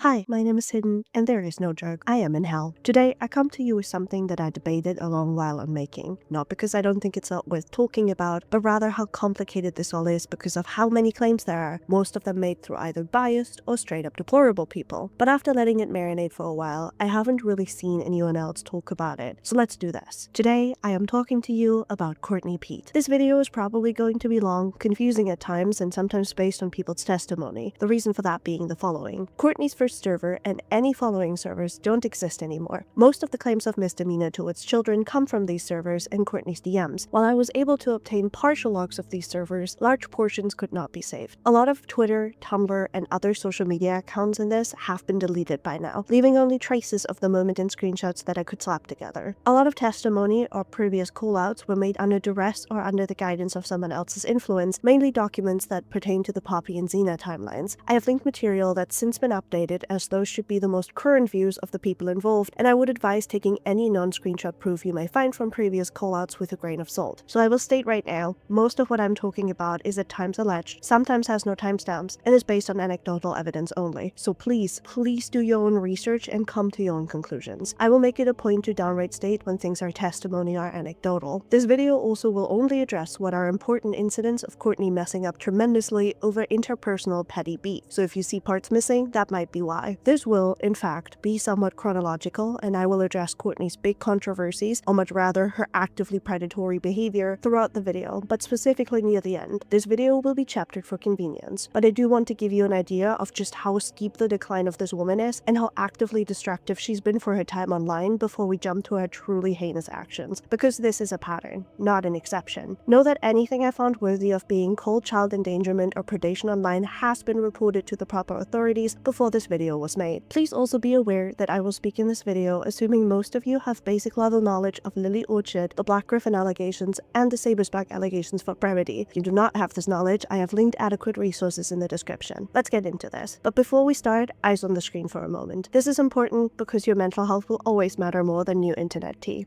Hi, my name is Hidden, and there is no joke. I am in hell. Today, I come to you with something that I debated a long while on making. Not because I don't think it's not worth talking about, but rather how complicated this all is because of how many claims there are, most of them made through either biased or straight up deplorable people. But after letting it marinate for a while, I haven't really seen anyone else talk about it. So let's do this. Today, I am talking to you about Courtney Peet. This video is probably going to be long, confusing at times, and sometimes based on people's testimony. The reason for that being the following. Courtney's first server and any following servers don't exist anymore. Most of the claims of misdemeanor towards children come from these servers and Courtney's DMs. While I was able to obtain partial logs of these servers, large portions could not be saved. A lot of Twitter, Tumblr, and other social media accounts in this have been deleted by now, leaving only traces of the moment in screenshots that I could slap together. A lot of testimony or previous callouts were made under duress or under the guidance of someone else's influence, mainly documents that pertain to the Poppy and Zena timelines. I have linked material that's since been updated, as those should be the most current views of the people involved, and I would advise taking any non-screenshot proof you may find from previous callouts with a grain of salt. So I will state right now, most of what I'm talking about is at times alleged, sometimes has no timestamps, and is based on anecdotal evidence only. So please do your own research and come to your own conclusions. I will make it a point to downright state when things are testimony or anecdotal. This video also will only address what are important incidents of Courtney messing up tremendously over interpersonal petty beef. So if you see parts missing, that might be why. This will, in fact, be somewhat chronological, and I will address Courtney's big controversies, or much rather her actively predatory behavior, throughout the video, but specifically near the end. This video will be chaptered for convenience, but I do want to give you an idea of just how steep the decline of this woman is, and how actively destructive she's been for her time online before we jump to her truly heinous actions, because this is a pattern, not an exception. Know that anything I found worthy of being called child endangerment or predation online has been reported to the proper authorities before this video was made. Please also be aware that I will speak in this video assuming most of you have basic level knowledge of Lily Orchard, the BlackGryphon allegations, and the Saberspark allegations for brevity. If you do not have this knowledge, I have linked adequate resources in the description. Let's get into this. But before we start, eyes on the screen for a moment. This is important because your mental health will always matter more than new internet tea.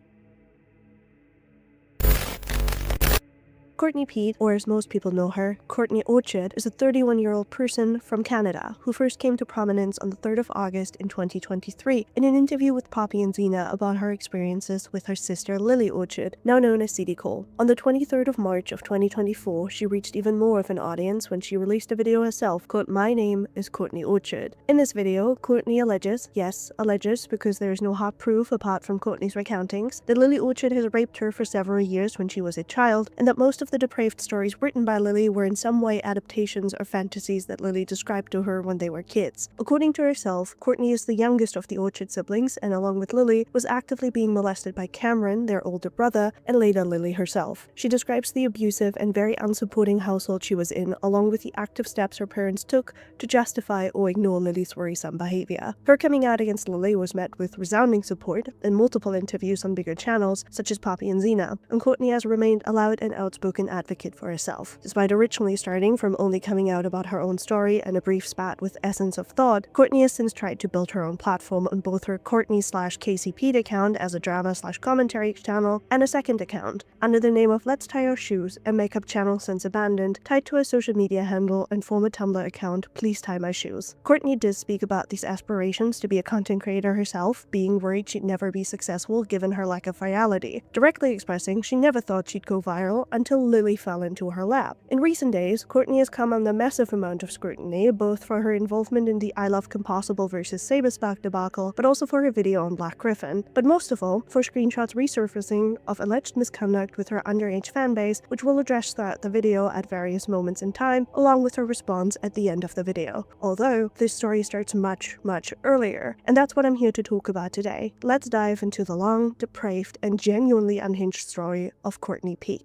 Courtney Peet, or as most people know her, Courtney Orchard, is a 31-year-old person from Canada who first came to prominence on the 3rd of August in 2023 in an interview with Poppy and Zena about her experiences with her sister Lily Orchard, now known as CD Cole. On the 23rd of March of 2024, she reached even more of an audience when she released a video herself called My Name is Courtney Orchard. In this video, Courtney alleges, yes, alleges because there is no hard proof apart from Courtney's recountings, that Lily Orchard has raped her for several years when she was a child, and that most of the depraved stories written by Lily were in some way adaptations or fantasies that Lily described to her when they were kids. According to herself, Courtney is the youngest of the Orchard siblings, and along with Lily, was actively being molested by Cameron, their older brother, and later Lily herself. She describes the abusive and very unsupporting household she was in, along with the active steps her parents took to justify or ignore Lily's worrisome behavior. Her coming out against Lily was met with resounding support in multiple interviews on bigger channels, such as Poppy and Zena, and Courtney has remained a loud and outspoken advocate for herself. Despite originally starting from only coming out about her own story and a brief spat with Essence of Thought, Courtney has since tried to build her own platform on both her Courtney/Casey Peet account as a drama/commentary channel and a second account, under the name of Let's Tie Our Shoes, a makeup channel since abandoned, tied to a social media handle and former Tumblr account Please Tie My Shoes. Courtney did speak about these aspirations to be a content creator herself, being worried she'd never be successful given her lack of virality, directly expressing she never thought she'd go viral until Lily fell into her lap. In recent days, Courtney has come under massive amount of scrutiny, both for her involvement in the I Love Compossible vs Saberspark debacle, but also for her video on BlackGryphon, but most of all, for screenshots resurfacing of alleged misconduct with her underage fanbase, which we'll address throughout the video at various moments in time, along with her response at the end of the video. Although, this story starts much earlier, and that's what I'm here to talk about today. Let's dive into the long, depraved, and genuinely unhinged story of Courtney Peet.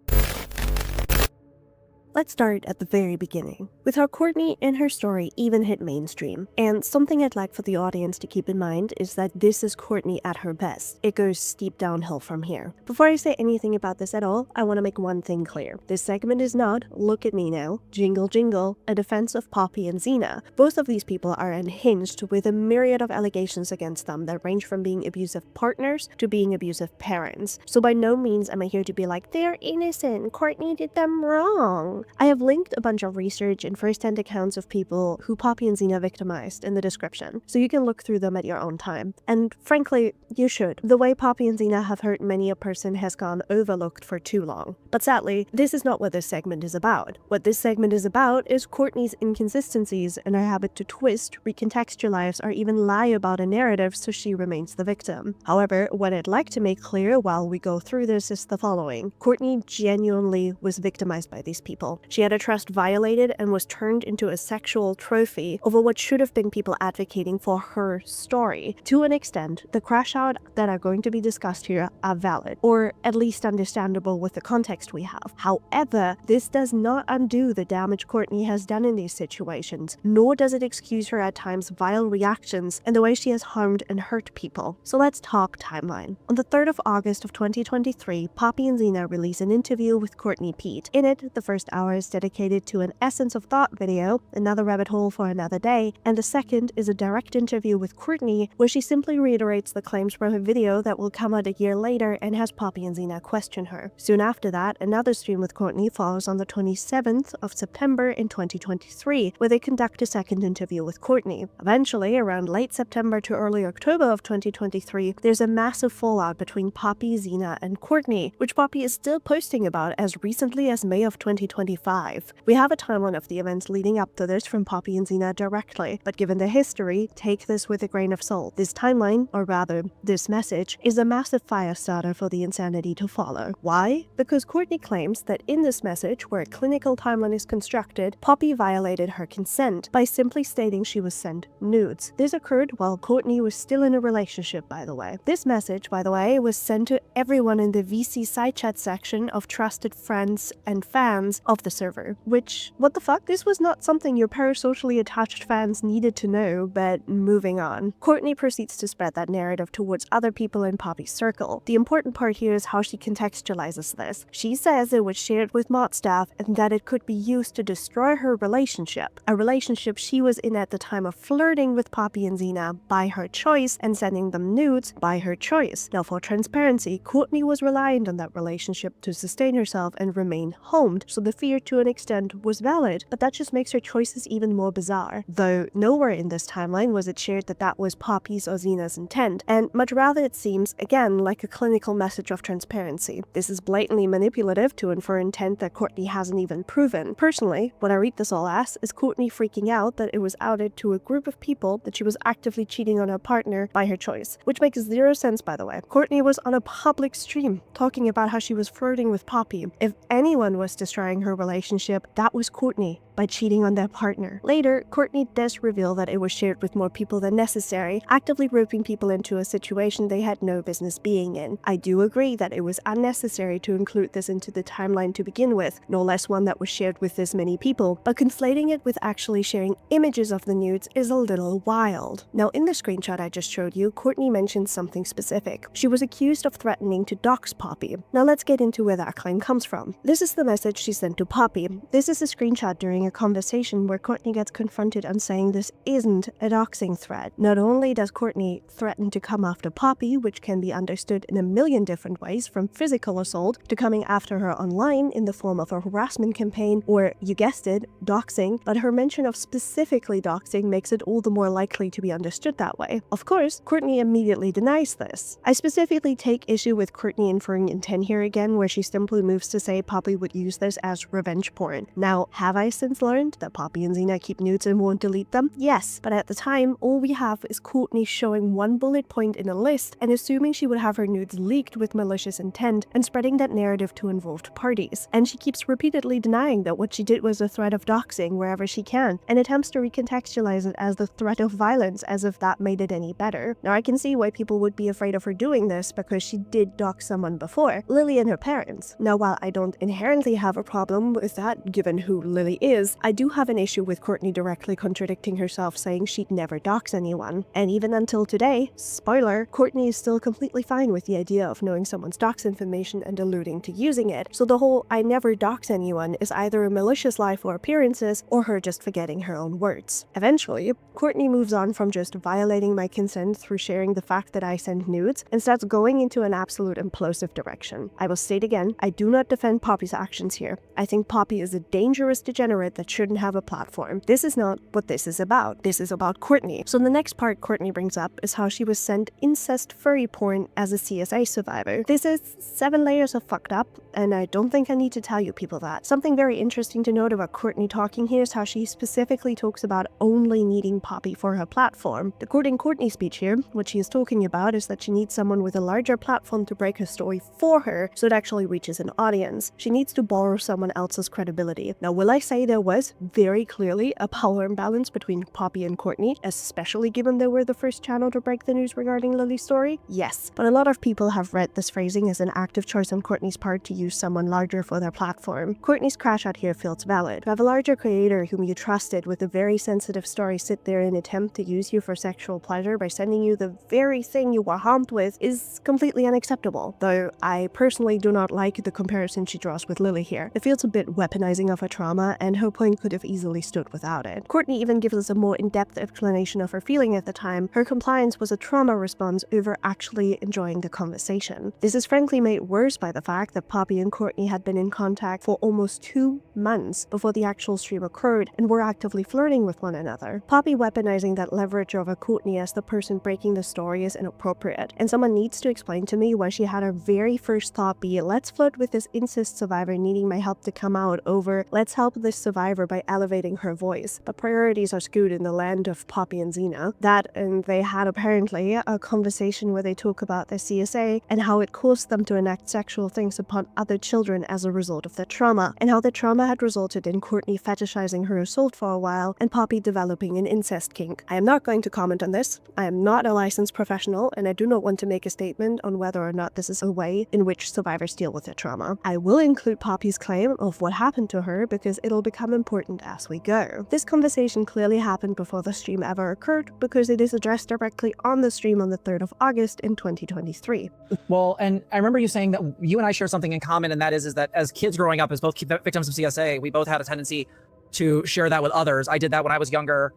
Let's start at the very beginning, with how Courtney and her story even hit mainstream. And something I'd like for the audience to keep in mind is that this is Courtney at her best. It goes steep downhill from here. Before I say anything about this at all, I want to make one thing clear. This segment is not, look at me now, jingle jingle, a defense of Poppy and Zena. Both of these people are unhinged with a myriad of allegations against them that range from being abusive partners to being abusive parents. So by no means am I here to be like, they're innocent, Courtney did them wrong. I have linked a bunch of research and first-hand accounts of people who Poppy and Zena victimized in the description, so you can look through them at your own time. And frankly, you should. The way Poppy and Zena have hurt many a person has gone overlooked for too long. But sadly, this is not what this segment is about. What this segment is about is Courtney's inconsistencies and her habit to twist, recontextualize, or even lie about a narrative so she remains the victim. However, what I'd like to make clear while we go through this is the following. Courtney genuinely was victimized by these people. She had her trust violated and was turned into a sexual trophy over what should have been people advocating for her story. To an extent, the crash out that are going to be discussed here are valid, or at least understandable with the context we have. However, this does not undo the damage Courtney has done in these situations, nor does it excuse her at times vile reactions and the way she has harmed and hurt people. So let's talk timeline. On the 3rd of August of 2023, Poppy and Zena release an interview with Courtney Peet. In it, the first hour is dedicated to an Essence of Thought video, another rabbit hole for another day, and the second is a direct interview with Courtney where she simply reiterates the claims from her video that will come out a year later and has Poppy and Zena question her. Soon after that, another stream with Courtney follows on the 27th of September in 2023, where they conduct a second interview with Courtney. Eventually, around late September to early October of 2023, there's a massive fallout between Poppy, Zena, and Courtney, which Poppy is still posting about as recently as May of 2025. We have a timeline of the events leading up to this from Poppy and Zena directly, but given the history, take this with a grain of salt. This timeline, or rather, this message, is a massive fire starter for the insanity to follow. Why? Because Courtney claims that in this message, where a clinical timeline is constructed, Poppy violated her consent by simply stating she was sent nudes. This occurred while Courtney was still in a relationship, by the way. This message, by the way, was sent to everyone in the VC side chat section of trusted friends and fans of the server, which, what the fuck? This was not something your parasocially attached fans needed to know, but moving on. Courtney proceeds to spread that narrative towards other people in Poppy's circle. The important part here is how she contextualizes this. She says it was shared with mod staff and that it could be used to destroy her relationship, a relationship she was in at the time of flirting with Poppy and Zena by her choice and sending them nudes by her choice. Now, for transparency, Courtney was reliant on that relationship to sustain herself and remain homed, so the fear to an extent was valid, but that just makes her choices even more bizarre. Though nowhere in this timeline was it shared that that was Poppy's or Zena's intent, and much rather it seems, again, like a clinical message of transparency. This is blatantly manipulative to infer intent that Courtney hasn't even proven. Personally, what I read this all as is Courtney freaking out that it was outed to a group of people that she was actively cheating on her partner by her choice, which makes zero sense, by the way. Courtney was on a public stream talking about how she was flirting with Poppy. If anyone was destroying her relationship, that was Courtney, by cheating on their partner. Later, Courtney does reveal that it was shared with more people than necessary, actively roping people into a situation they had no business being in. I do agree that it was unnecessary to include this into the timeline to begin with, no less one that was shared with this many people, but conflating it with actually sharing images of the nudes is a little wild. Now, in the screenshot I just showed you, Courtney mentioned something specific. She was accused of threatening to dox Poppy. Now let's get into where that claim comes from. This is the message she sent to Poppy. This is a screenshot during a conversation where Courtney gets confronted on saying this isn't a doxing threat. Not only does Courtney threaten to come after Poppy, which can be understood in a million different ways, from physical assault to coming after her online in the form of a harassment campaign, or, you guessed it, doxing, but her mention of specifically doxing makes it all the more likely to be understood that way. Of course, Courtney immediately denies this. I specifically take issue with Courtney inferring intent here again, where she simply moves to say Poppy would use this as revenge porn. Now, have I since learned that Poppy and Zena keep nudes and won't delete them? Yes, but at the time, all we have is Courtney showing one bullet point in a list and assuming she would have her nudes leaked with malicious intent and spreading that narrative to involved parties. And she keeps repeatedly denying that what she did was a threat of doxing wherever she can, and attempts to recontextualize it as the threat of violence as if that made it any better. Now, I can see why people would be afraid of her doing this because she did dox someone before, Lily and her parents. Now, while I don't inherently have a problem with that, given who Lily is, I do have an issue with Courtney directly contradicting herself, saying she'd never dox anyone. And even until today, spoiler, Courtney is still completely fine with the idea of knowing someone's dox information and alluding to using it. So the whole "I never dox anyone" is either a malicious lie for appearances or her just forgetting her own words. Eventually, Courtney moves on from just violating my consent through sharing the fact that I send nudes and starts going into an absolute implosive direction. I will state again, I do not defend Poppy's actions here. I think realizing Poppy is a dangerous degenerate that shouldn't have a platform. This is not what this is about. This is about Courtney. So the next part Courtney brings up is how she was sent incest furry porn as a CSA survivor. This is 7 layers of fucked up, and I don't think I need to tell you people that. Something very interesting to note about Courtney talking here is how she specifically talks about only needing Poppy for her platform. The quoting Courtney's speech here, what she is talking about is that she needs someone with a larger platform to break her story for her so it actually reaches an audience. She needs to borrow someone else's credibility. Now, will I say there was very clearly a power imbalance between Poppy and Courtney, especially given they were the first channel to break the news regarding Lily's story? Yes, but a lot of people have read this phrasing as an active choice on Courtney's part to use someone larger for their platform. Courtney's crash out here feels valid. To have a larger creator whom you trusted with a very sensitive story sit there and attempt to use you for sexual pleasure by sending you the very thing you were harmed with is completely unacceptable, though I personally do not like the comparison she draws with Lily here. It feels a bit weaponizing of her trauma, and her point could have easily stood without it. Courtney even gives us a more in-depth explanation of her feeling at the time. Her compliance was a trauma response over actually enjoying the conversation. This is frankly made worse by the fact that Poppy and Courtney had been in contact for almost 2 months before the actual stream occurred and were actively flirting with one another. Poppy weaponizing that leverage over Courtney as the person breaking the story is inappropriate, and someone needs to explain to me why she had her very first thought be, let's flirt with this incest survivor needing my help to come out, over let's help this survivor by elevating her voice. But priorities are skewed in the land of Poppy and Zena. That, and they had apparently a conversation where they talk about their CSA and how it caused them to enact sexual things upon other children as a result of their trauma, and how the trauma had resulted in Courtney fetishizing her assault for a while and Poppy developing an incest kink. I am not going to comment on this. I am not a licensed professional, and I do not want to make a statement on whether or not this is a way in which survivors deal with their trauma. I will include Poppy's claim of what happened to her because it'll become important as we go. This conversation clearly happened before the stream ever occurred because it is addressed directly on the stream on the 3rd of August in 2023. Well, and I remember you saying that you and I share something in common, and that is that as kids growing up as both victims of CSA, we both had a tendency to share that with others. I did that when I was younger,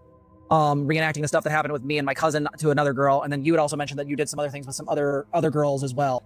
reenacting the stuff that happened with me and my cousin to another girl, and then you had also mentioned that you did some other things with some other girls as well.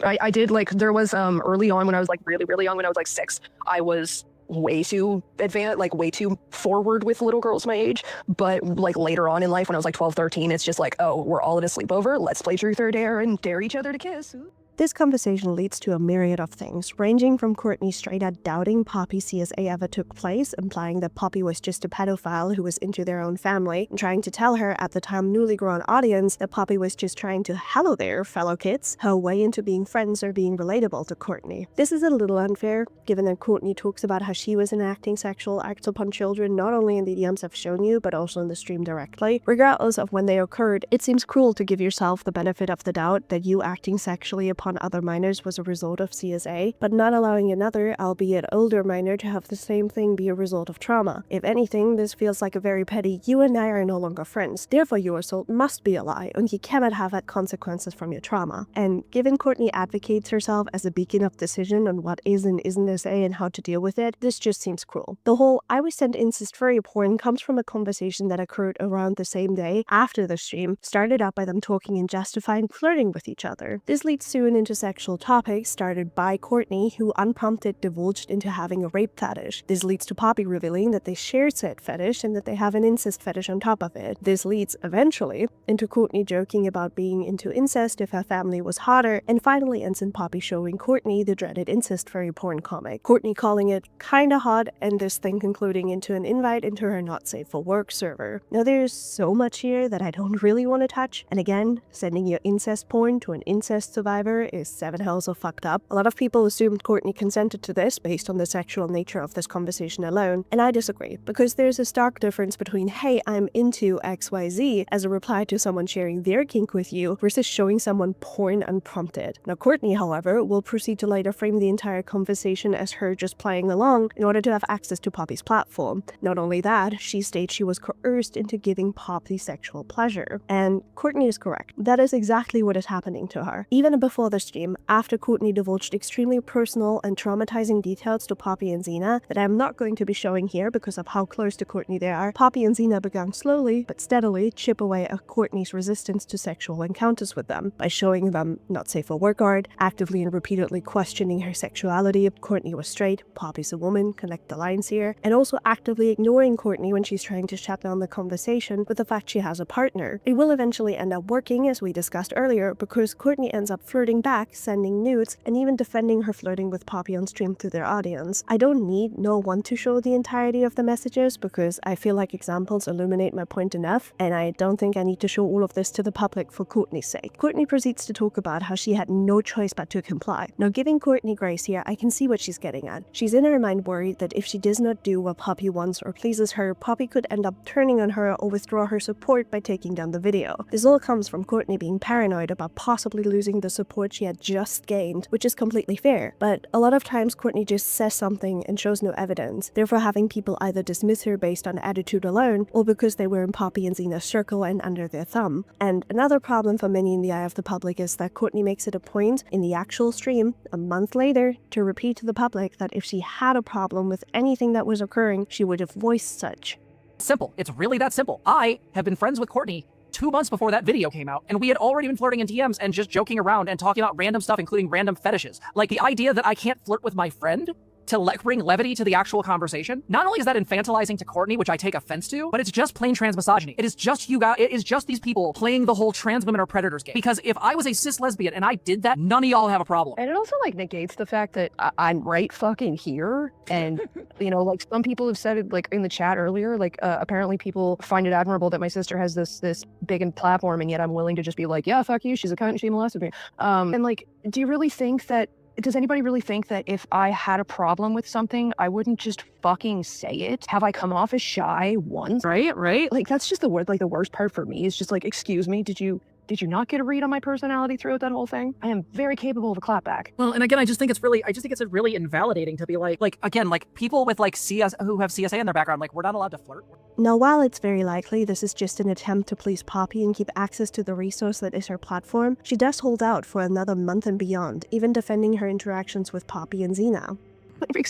I did, like, there was early on when I was like really young, when I was like 6, I was way too advanced, like way too forward with little girls my age. But like later on in life, when I was like 12, 13, it's just like, oh, we're all at a sleepover, let's play truth or dare and dare each other to kiss. This conversation leads to a myriad of things, ranging from Courtney straight out doubting Poppy CSA ever took place, implying that Poppy was just a pedophile who was into their own family, and trying to tell her, at the time newly grown audience, that Poppy was just trying to hello there, fellow kids, her way into being friends or being relatable to Courtney. This is a little unfair, given that Courtney talks about how she was enacting sexual acts upon children not only in the DMs I've shown you, but also in the stream directly. Regardless of when they occurred, it seems cruel to give yourself the benefit of the doubt that you acting sexually upon other minors was a result of CSA, but not allowing another, albeit older minor, to have the same thing be a result of trauma. If anything, this feels like a very petty, you and I are no longer friends, therefore your assault must be a lie, and you cannot have had consequences from your trauma. And given Courtney advocates herself as a beacon of decision on what is and isn't SA and how to deal with it, this just seems cruel. The whole I was sent incest furry porn comes from a conversation that occurred around the same day after the stream, started out by them talking and justifying flirting with each other. This leads soon into sexual topics started by Courtney, who unprompted divulged into having a rape fetish. This leads to Poppy revealing that they share said fetish and that they have an incest fetish on top of it. This leads, eventually, into Courtney joking about being into incest if her family was hotter, and finally ends in Poppy showing Courtney the dreaded incest furry porn comic. Courtney calling it kinda hot, and this thing concluding into an invite into her not safe for work server. Now there's so much here that I don't really want to touch, and again, sending your incest porn to an incest survivor is 7 hells of fucked up. A lot of people assumed Courtney consented to this based on the sexual nature of this conversation alone, and I disagree, because there's a stark difference between, hey, I'm into XYZ as a reply to someone sharing their kink with you, versus showing someone porn unprompted. Now Courtney, however, will proceed to later frame the entire conversation as her just playing along in order to have access to Poppy's platform. Not only that, she states she was coerced into giving Poppy sexual pleasure. And Courtney is correct. That is exactly what is happening to her. Even before another stream after Courtney divulged extremely personal and traumatizing details to Poppy and Zena that I'm not going to be showing here because of how close to Courtney they are. Poppy and Zena began slowly but steadily chip away at Courtney's resistance to sexual encounters with them by showing them not safe for work guard, actively and repeatedly questioning her sexuality if Courtney was straight, Poppy's a woman, connect the lines here, and also actively ignoring Courtney when she's trying to shut down the conversation with the fact she has a partner. It will eventually end up working, as we discussed earlier, because Courtney ends up flirting back, sending nudes, and even defending her flirting with Poppy on stream through their audience. I don't need nor want to show the entirety of the messages because I feel like examples illuminate my point enough, and I don't think I need to show all of this to the public for Courtney's sake. Courtney proceeds to talk about how she had no choice but to comply. Now, giving Courtney grace here, I can see what she's getting at. She's in her mind worried that if she does not do what Poppy wants or pleases her, Poppy could end up turning on her or withdraw her support by taking down the video. This all comes from Courtney being paranoid about possibly losing the support she had just gained, which is completely fair. But a lot of times Courtney just says something and shows no evidence, therefore having people either dismiss her based on attitude alone or because they were in Poppy and Zena's circle and under their thumb. And another problem for many in the eye of the public is that Courtney makes it a point in the actual stream, a month later, to repeat to the public that if she had a problem with anything that was occurring, she would have voiced such. Simple. It's really that simple. I have been friends with Courtney 2 months before that video came out, and we had already been flirting in DMs and just joking around and talking about random stuff, including random fetishes. Like, the idea that I can't flirt with my friend to bring levity to the actual conversation. Not only is that infantilizing to Courtney, which I take offense to, but it's just plain trans misogyny. It is just you guys, it is just these people playing the whole trans women are predators game. Because if I was a cis lesbian and I did that, none of y'all have a problem. And it also like negates the fact that I'm right fucking here. And, you know, like some people have said it like in the chat earlier, like apparently people find it admirable that my sister has this big platform and yet I'm willing to just be like, yeah, fuck you, she's a cunt and she molested me. And like, do you really think that does anybody really think that if I had a problem with something, I wouldn't just fucking say it? Have I come off as shy once? Right? Like, that's just the word, like, the worst part for me is just like, excuse me, did you not get a read on my personality throughout that whole thing? I am very capable of a clapback. Well, and again, I just think it's really invalidating to be like again, like people with like who have CSA in their background, like we're not allowed to flirt. Now, while it's very likely this is just an attempt to please Poppy and keep access to the resource that is her platform, she does hold out for another month and beyond, even defending her interactions with Poppy and Zena.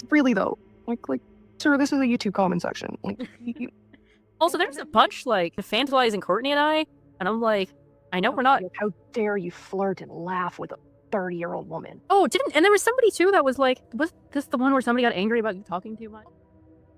Really though, like, sir, this is a YouTube comment section. Like, Also, there's a bunch like infantilizing Courtney and I, and I'm like, I know we're not. How dare you flirt and laugh with a 30-year-old woman? Oh, and there was somebody too that was like, was this the one where somebody got angry about you talking too much?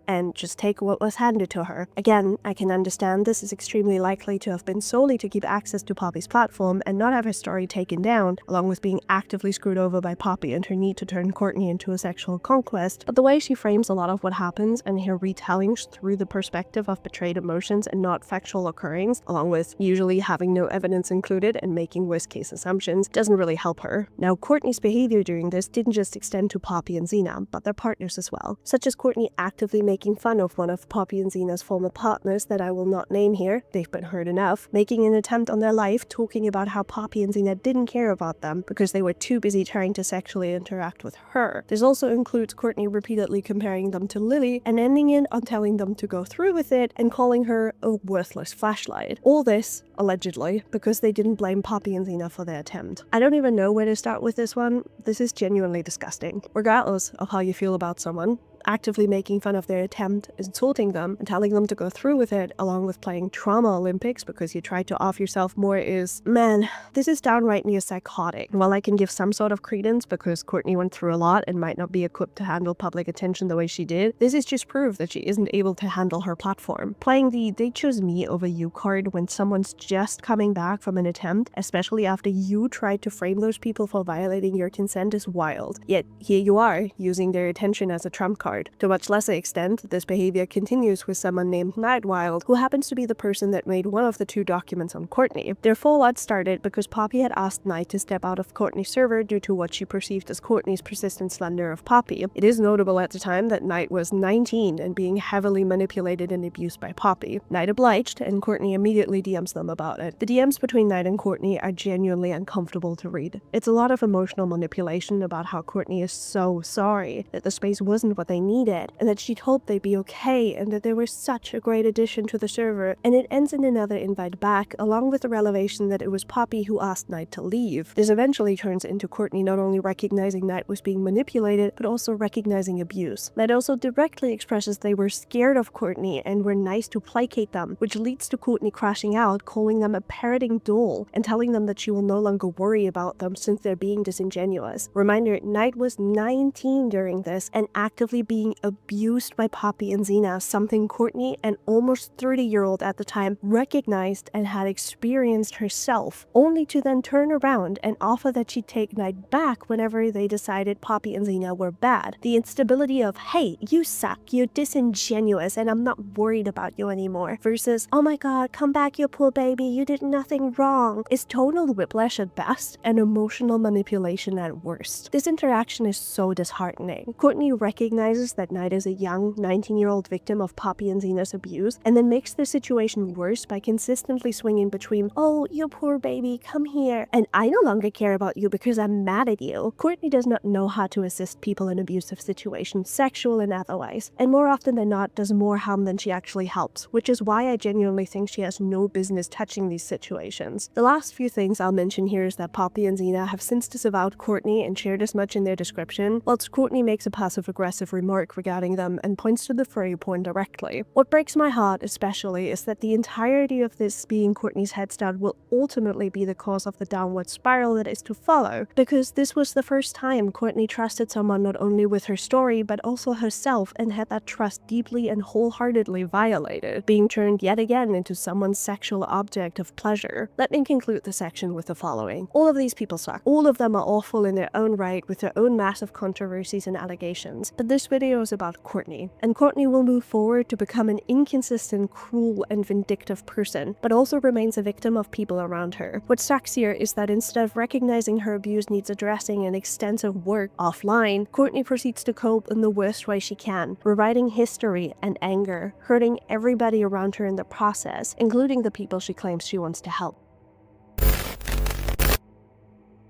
And just take what was handed to her. Again, I can understand this is extremely likely to have been solely to keep access to Poppy's platform and not have her story taken down, along with being actively screwed over by Poppy and her need to turn Courtney into a sexual conquest, but the way she frames a lot of what happens and her retellings through the perspective of betrayed emotions and not factual occurrings, along with usually having no evidence included and making worst-case assumptions, doesn't really help her. Now, Courtney's behavior during this didn't just extend to Poppy and Zena, but their partners as well, such as Courtney actively making fun of one of Poppy and Zena's former partners that I will not name here, they've been heard enough, making an attempt on their life, talking about how Poppy and Zena didn't care about them because they were too busy trying to sexually interact with her. This also includes Courtney repeatedly comparing them to Lily and ending it on telling them to go through with it and calling her a worthless flashlight. All this, allegedly, because they didn't blame Poppy and Zena for their attempt. I don't even know where to start with this one. This is genuinely disgusting. Regardless of how you feel about someone, actively making fun of their attempt, insulting them, and telling them to go through with it, along with playing trauma Olympics because you tried to off yourself more is, man, this is downright near psychotic. And while I can give some sort of credence because Courtney went through a lot and might not be equipped to handle public attention the way she did, this is just proof that she isn't able to handle her platform. Playing the they chose me over you card when someone's just coming back from an attempt, especially after you tried to frame those people for violating your consent, is wild. Yet here you are, using their attention as a trump card. To a much lesser extent, this behavior continues with someone named Nightwild, who happens to be the person that made one of the two documents on Courtney. Their fallout started because Poppy had asked Night to step out of Courtney's server due to what she perceived as Courtney's persistent slander of Poppy. It is notable at the time that Night was 19 and being heavily manipulated and abused by Poppy. Night obliged, and Courtney immediately DMs them about it. The DMs between Night and Courtney are genuinely uncomfortable to read. It's a lot of emotional manipulation about how Courtney is so sorry that the space wasn't what they needed, and that she'd hoped they'd be okay, and that they were such a great addition to the server, and it ends in another invite back, along with the revelation that it was Poppy who asked Knight to leave. This eventually turns into Courtney not only recognizing Knight was being manipulated, but also recognizing abuse. Knight also directly expresses they were scared of Courtney and were nice to placate them, which leads to Courtney crashing out, calling them a parroting doll, and telling them that she will no longer worry about them since they're being disingenuous. Reminder, Knight was 19 during this and actively being abused by Poppy and Zena, something Courtney, an almost 30-year-old at the time, recognized and had experienced herself, only to then turn around and offer that she'd take Knight back whenever they decided Poppy and Zena were bad. The instability of, hey, you suck, you're disingenuous, and I'm not worried about you anymore, versus, oh my god, come back you poor baby, you did nothing wrong, is tonal whiplash at best and emotional manipulation at worst. This interaction is so disheartening. Courtney recognizes that Knight is a young, 19-year-old victim of Poppy and Zena's abuse, and then makes the situation worse by consistently swinging between, oh, you poor baby, come here, and I no longer care about you because I'm mad at you. Courtney does not know how to assist people in abusive situations, sexual and otherwise, and more often than not does more harm than she actually helps, which is why I genuinely think she has no business touching these situations. The last few things I'll mention here is that Poppy and Zena have since disavowed Courtney and shared as much in their description, whilst Courtney makes a passive-aggressive remark regarding them and points to the furry porn directly. What breaks my heart especially is that the entirety of this being Courtney's head start will ultimately be the cause of the downward spiral that is to follow, because this was the first time Courtney trusted someone not only with her story but also herself, and had that trust deeply and wholeheartedly violated, being turned yet again into someone's sexual object of pleasure. Let me conclude the section with the following. All of these people suck. All of them are awful in their own right with their own massive controversies and allegations, but this video is about Courtney, and Courtney will move forward to become an inconsistent, cruel, and vindictive person, but also remains a victim of people around her. What sucks here is that instead of recognizing her abuse needs addressing and extensive work offline, Courtney proceeds to cope in the worst way she can, rewriting history and anger, hurting everybody around her in the process, including the people she claims she wants to help.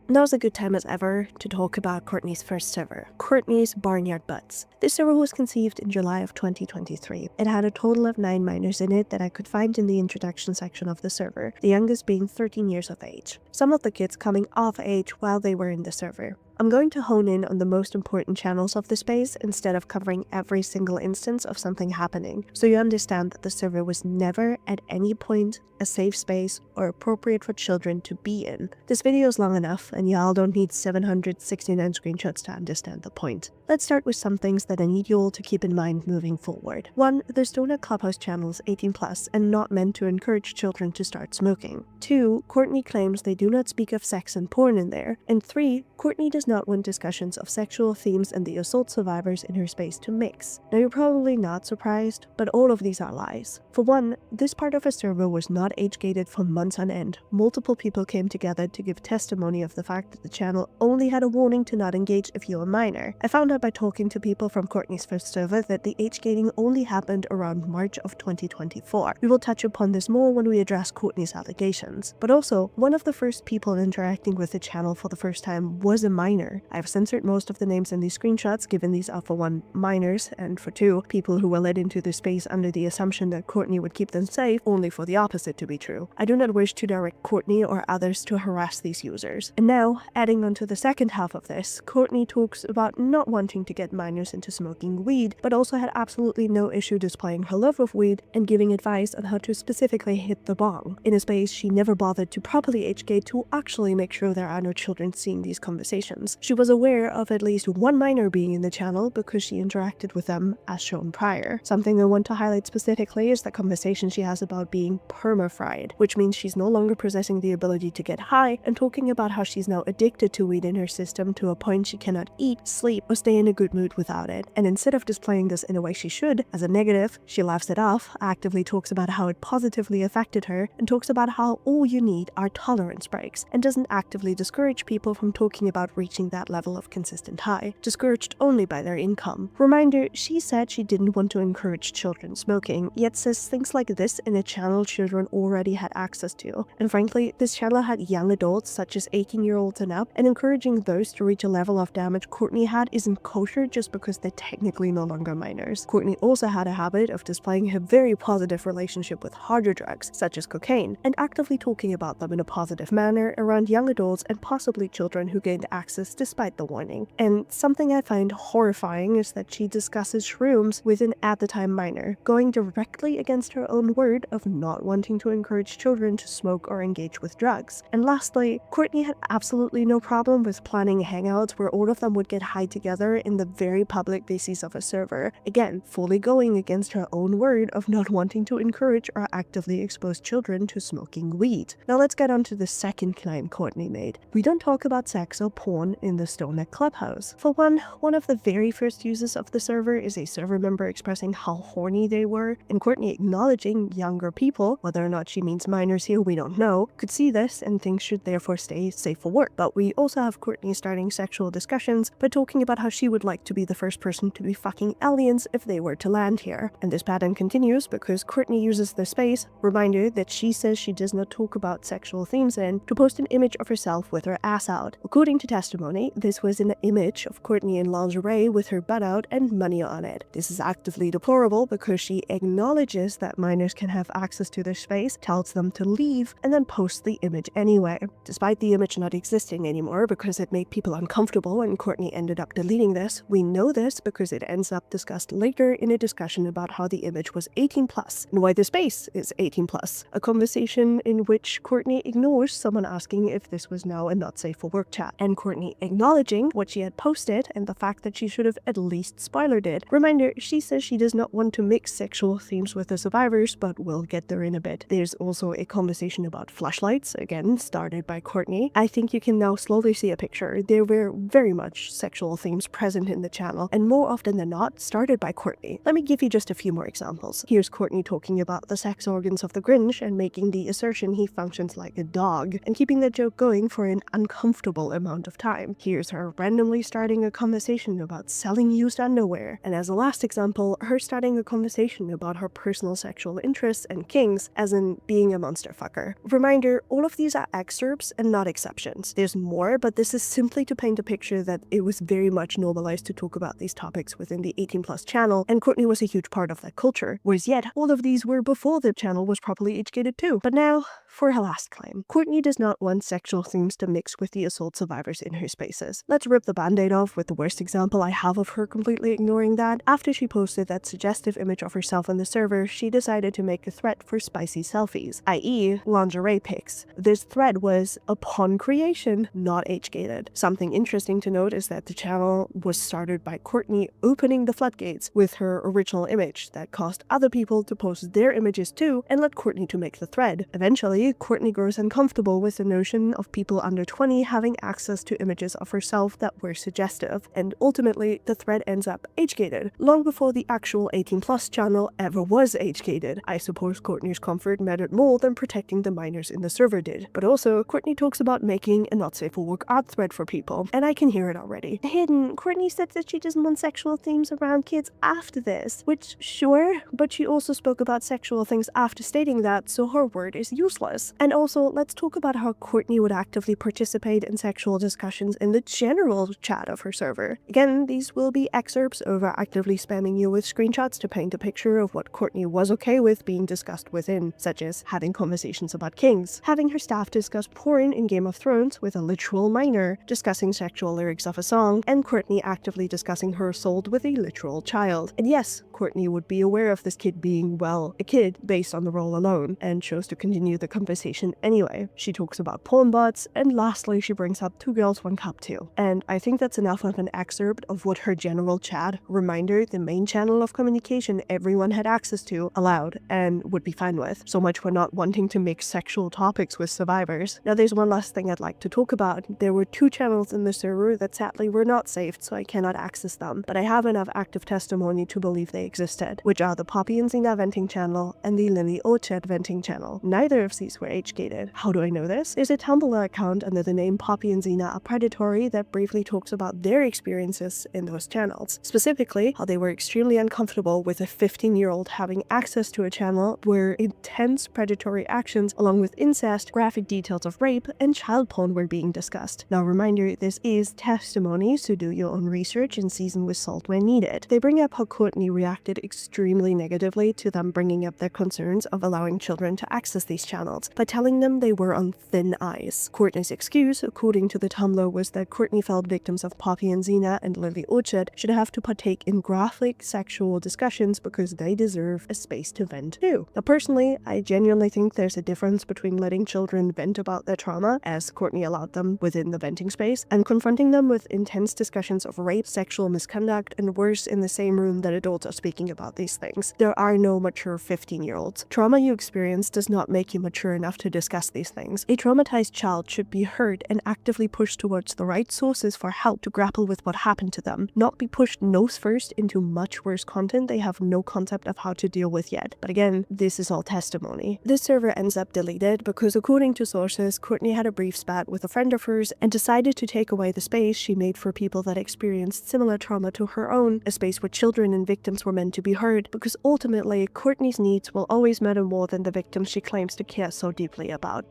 Now's a good time as ever to talk about Courtney's first server, Courtney's Barnyard Butts. This server was conceived in July of 2023. It had a total of 9 minors in it that I could find in the introduction section of the server, the youngest being 13 years of age. Some of the kids coming of age while they were in the server. I'm going to hone in on the most important channels of the space instead of covering every single instance of something happening, so you understand that the server was never at any point a safe space or appropriate for children to be in. This video is long enough, and y'all don't need 769 screenshots to understand the point. Let's start with some things that I need you all to keep in mind moving forward. 1. The Stoner Clubhouse channel is 18+ and not meant to encourage children to start smoking. 2. Courtney claims they do not speak of sex and porn in there. And 3. Courtney does not want discussions of sexual themes and the assault survivors in her space to mix. Now you're probably not surprised, but all of these are lies. For one, this part of a server was not age-gated for months on end. Multiple people came together to give testimony of the fact that the channel only had a warning to not engage if you're a minor. I found out by talking to people from Courtney's first server that the age-gating only happened around March of 2024. We will touch upon this more when we address Courtney's allegations. But also, one of the first people interacting with the channel for the first time was a minor. I've censored most of the names in these screenshots, given these are for 1, minors, and for 2, people who were led into the space under the assumption that Courtney would keep them safe, only for the opposite to be true. I do not wish to direct Courtney or others to harass these users. And now, adding on to the second half of this, Courtney talks about not wanting to get minors into smoking weed, but also had absolutely no issue displaying her love of weed and giving advice on how to specifically hit the bong. In a space she never bothered to properly age-gate to actually make sure there are no children seeing these conversations. She was aware of at least 1 minor being in the channel because she interacted with them as shown prior. Something I want to highlight specifically is the conversation she has about being perma-fried, which means she's no longer possessing the ability to get high, and talking about how she's now addicted to weed in her system to a point she cannot eat, sleep, or stay in a good mood without it. And instead of displaying this in a way she should, as a negative, she laughs it off, actively talks about how it positively affected her, and talks about how all you need are tolerance breaks, and doesn't actively discourage people from talking about reaching reaching that level of consistent high, discouraged only by their income. Reminder, she said she didn't want to encourage children smoking, yet says things like this in a channel children already had access to. And frankly, this channel had young adults such as 18-year-olds and up, and encouraging those to reach a level of damage Courtney had isn't kosher just because they're technically no longer minors. Courtney also had a habit of displaying her very positive relationship with harder drugs, such as cocaine, and actively talking about them in a positive manner around young adults and possibly children who gained access despite the warning. And something I find horrifying is that she discusses shrooms with an at the time minor, going directly against her own word of not wanting to encourage children to smoke or engage with drugs. And lastly, Courtney had absolutely no problem with planning hangouts where all of them would get high together in the very public bases of a server, again, fully going against her own word of not wanting to encourage or actively expose children to smoking weed. Now let's get on to the second claim Courtney made. We don't talk about sex or porn in the Stoneneck Clubhouse. For one of the very first uses of the server is a server member expressing how horny they were, and Courtney acknowledging younger people, whether or not she means minors here we don't know, could see this and things should therefore stay safe for work. But we also have Courtney starting sexual discussions by talking about how she would like to be the first person to be fucking aliens if they were to land here. And this pattern continues because Courtney uses the space, reminder that she says she does not talk about sexual themes in, to post an image of herself with her ass out. According to testimony, this was an image of Courtney in lingerie with her butt out and money on it. This is actively deplorable because she acknowledges that minors can have access to their space, tells them to leave, and then posts the image anyway. Despite the image not existing anymore because it made people uncomfortable and Courtney ended up deleting this, we know this because it ends up discussed later in a discussion about how the image was 18 plus and why the space is 18 plus, a conversation in which Courtney ignores someone asking if this was now a not safe for work chat, and Courtney acknowledging what she had posted and the fact that she should have at least spoilered it. Reminder, she says she does not want to mix sexual themes with the survivors, but we'll get there in a bit. There's also a conversation about flashlights, again started by Courtney. I think you can now slowly see a picture. There were very much sexual themes present in the channel, and more often than not, started by Courtney. Let me give you just a few more examples. Here's Courtney talking about the sex organs of the Grinch and making the assertion he functions like a dog, and keeping the joke going for an uncomfortable amount of time. Here's her randomly starting a conversation about selling used underwear, and as a last example, her starting a conversation about her personal sexual interests and kinks, as in being a monster fucker. Reminder, all of these are excerpts and not exceptions. There's more, but this is simply to paint a picture that it was very much normalized to talk about these topics within the 18 plus channel, and Courtney was a huge part of that culture, whereas yet all of these were before the channel was properly age-gated too. But now, for her last claim. Courtney does not want sexual themes to mix with the assault survivors in her spaces. Let's rip the band-aid off with the worst example I have of her completely ignoring that. After she posted that suggestive image of herself on the server, she decided to make a thread for spicy selfies, i.e. lingerie pics. This thread was, upon creation, not age-gated. Something interesting to note is that the channel was started by Courtney opening the floodgates with her original image that caused other people to post their images too and led Courtney to make the thread. Eventually, Courtney grows uncomfortable with the notion of people under 20 having access to images of herself that were suggestive, and ultimately the thread ends up age-gated, long before the actual 18 plus channel ever was age-gated. I suppose Courtney's comfort mattered more than protecting the minors in the server did. But also, Courtney talks about making a not safe for work art thread for people, and I can hear it already. Hidden, Courtney said that she doesn't want sexual themes around kids after this, which sure, but she also spoke about sexual things after stating that, so her word is useless. And also, let's talk about how Courtney would actively participate in sexual discussions in the general chat of her server. Again, these will be excerpts over actively spamming you with screenshots to paint a picture of what Courtney was okay with being discussed within, such as having conversations about kings, having her staff discuss porn in Game of Thrones with a literal minor, discussing sexual lyrics of a song, and Courtney actively discussing her assault with a literal child. And yes, Courtney would be aware of this kid being, well, a kid based on the role alone, and chose to continue the conversation anyway. She talks about porn bots, and lastly she brings up 2 girls 1 cup too. And I think that's enough of an excerpt of what her general chat, reminder, the main channel of communication everyone had access to, allowed and would be fine with. So much for not wanting to mix sexual topics with survivors. Now there's one last thing I'd like to talk about. There were 2 channels in the server that sadly were not saved, so I cannot access them, but I have enough active testimony to believe they existed, which are the Poppy and Zena venting channel and the Lily Orchard venting channel. Neither of these were age-gated. How do I know this? There's a Tumblr account under the name Poppy and Zena are predatory that briefly talks about their experiences in those channels. Specifically, how they were extremely uncomfortable with a 15-year-old having access to a channel where intense predatory actions along with incest, graphic details of rape, and child porn were being discussed. Now reminder, this is testimony, so do your own research and season with salt when needed. They bring up how Courtney reacted extremely negatively to them bringing up their concerns of allowing children to access these channels by telling them they were on thin ice. Courtney's excuse, according to the Tumblr, was that Courtney felt victims of Poppy and Zena and Lily Orchard should have to partake in graphic sexual discussions because they deserve a space to vent too. Now personally, I genuinely think there's a difference between letting children vent about their trauma, as Courtney allowed them within the venting space, and confronting them with intense discussions of rape, sexual misconduct, and worse in the same room that adults are speaking about these things. There are no mature 15-year-olds. Trauma you experience does not make you mature enough to discuss these things. A traumatized child should be heard and actively pushed towards the right sources for help to grapple with what happened to them, not be pushed nose first into much worse content they have no concept of how to deal with yet. But again, this is all testimony. This server ends up deleted because according to sources, Courtney had a brief spat with a friend of hers and decided to take away the space she made for people that experienced similar trauma to her own, a space where children and victims were meant to be heard, because ultimately, Courtney's needs will always matter more than the victims she claims to care so deeply about.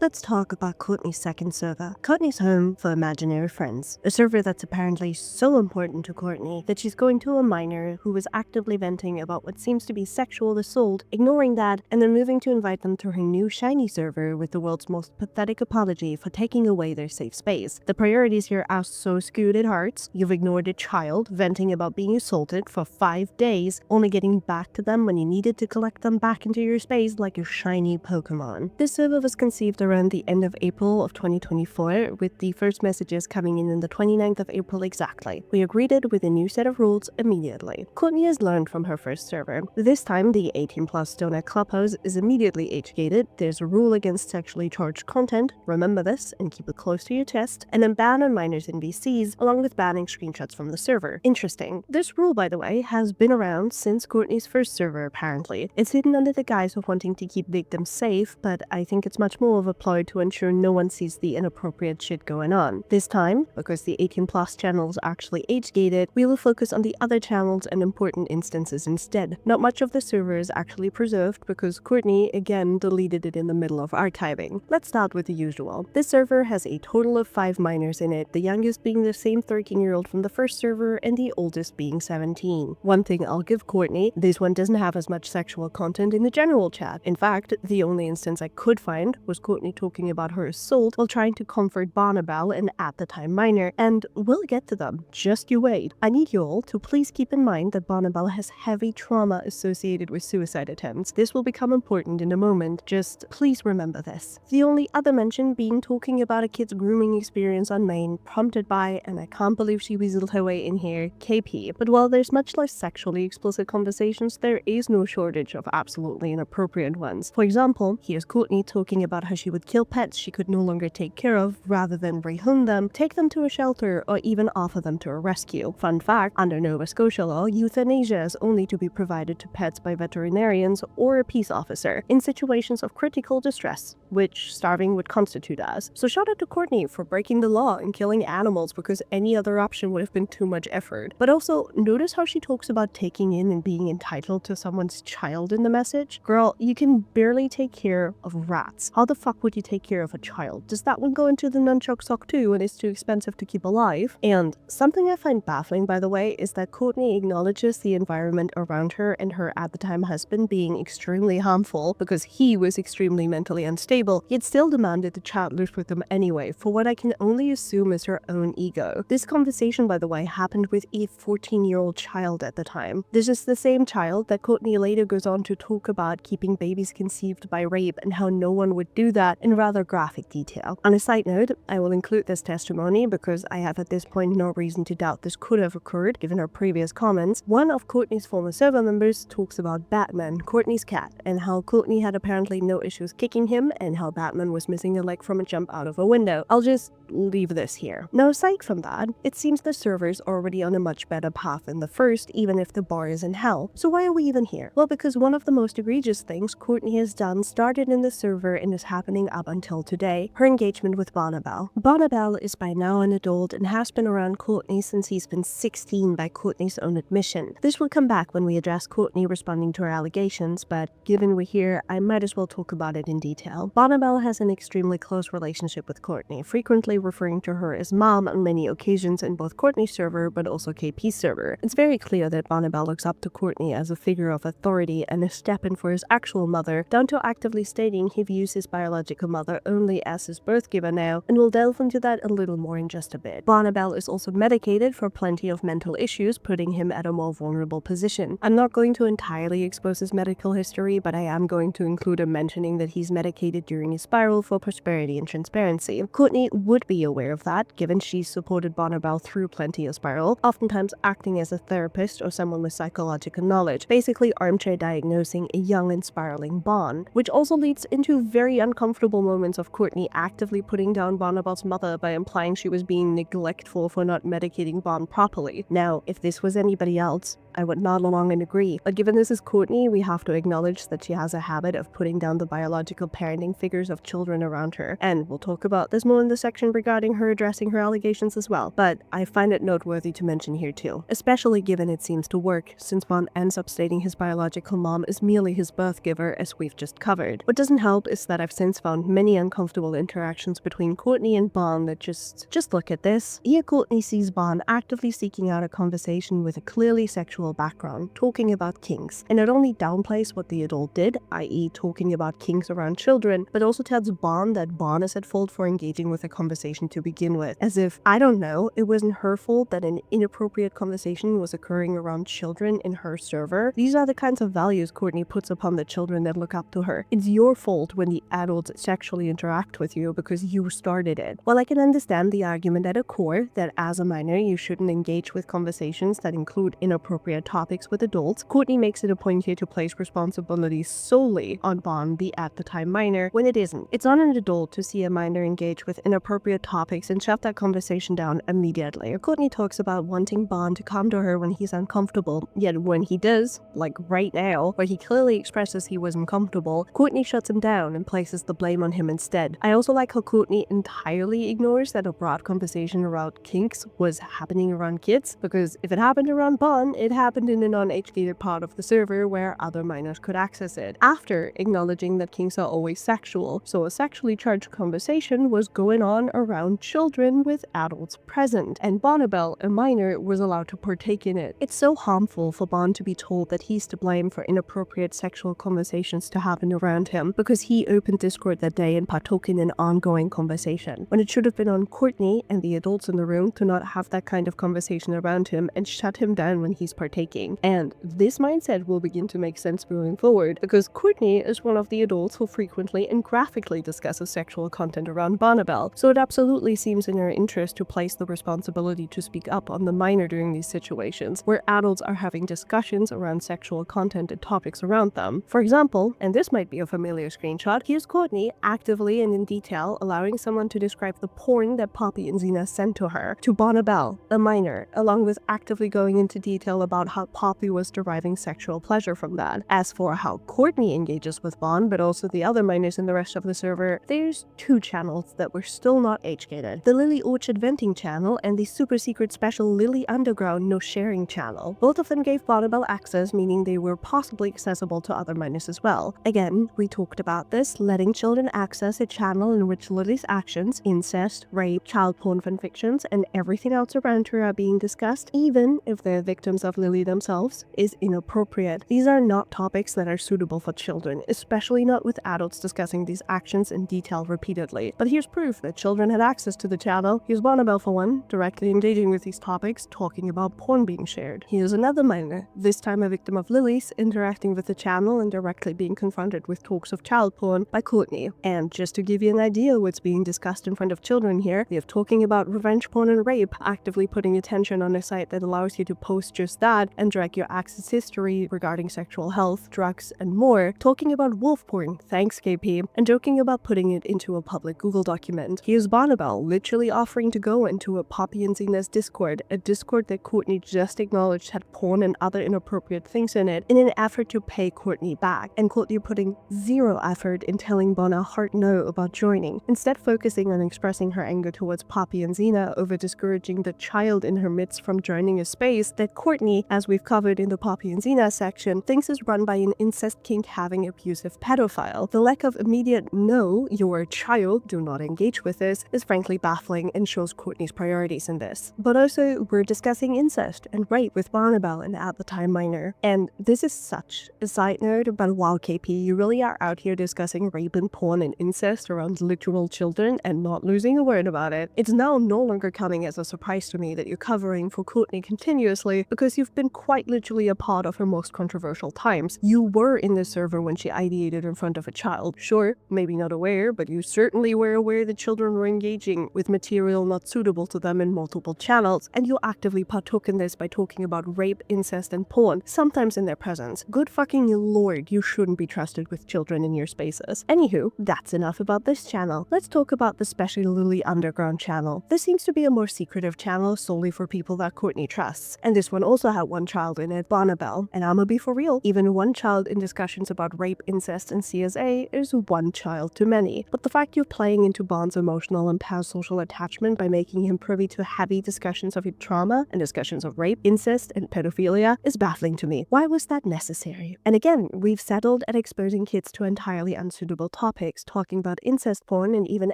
Let's talk about Courtney's second server, Courtney's home for imaginary friends, a server that's apparently so important to Courtney that she's going to a minor who was actively venting about what seems to be sexual assault, ignoring that, and then moving to invite them to her new shiny server with the world's most pathetic apology for taking away their safe space. The priorities here are so skewed at hearts. You've ignored a child venting about being assaulted for 5 days, only getting back to them when you needed to collect them back into your space like a shiny Pokemon. This server was conceived around the end of April of 2024, with the first messages coming in on the 29th of April exactly. We are greeted with a new set of rules immediately. Courtney has learned from her first server. This time, the 18+ donut clubhouse is immediately age-gated. There's a rule against sexually charged content, remember this and keep it close to your chest, and then ban on minors and VCs, along with banning screenshots from the server. Interesting. This rule, by the way, has been around since Courtney's first server apparently. It's hidden under the guise of wanting to keep victims safe, but I think it's much more of a ploy to ensure no one sees the inappropriate shit going on. This time, because the 18+ channels are actually age-gated, we will focus on the other channels and important instances instead. Not much of the server is actually preserved because Courtney again deleted it in the middle of archiving. Let's start with the usual. This server has a total of 5 minors in it, the youngest being the same 13-year-old from the first server and the oldest being 17. One thing I'll give Courtney, this one doesn't have as much sexual content in the general chat. In fact, the only instance I could find was Courtney talking about her assault while trying to comfort Barnyard, an at the time minor, and we'll get to them. Just you wait. I need you all to please keep in mind that Barnyard has heavy trauma associated with suicide attempts. This will become important in a moment, just please remember this. The only other mention being talking about a kid's grooming experience on Maine, prompted by, and I can't believe she weaseled her way in here, KP. But while there's much less sexually explicit conversations, there is no shortage of absolutely inappropriate ones. For example, here's Courtney talking about how she would kill pets she could no longer take care of rather than rehome them, take them to a shelter, or even offer them to a rescue. Fun fact, under Nova Scotia law, euthanasia is only to be provided to pets by veterinarians or a peace officer in situations of critical distress, which starving would constitute as. So shout out to Courtney for breaking the law and killing animals because any other option would have been too much effort. But also, notice how she talks about taking in and being entitled to someone's child in the message. Girl, you can barely take care of rats. How the fuck would you take care of a child? Does that one go into the nunchuck sock too and it's too expensive to keep alive? And something I find baffling, by the way, is that Courtney acknowledges the environment around her and her at the time husband being extremely harmful because he was extremely mentally unstable, yet still demanded the chat loose with them anyway, for what I can only assume is her own ego. This conversation, by the way, happened with a 14-year-old child at the time. This is the same child that Courtney later goes on to talk about keeping babies conceived by rape and how no one would do that in rather graphic detail. On a side note, I will include this testimony because I have at this point no reason to doubt this could have occurred given her previous comments. One of Courtney's former server members talks about Batman, Courtney's cat, and how Courtney had apparently no issues kicking him and and how Batman was missing a leg from a jump out of a window. I'll just leave this here. Now, aside from that, it seems the server's already on a much better path than the first, even if the bar is in hell. So why are we even here? Well, because one of the most egregious things Courtney has done started in the server and is happening up until today: her engagement with Bonnabelle. Bonnabelle is by now an adult and has been around Courtney since he's been 16 by Courtney's own admission. This will come back when we address Courtney responding to her allegations, but given we're here, I might as well talk about it in detail. Bonnabelle has an extremely close relationship with Courtney, frequently referring to her as mom on many occasions in both Courtney's server but also KP's server. It's very clear that Bonnabelle looks up to Courtney as a figure of authority and a step-in for his actual mother, down to actively stating he views his biological mother only as his birth giver now, and we'll delve into that a little more in just a bit. Bonnabelle is also medicated for plenty of mental issues, putting him at a more vulnerable position. I'm not going to entirely expose his medical history, but I am going to include a mentioning that he's medicated during his spiral for prosperity and transparency. Courtney would be aware of that, given she's supported Bonnabelle through plenty of spiral, oftentimes acting as a therapist or someone with psychological knowledge, basically armchair diagnosing a young and spiraling Bon, which also leads into very uncomfortable moments of Courtney actively putting down Bonnabelle's mother by implying she was being neglectful for not medicating Bon properly. Now, if this was anybody else, I would nod along and agree, but given this is Courtney, we have to acknowledge that she has a habit of putting down the biological parenting figures of children around her, and we'll talk about this more in the section regarding her addressing her allegations as well, but I find it noteworthy to mention here too, especially given it seems to work, since Bon ends up stating his biological mom is merely his birth giver, as we've just covered. What doesn't help is that I've since found many uncomfortable interactions between Courtney and Bon that just look at this. Here Courtney sees Bon actively seeking out a conversation with a clearly sexual background, talking about kinks, and not only downplays what the adult did, i.e. talking about kinks around children, but also tells Bon that Bon is at fault for engaging with a conversation to begin with, as if, I don't know, it wasn't her fault that an inappropriate conversation was occurring around children in her server. These are the kinds of values Courtney puts upon the children that look up to her. It's your fault when the adults sexually interact with you because you started it. While I can understand the argument at a core that as a minor you shouldn't engage with conversations that include inappropriate topics with adults, Courtney makes it a point here to place responsibility solely on Bon, the at the time minor, when it isn't. It's on an adult to see a minor engage with inappropriate topics and shut that conversation down immediately. Courtney talks about wanting Bon to come to her when he's uncomfortable, yet when he does, like right now, where he clearly expresses he was uncomfortable, Courtney shuts him down and places the blame on him instead. I also like how Courtney entirely ignores that a broad conversation around kinks was happening around kids, because if it happened around Bon, it happened in a non-age gated part of the server where other minors could access it, after acknowledging that kinks are always sexual, so a sexually charged conversation was going on around children with adults present, and Bonnabelle, a minor, was allowed to partake in it. It's so harmful for Bon to be told that he's to blame for inappropriate sexual conversations to happen around him, because he opened Discord that day and partook in an ongoing conversation, when it should have been on Courtney and the adults in the room to not have that kind of conversation around him and shut him down when he's partaking. And this mindset will begin to make sense moving forward, because Courtney is one of the adults who frequently and graphically discusses sexual content around Bonnabelle, so it absolutely seems in her interest to place the responsibility to speak up on the minor during these situations, where adults are having discussions around sexual content and topics around them. For example, and this might be a familiar screenshot, here's Courtney actively and in detail allowing someone to describe the porn that Poppy and Zena sent to her, to Bonnabelle, a minor, along with actively going into detail about how Poppy was deriving sexual pleasure from that. As for how Courtney engages with Bon, but also the other minors in the rest of the server, there's two channels that were still not age-gated. The Lily Orchard Venting channel and the super secret special Lily Underground No Sharing channel. Both of them gave Bonnabelle access, meaning they were possibly accessible to other minors as well. Again, we talked about this, letting children access a channel in which Lily's actions, incest, rape, child porn fanfictions, and everything else around her are being discussed, even if they're victims of Lily themselves, is inappropriate. These are not topics that are suitable for children, especially not with adults discussing these actions in detail repeatedly. But here's proof that children had access to the channel. Here's Bonnabelle for one, directly engaging with these topics, talking about porn being shared. Here's another minor, this time a victim of Lily's, interacting with the channel and directly being confronted with talks of child porn by Courtney. And just to give you an idea what's being discussed in front of children here, we have talking about revenge porn and rape, actively putting attention on a site that allows you to post just that and drag your access history regarding sexual health, drugs, and more, talking about wolf porn, thanks KP, story and joking about putting it into a public Google document. Here's Barnabelle literally offering to go into a Poppy and Zena's Discord, a Discord that Courtney just acknowledged had porn and other inappropriate things in it, in an effort to pay Courtney back, and Courtney putting zero effort in telling Bon a hard no about joining, instead focusing on expressing her anger towards Poppy and Zena over discouraging the child in her midst from joining a space that Courtney, as we've covered in the Poppy and Zena section, thinks is run by an incest kink-having abusive pedophile. The lack of immediate "no, you're a child, do not engage with this" is frankly baffling and shows Courtney's priorities in this. But also, we're discussing incest and rape with Barnabelle, an at the time minor. And this is such a side note, but wow, KP, you really are out here discussing rape and porn and incest around literal children and not losing a word about it. It's now no longer coming as a surprise to me that you're covering for Courtney continuously, because you've been quite literally a part of her most controversial times. You were in the server when she ideated in front of a child. Sure, maybe not aware, but you certainly were aware that children were engaging with material not suitable to them in multiple channels, and you actively partook in this by talking about rape, incest, and porn, sometimes in their presence. Good fucking lord, you shouldn't be trusted with children in your spaces. Anywho, that's enough about this channel. Let's talk about the specially underground channel. This seems to be a more secretive channel solely for people that Courtney trusts, and this one also had one child in it, Barnabelle. And I'ma be for real, even one child in discussions about rape, incest, and CSA is one child too many. But the fact you're playing into Bond's emotional and parasocial attachment by making him privy to heavy discussions of his trauma and discussions of rape, incest, and pedophilia is baffling to me. Why was that necessary? And again, we've settled at exposing kids to entirely unsuitable topics, talking about incest porn and even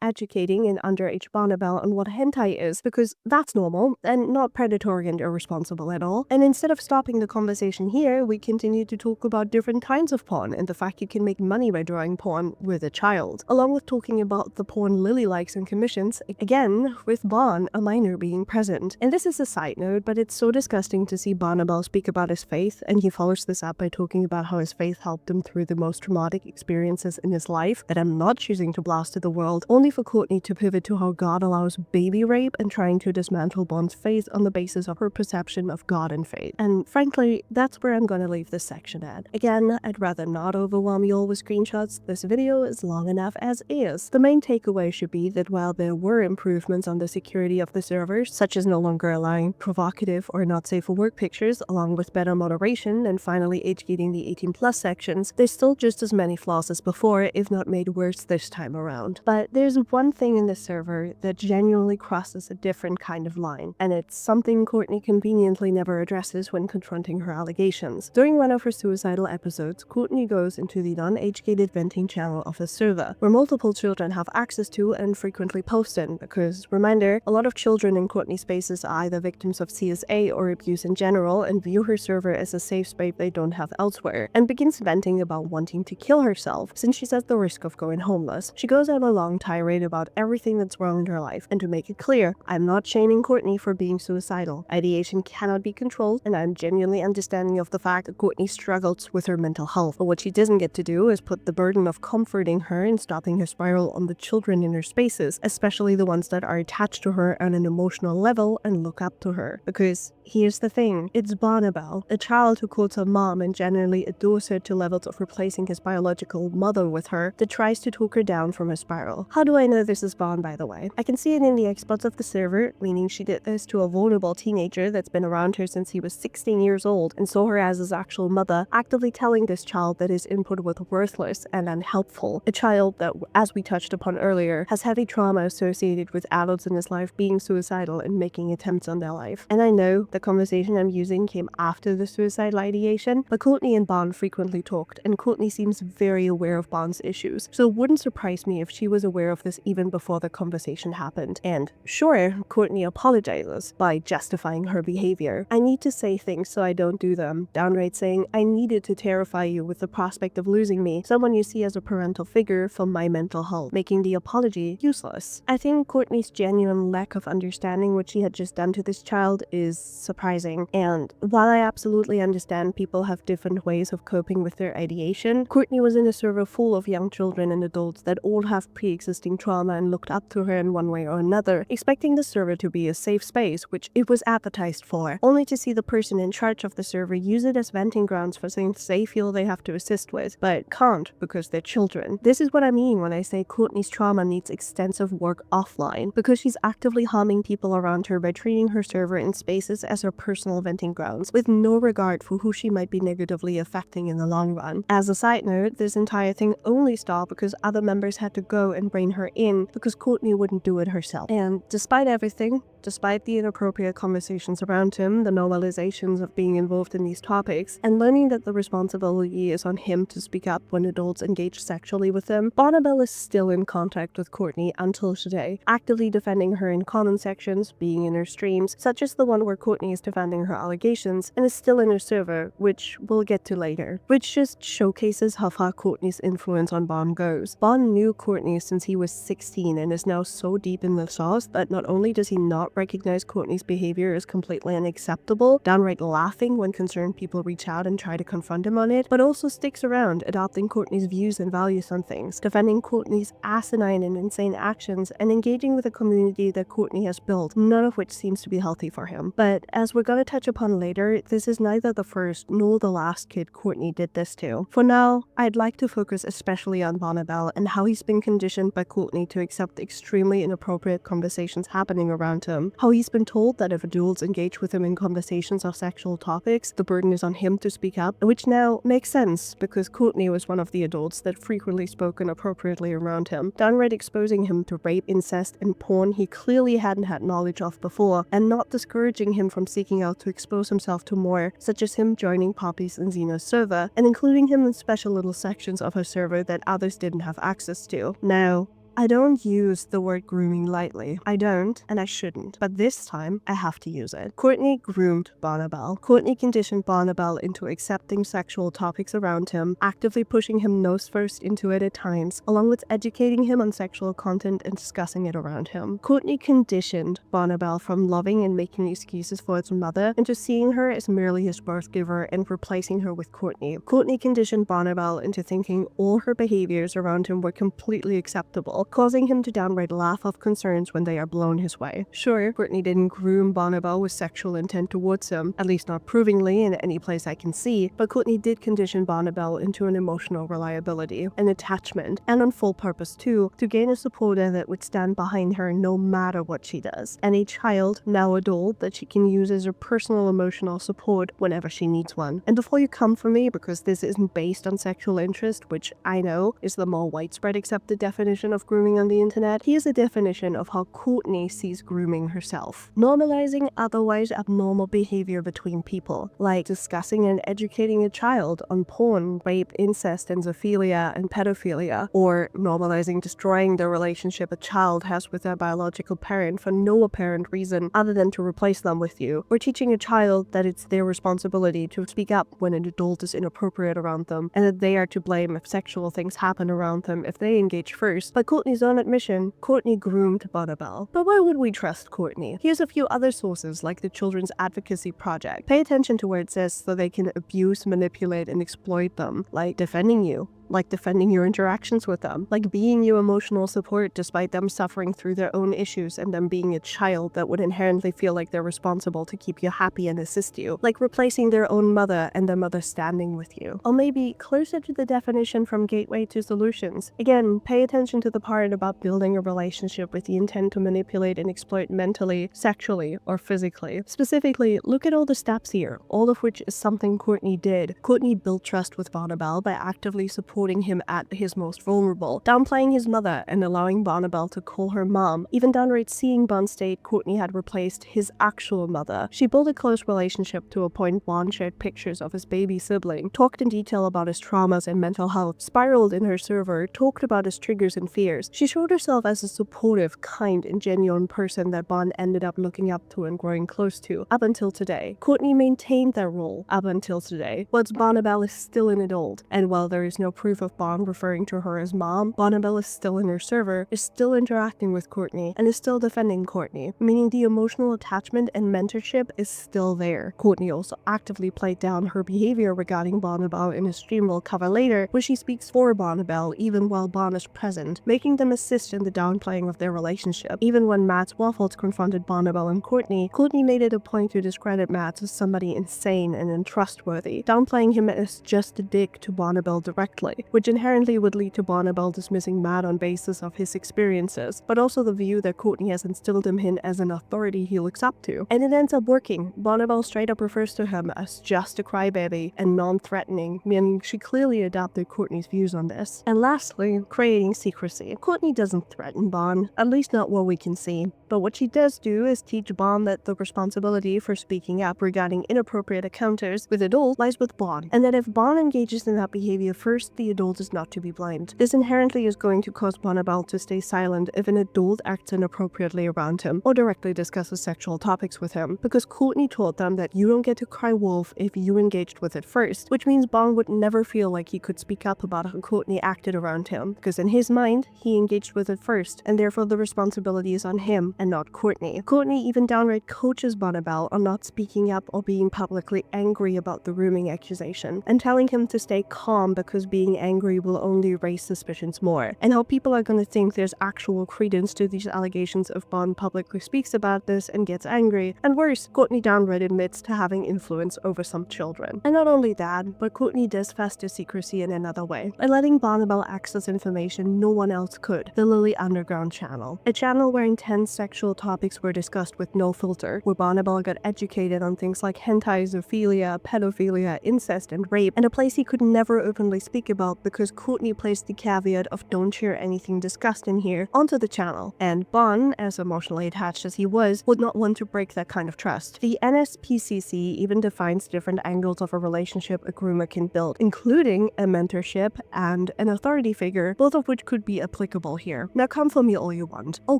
educating an underage Barnabelle on what hentai is, because that's normal and not predatory and irresponsible at all. And instead of stopping the conversation here, we continue to talk about different kinds of porn and the fact you can make money by drawing porn with a child, along with talking about the porn Lily likes and commissions, again with Bon, a minor, being present. And this is a side note, but it's so disgusting to see Barnabelle speak about his faith, and he follows this up by talking about how his faith helped him through the most traumatic experiences in his life that I'm not choosing to blast to the world, only for Courtney to pivot to how God allows baby rape and trying to dismantle Bond's faith on the basis of her perception of God and faith. And frankly, that's where I'm gonna leave this section at. Again, I'd rather not overwhelm you all with screenshots. This video is long enough as is. The main takeaway should be that while there were improvements on the security of the servers, such as no longer allowing provocative or not safe for work pictures, along with better moderation and finally age-gating the 18+ sections, there's still just as many flaws as before, if not made worse this time around. But there's one thing in the server that genuinely crosses a different kind of line, and it's something Courtney conveniently never addresses when confronting her allegations. During one of her suicidal episodes, Courtney goes into the non-age-gated venting channel of the server, where multiple children have access to and frequently post in, because, reminder, a lot of children in Courtney's spaces are either victims of CSA or abuse in general and view her server as a safe space they don't have elsewhere, and begins venting about wanting to kill herself, since she's at the risk of going homeless. She goes on a long tirade about everything that's wrong in her life, and to make it clear, I'm not shaming Courtney for being suicidal. Ideation cannot be controlled, and I'm genuinely understanding of the fact that Courtney struggles with her mental health, but what she doesn't get to do is put the burden of comforting her and stopping her spiral on the children in her spaces, especially the ones that are attached to her on an emotional level and look up to her. Because here's the thing, it's Barnabelle, a child who calls her mom and genuinely adores her to levels of replacing his biological mother with her, that tries to talk her down from her spiral. How do I know this is Bon, by the way? I can see it in the experts of the server, meaning she did this to a vulnerable teenager that's been around her since he was 16 years old and saw her as his actual mother, actively telling this child that his input was worthless and unhelpful. A child that, as we touched upon earlier, has heavy trauma associated with adults in his life being suicidal and making attempts on their life. And I know the conversation I'm using came after the suicidal ideation, but Courtney and Bon frequently talked, and Courtney seems very aware of Bond's issues, so it wouldn't surprise me if she was aware of this even before the conversation happened. And sure, Courtney apologizes by justifying her behavior. I need to say things so I don't do them, downright saying, I needed to terrify you with the prospect of losing me, someone you see as a parental figure, for my mental health, making the apology useless. I think Courtney's genuine lack of understanding what she had just done to this child is surprising. And while I absolutely understand people have different ways of coping with their ideation, Courtney was in a server full of young children and adults that all have pre-existing trauma and looked up to her in one way or another, expecting the server to be a safe space, which it was advertised for, only to see the person in charge of the server use it as venting grounds for things they feel they have to assist with, but can't because they're children. This is what I mean when I say Courtney's trauma needs extensive work offline, because she's actively harming people around her by treating her server and spaces as her personal venting grounds, with no regard for who she might be negatively affecting in the long run. As a side note, this entire thing only stopped because other members had to go and bring her in because Courtney wouldn't do it herself. And despite everything, despite the inappropriate conversations around him, the normalizations of being involved in these topics, and learning that the responsibility is on him to speak up when adults engage sexually with him, Barnabelle is still in contact with Courtney until today, actively defending her in comment sections, being in her streams, such as the one where Courtney is defending her allegations, and is still in her server, which we'll get to later, which just showcases how far Courtney's influence on Barn goes. Barn knew Courtney since he was 16 and is now so deep in the sauce that not only does he not recognize Courtney's behavior as completely unacceptable, downright laughing when concerned people reach out and try to confront him on it, but also sticks around, adopting Courtney's views and values on things, defending Courtney's asinine and insane actions, and engaging with a community that Courtney has built, none of which seems to be healthy for him. But as we're gonna touch upon later, this is neither the first nor the last kid Courtney did this to. For now, I'd like to focus especially on Barnabelle and how he's been conditioned by Courtney to accept extremely inappropriate conversations happening around him, how he's been told that if adults engage with him in conversations of sexual topics, the burden is on him to speak up, which now makes sense because Courtney was one of the adults that frequently spoke inappropriately around him, downright exposing him to rape, incest, and porn he clearly hadn't had knowledge of before, and not discouraging him from seeking out to expose himself to more, such as him joining Poppy's and Zena's server, and including him in special little sections of her server that others didn't have access to. Now, I don't use the word grooming lightly. I don't, and I shouldn't. But this time, I have to use it. Courtney groomed Barnabelle. Courtney conditioned Barnabelle into accepting sexual topics around him, actively pushing him nose first into it at times, along with educating him on sexual content and discussing it around him. Courtney conditioned Barnabelle from loving and making excuses for his mother into seeing her as merely his birth giver and replacing her with Courtney. Courtney conditioned Barnabelle into thinking all her behaviors around him were completely acceptable, causing him to downright laugh off concerns when they are blown his way. Sure, Courtney didn't groom Barnabelle with sexual intent towards him, at least not provingly in any place I can see, but Courtney did condition Barnabelle into an emotional reliability, an attachment, and on full purpose too, to gain a supporter that would stand behind her no matter what she does, and a child, now adult, that she can use as her personal emotional support whenever she needs one. And before you come for me because this isn't based on sexual interest, which I know is the more widespread accepted definition of grooming on the internet, here's a definition of how Courtney sees grooming herself. Normalizing otherwise abnormal behavior between people, like discussing and educating a child on porn, rape, incest, and zoophilia, and pedophilia, or normalizing destroying the relationship a child has with their biological parent for no apparent reason other than to replace them with you, or teaching a child that it's their responsibility to speak up when an adult is inappropriate around them, and that they are to blame if sexual things happen around them if they engage first. By Courtney's own admission, Courtney groomed Barnabelle. But why would we trust Courtney? Here's a few other sources like the Children's Advocacy Project. Pay attention to where it says so they can abuse, manipulate, and exploit them, like defending you, like defending your interactions with them, like being your emotional support despite them suffering through their own issues and them being a child that would inherently feel like they're responsible to keep you happy and assist you, like replacing their own mother and their mother standing with you. Or maybe closer to the definition from Gateway to Solutions. Again, pay attention to the part about building a relationship with the intent to manipulate and exploit mentally, sexually, or physically. Specifically, look at all the steps here, all of which is something Courtney did. Courtney built trust with Barnabelle by actively supporting him at his most vulnerable, downplaying his mother and allowing Barnabelle to call her mom, even downright seeing Barn state Courtney had replaced his actual mother. She built a close relationship to a point Barn shared pictures of his baby sibling, talked in detail about his traumas and mental health, spiraled in her server, talked about his triggers and fears. She showed herself as a supportive, kind, and genuine person that Barn ended up looking up to and growing close to, up until today. Courtney maintained that role up until today, whilst Barnabelle is still an adult, and while there is no proof proof of Bon referring to her as mom, Bonnabelle is still in her server, is still interacting with Courtney, and is still defending Courtney, meaning the emotional attachment and mentorship is still there. Courtney also actively played down her behavior regarding Bonnabelle in a stream we'll cover later, where she speaks for Bonnabelle even while Bon is present, making them assist in the downplaying of their relationship. Even when Matt's waffles confronted Bonnabelle and Courtney made it a point to discredit Matt as somebody insane and untrustworthy, downplaying him as just a dick to Bonnabelle directly, which inherently would lead to Bonnabelle dismissing Matt on basis of his experiences, but also the view that Courtney has instilled in him as an authority he looks up to. And it ends up working. Bonnabelle straight up refers to him as just a crybaby and non-threatening, meaning she clearly adopted Courtney's views on this. And lastly, creating secrecy. Courtney doesn't threaten Bon, at least not what we can see, but what she does do is teach Bon that the responsibility for speaking up regarding inappropriate encounters with adults lies with Bon, and that if Bon engages in that behavior first, the adult is not to be blamed. This inherently is going to cause Bonnabelle to stay silent if an adult acts inappropriately around him or directly discusses sexual topics with him, because Courtney taught them that you don't get to cry wolf if you engaged with it first, which means Bon would never feel like he could speak up about how Courtney acted around him, because in his mind, he engaged with it first, and therefore the responsibility is on him and not Courtney. Courtney even downright coaches Bonnabelle on not speaking up or being publicly angry about the grooming accusation, and telling him to stay calm because being angry will only raise suspicions more, and how people are going to think there's actual credence to these allegations if Bon publicly speaks about this and gets angry, and worse, Courtney downright admits to having influence over some children. And not only that, but Courtney does foster secrecy in another way, by letting Bonnabelle access information no one else could, the Lily Underground channel, a channel where intense sexual topics were discussed with no filter, where Bonnabelle got educated on things like hentai, zoophilia, pedophilia, incest, and rape, and a place he could never openly speak about because Courtney placed the caveat of don't share anything discussed in here onto the channel, and Bon, as emotionally attached as he was, would not want to break that kind of trust. The NSPCC even defines different angles of a relationship a groomer can build, including a mentorship and an authority figure, both of which could be applicable here. Now come for me all you want. Oh,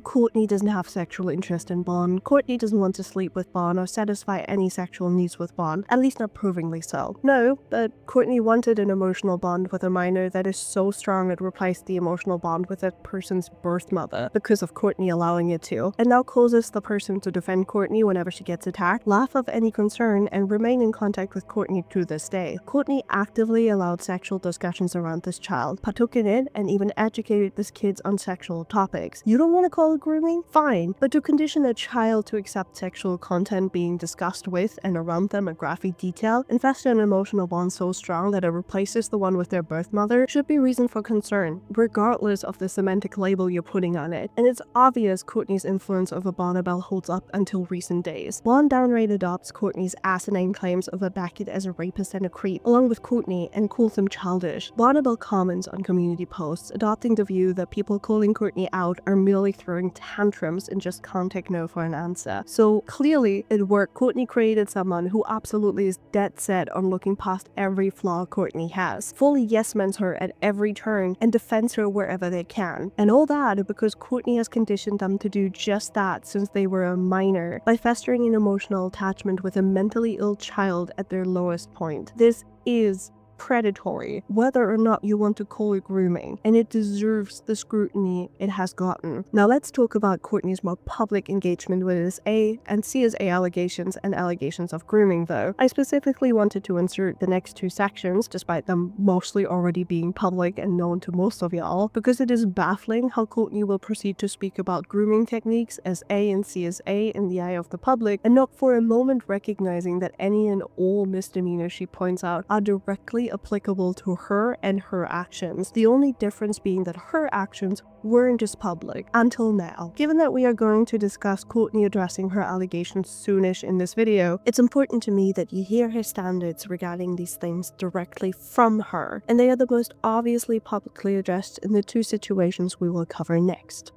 Courtney doesn't have sexual interest in Bon. Courtney doesn't want to sleep with Bon or satisfy any sexual needs with Bon, at least not provingly so. No, but Courtney wanted an emotional bond with a minor that is so strong it replaced the emotional bond with that person's birth mother, because of Courtney allowing it to, and now causes the person to defend Courtney whenever she gets attacked, laugh off any concern, and remain in contact with Courtney to this day. Courtney actively allowed sexual discussions around this child, partook in it, and even educated this kids on sexual topics. You don't want to call it grooming? Fine, but to condition a child to accept sexual content being discussed with and around them in graphic detail and foster an emotional bond so strong that it replaces the one with their birth mother should be reason for concern, regardless of the semantic label you're putting on it. And it's obvious Courtney's influence over Bonnabelle holds up until recent days. Bon downright adopts Courtney's asinine claims of Beckett as a rapist and a creep, along with Courtney, and calls them childish. Bonnabelle comments on community posts, adopting the view that people calling Courtney out are merely throwing tantrums and just can't take no for an answer. So clearly, it worked. Courtney created someone who absolutely is dead set on looking past every flaw Courtney has, fully yes-mans her at every turn, and defends her wherever they can. And all that because Courtney has conditioned them to do just that since they were a minor, by fostering an emotional attachment with a mentally ill child at their lowest point. This is predatory, whether or not you want to call it grooming, and it deserves the scrutiny it has gotten. Now let's talk about Courtney's more public engagement with SA and CSA allegations and allegations of grooming though. I specifically wanted to insert the next two sections, despite them mostly already being public and known to most of y'all, because it is baffling how Courtney will proceed to speak about grooming techniques as A and CSA in the eye of the public, and not for a moment recognizing that any and all misdemeanors she points out are directly applicable to her and her actions, the only difference being that her actions weren't as public until now. Given that we are going to discuss Courtney addressing her allegations soonish in this video, it's important to me that you hear her standards regarding these things directly from her, and they are the most obviously publicly addressed in the two situations we will cover next.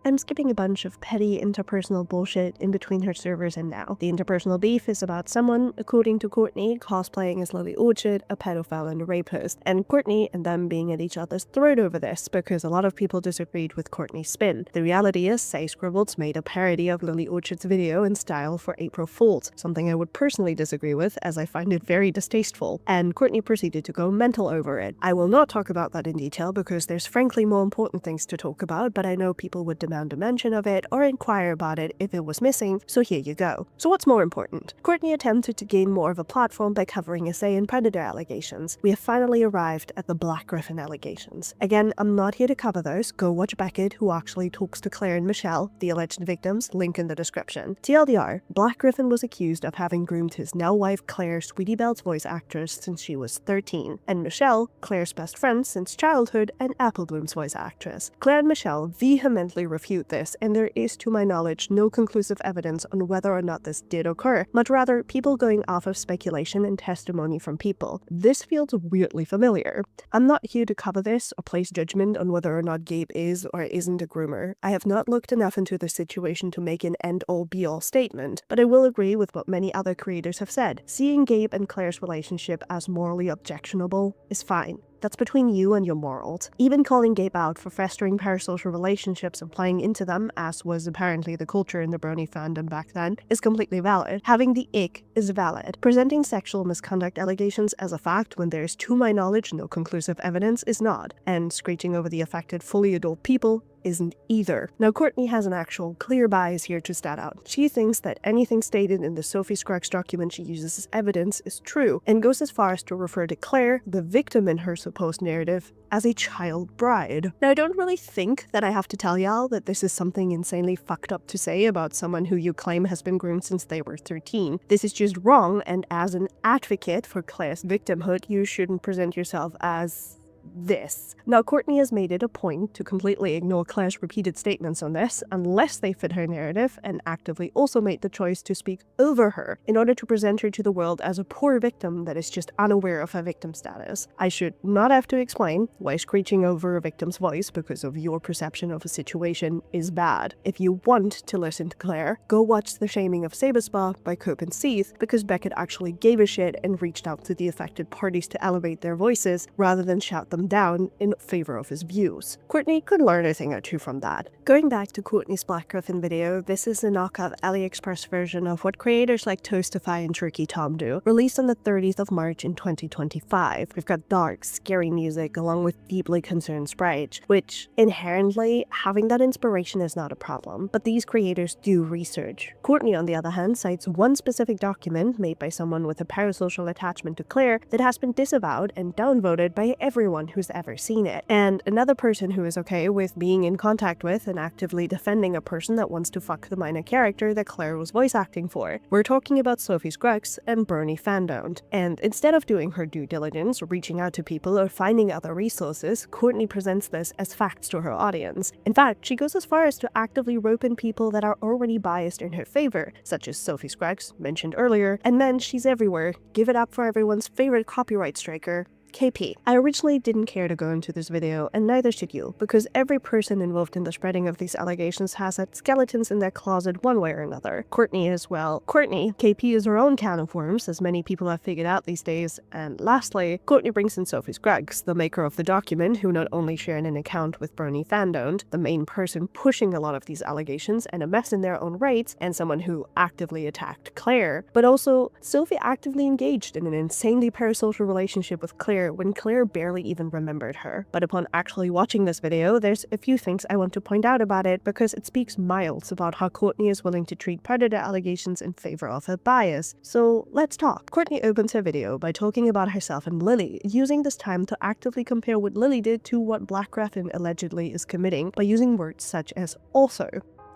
I'm skipping a bunch of petty interpersonal bullshit in between her servers and now. The interpersonal beef is about someone, according to Courtney, cosplaying as Lily Orchard, a pedophile and a rapist, and Courtney and them being at each other's throat over this because a lot of people disagreed with Courtney's spin. The reality is, Say Scribbles made a parody of Lily Orchard's video in style for April Fools, something I would personally disagree with as I find it very distasteful, and Courtney proceeded to go mental over it. I will not talk about that in detail because there's frankly more important things to talk about, but I know people would demand a mention of it or inquire about it if it was missing, so here you go. So what's more important? Courtney attempted to gain more of a platform by covering essay and predator allegations. We have finally arrived at the BlackGryphon allegations. Again, I'm not here to cover those. Go watch Beckett, who actually talks to Claire and Michelle, the alleged victims, link in the description. TLDR, BlackGryphon was accused of having groomed his now wife Claire, Sweetie Belle's voice actress, since she was 13, and Michelle, Claire's best friend since childhood and Apple Bloom's voice actress. Claire and Michelle vehemently refute this, and there is, to my knowledge, no conclusive evidence on whether or not this did occur, but rather people going off of speculation and testimony from people. This feels weirdly familiar. I'm not here to cover this or place judgment on whether or not Gabe is or isn't a groomer. I have not looked enough into the situation to make an end-all be-all statement, but I will agree with what many other creators have said. Seeing Gabe and Claire's relationship as morally objectionable is fine. That's between you and your morals. Even calling Gabe out for festering parasocial relationships and playing into them, as was apparently the culture in the brony fandom back then, is completely valid. Having the ick is valid. Presenting sexual misconduct allegations as a fact when there is, to my knowledge, no conclusive evidence is not, and screeching over the affected fully adult people isn't either. Now, Courtney has an actual clear bias here to stat out. She thinks that anything stated in the Sophie Scruggs document she uses as evidence is true, and goes as far as to refer to Claire, the victim in her supposed narrative, as a child bride. Now, I don't really think that I have to tell y'all that this is something insanely fucked up to say about someone who you claim has been groomed since they were 13. This is just wrong, and as an advocate for Claire's victimhood, you shouldn't present yourself as this. Now, Courtney has made it a point to completely ignore Claire's repeated statements on this, unless they fit her narrative, and actively also made the choice to speak over her, in order to present her to the world as a poor victim that is just unaware of her victim status. I should not have to explain why screeching over a victim's voice because of your perception of a situation is bad. If you want to listen to Claire, go watch The Shaming of Saberspark by Cope and Seath, because Beckett actually gave a shit and reached out to the affected parties to elevate their voices, rather than shout them down in favor of his views. Courtney could learn a thing or two from that. Going back to Courtney's BlackGryphon video, this is a knockoff AliExpress version of what creators like Toastify and Turkey Tom do, released on the 30th of March in 2025. We've got dark, scary music along with deeply concerned sprites, which inherently, having that inspiration is not a problem, but these creators do research. Courtney, on the other hand, cites one specific document made by someone with a parasocial attachment to Claire that has been disavowed and downvoted by everyone who's ever seen it, and another person who is okay with being in contact with and actively defending a person that wants to fuck the minor character that Claire was voice acting for. We're talking about Sophie Scruggs and Bernie Fandom. And instead of doing her due diligence, reaching out to people, or finding other resources, Courtney presents this as facts to her audience. In fact, she goes as far as to actively rope in people that are already biased in her favor, such as Sophie Scruggs, mentioned earlier, and then she's everywhere. Give it up for everyone's favorite copyright striker, KP. I originally didn't care to go into this video, and neither should you, because every person involved in the spreading of these allegations has had skeletons in their closet one way or another. Courtney as well. Courtney, KP is her own can of worms, as many people have figured out these days, and lastly, Courtney brings in Sophie Scruggs, the maker of the document, who not only shared an account with Bernie Fandom, the main person pushing a lot of these allegations and a mess in their own rights, and someone who actively attacked Claire, but also Sophie actively engaged in an insanely parasocial relationship with Claire when Claire barely even remembered her. But upon actually watching this video, there's a few things I want to point out about it, because it speaks miles about how Courtney is willing to treat predator allegations in favor of her bias. So let's talk. Courtney opens her video by talking about herself and Lily, using this time to actively compare what Lily did to what BlackGryphon allegedly is committing by using words such as also.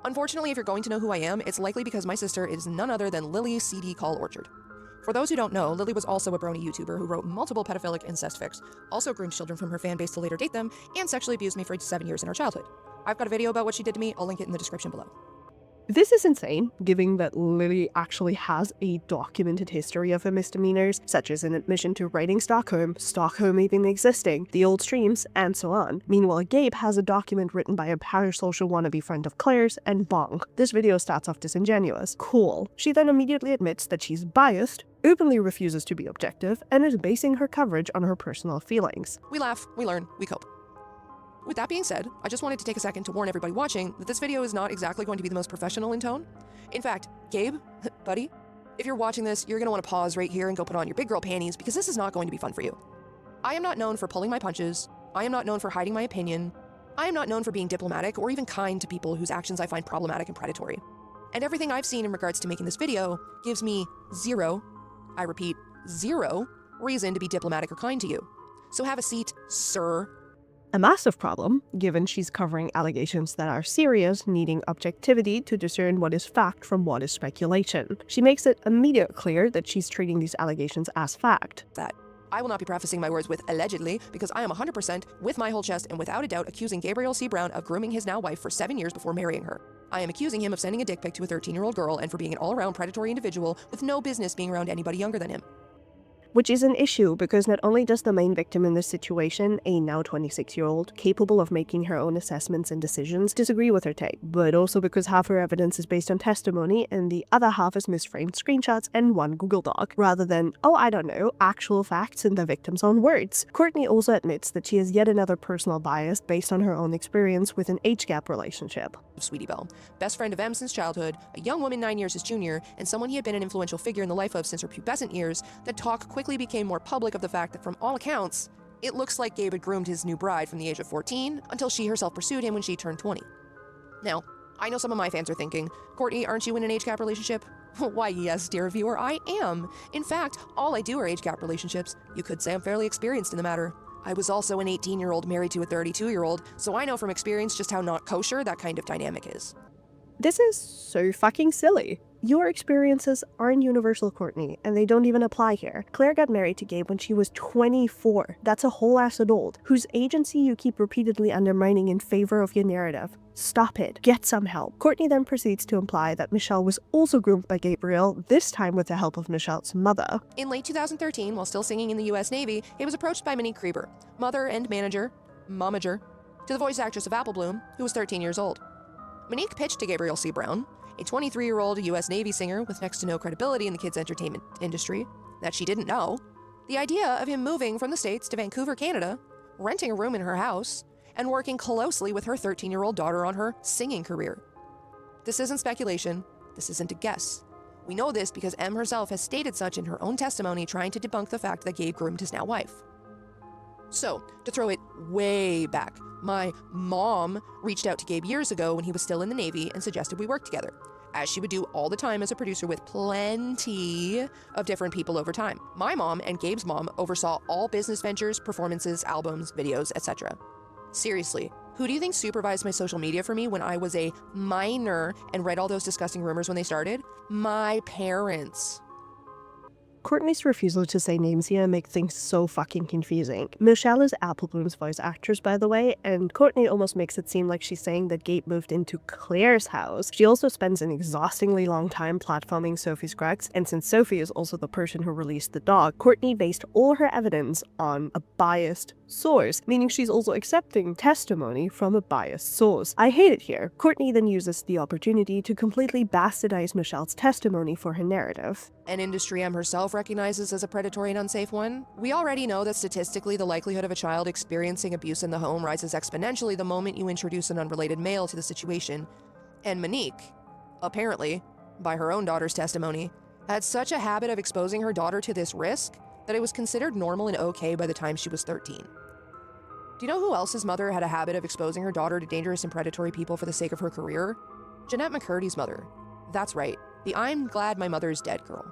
Unfortunately, if you're going to know who I am, it's likely because my sister is none other than Lily CD Call Orchard. For those who don't know, Lily was also a brony YouTuber who wrote multiple pedophilic incest fics, also groomed children from her fan base to later date them, and sexually abused me for 7 years in her childhood. I've got a video about what she did to me, I'll link it in the description below. This is insane, given that Lily actually has a documented history of her misdemeanors, such as an admission to raiding Stockholm even existing, the old streams, and so on. Meanwhile, Gabe has a document written by a parasocial wannabe friend of Claire's, and bong. This video starts off disingenuous. Cool. She then immediately admits that she's biased, openly refuses to be objective, and is basing her coverage on her personal feelings. We laugh, we learn, we cope. With that being said, I just wanted to take a second to warn everybody watching that this video is not exactly going to be the most professional in tone. In fact, Gabe, buddy, if you're watching this, you're going to want to pause right here and go put on your big girl panties because this is not going to be fun for you. I am not known for pulling my punches. I am not known for hiding my opinion. I am not known for being diplomatic or even kind to people whose actions I find problematic and predatory. And everything I've seen in regards to making this video gives me zero, I repeat, zero reason to be diplomatic or kind to you. So have a seat, sir. A massive problem, given she's covering allegations that are serious, needing objectivity to discern what is fact from what is speculation. She makes it immediately clear that she's treating these allegations as fact. That I will not be prefacing my words with allegedly, because I am 100% with my whole chest and without a doubt accusing Gabriel C. Brown of grooming his now wife for 7 years before marrying her. I am accusing him of sending a dick pic to a 13-year-old girl and for being an all-around predatory individual with no business being around anybody younger than him. Which is an issue because not only does the main victim in this situation, a now 26-year-old, capable of making her own assessments and decisions, disagree with her take, but also because half her evidence is based on testimony and the other half is misframed screenshots and one Google Doc, rather than, oh I don't know, actual facts in the victim's own words. Courtney also admits that she has yet another personal bias based on her own experience with an age gap relationship. Sweetie Belle, best friend of M since childhood, a young woman 9 years his junior, and someone he had been an influential figure in the life of since her pubescent years, the talk quickly became more public of the fact that from all accounts, it looks like Gabe had groomed his new bride from the age of 14 until she herself pursued him when she turned 20. Now, I know some of my fans are thinking, Courtney, aren't you in an age gap relationship? Why yes, dear viewer, I am. In fact, all I do are age gap relationships. You could say I'm fairly experienced in the matter. I was also an 18-year-old married to a 32-year-old, so I know from experience just how not kosher that kind of dynamic is. This is so fucking silly. Your experiences aren't universal, Courtney, and they don't even apply here. Claire got married to Gabe when she was 24. That's a whole-ass adult, whose agency you keep repeatedly undermining in favor of your narrative. Stop it. Get some help. Courtney then proceeds to imply that Michelle was also groomed by Gabriel, this time with the help of Michelle's mother. In late 2013, while still singing in the US Navy, he was approached by Monique Krieber, mother and manager, momager, to the voice actress of Apple Bloom, who was 13 years old. Monique pitched to Gabriel C. Brown, a 23-year-old US Navy singer with next to no credibility in the kids' entertainment industry, that she didn't know, the idea of him moving from the States to Vancouver, Canada, renting a room in her house, and working closely with her 13-year-old daughter on her singing career. This isn't speculation, this isn't a guess. We know this because M herself has stated such in her own testimony, trying to debunk the fact that Gabe groomed his now wife. So, to throw it way back, my mom reached out to Gabe years ago when he was still in the Navy and suggested we work together, as she would do all the time as a producer with plenty of different people over time. My mom and Gabe's mom oversaw all business ventures, performances, albums, videos, etc. Seriously, who do you think supervised my social media for me when I was a minor and read all those disgusting rumors when they started? My parents. Courtney's refusal to say names here make things so fucking confusing. Michelle is Apple Bloom's voice actress, by the way, and Courtney almost makes it seem like she's saying that Gabe moved into Claire's house. She also spends an exhaustingly long time platforming Sophie's cracks, and since Sophie is also the person who released the dog, Courtney based all her evidence on a biased source, meaning she's also accepting testimony from a biased source. I hate it here. Courtney then uses the opportunity to completely bastardize Michelle's testimony for her narrative. An industry M herself recognizes as a predatory and unsafe one. We already know that statistically the likelihood of a child experiencing abuse in the home rises exponentially the moment you introduce an unrelated male to the situation. And Monique, apparently, by her own daughter's testimony, had such a habit of exposing her daughter to this risk that it was considered normal and okay by the time she was 13. Do you know who else's mother had a habit of exposing her daughter to dangerous and predatory people for the sake of her career? Jeanette McCurdy's mother. That's right, the I'm glad my mother is dead girl.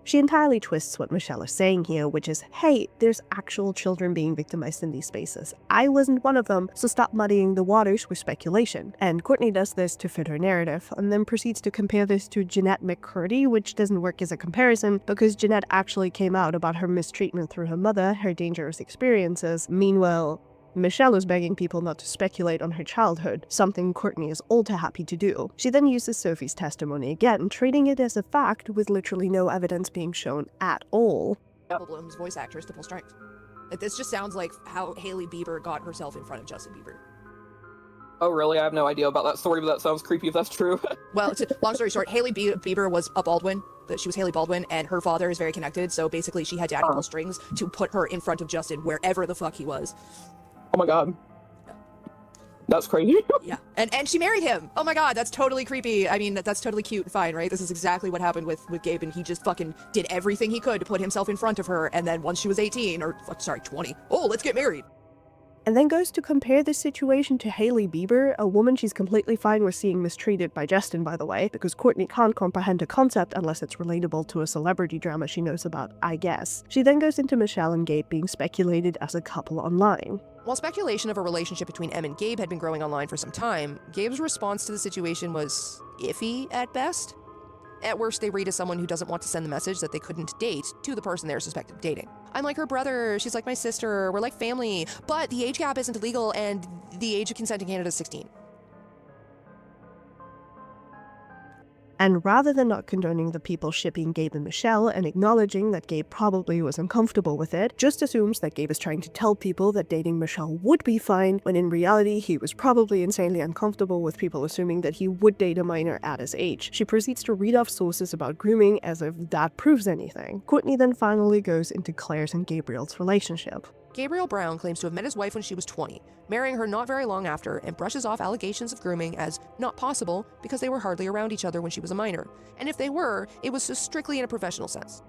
She entirely twists what Michelle is saying here, which is, hey, there's actual children being victimized in these spaces. I wasn't one of them, so stop muddying the waters with speculation. And Courtney does this to fit her narrative, and then proceeds to compare this to Jeanette McCurdy, which doesn't work as a comparison, because Jeanette actually came out about her mistreatment through her mother, her dangerous experiences. Meanwhile, Michelle is begging people not to speculate on her childhood, something Courtney is all too happy to do. She then uses Sophie's testimony again, treating it as a fact with literally no evidence being shown at all. Bloom's voice actress to pull strings. This just sounds like how Hailey Bieber got herself in front of Justin Bieber. Oh, really? I have no idea about that story, but that sounds creepy if that's true. Well, long story short, Hailey Bieber was a Baldwin. She was Hailey Baldwin, and her father is very connected, so basically she had daddy pull strings to put her in front of Justin wherever the fuck he was. Oh my god. That's crazy. Yeah, and she married him. Oh my god, that's totally creepy. I mean, that's totally cute and fine, right? This is exactly what happened with Gabe, and he just fucking did everything he could to put himself in front of her, and then once she was 18, or, sorry, 20, oh, let's get married. And then goes to compare this situation to Hailey Bieber, a woman she's completely fine with seeing mistreated by Justin, by the way, because Courtney can't comprehend a concept unless it's relatable to a celebrity drama she knows about, I guess. She then goes into Michelle and Gabe being speculated as a couple online. While speculation of a relationship between Em and Gabe had been growing online for some time, Gabe's response to the situation was iffy at best. At worst, they read as someone who doesn't want to send the message that they couldn't date to the person they're suspected of dating. I'm like her brother, she's like my sister, we're like family, but the age gap isn't illegal and the age of consent in Canada is 16. And rather than not condoning the people shipping Gabe and Michelle and acknowledging that Gabe probably was uncomfortable with it, just assumes that Gabe is trying to tell people that dating Michelle would be fine, when in reality he was probably insanely uncomfortable with people assuming that he would date a minor at his age. She proceeds to read off sources about grooming as if that proves anything. Courtney then finally goes into Claire's and Gabriel's relationship. Gabriel Brown claims to have met his wife when she was 20, marrying her not very long after, and brushes off allegations of grooming as not possible because they were hardly around each other when she was a minor, and if they were, it was strictly in a professional sense.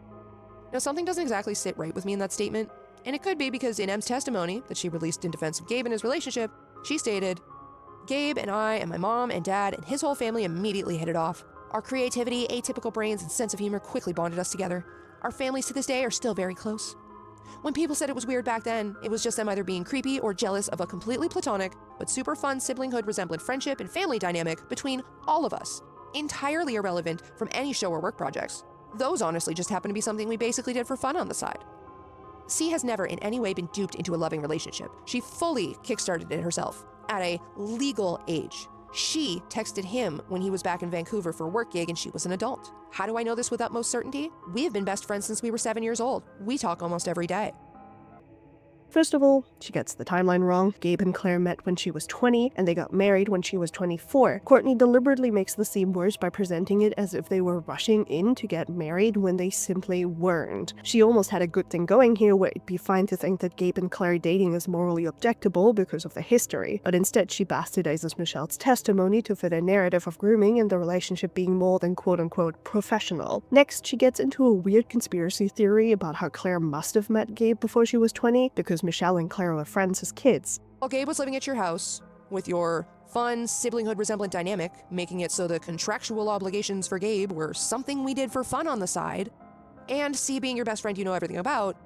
Now, something doesn't exactly sit right with me in that statement, and it could be because in Em's testimony that she released in defense of Gabe and his relationship, she stated, "Gabe and I and my mom and dad and his whole family immediately hit it off. Our creativity, atypical brains, and sense of humor quickly bonded us together. Our families to this day are still very close. When people said it was weird back then, it was just them either being creepy or jealous of a completely platonic, but super fun siblinghood resemblant friendship and family dynamic between all of us, entirely irrelevant from any show or work projects. Those honestly just happen to be something we basically did for fun on the side." C has never in any way been duped into a loving relationship. She fully kickstarted it herself, at a legal age. She texted him when he was back in Vancouver for a work gig and she was an adult. How do I know this with utmost certainty? We have been best friends since we were 7 years old. We talk almost every day. First of all, she gets the timeline wrong. Gabe and Claire met when she was 20, and they got married when she was 24. Courtney deliberately makes this seem worse by presenting it as if they were rushing in to get married when they simply weren't. She almost had a good thing going here where it'd be fine to think that Gabe and Claire dating is morally objectable because of the history, but instead she bastardizes Michelle's testimony to fit a narrative of grooming and the relationship being more than quote-unquote professional. Next, she gets into a weird conspiracy theory about how Claire must have met Gabe before she was 20, because Michelle and Claire were friends as kids. While Gabe was living at your house, with your fun siblinghood resemblant dynamic, making it so the contractual obligations for Gabe were something we did for fun on the side, and C being your best friend you know everything about,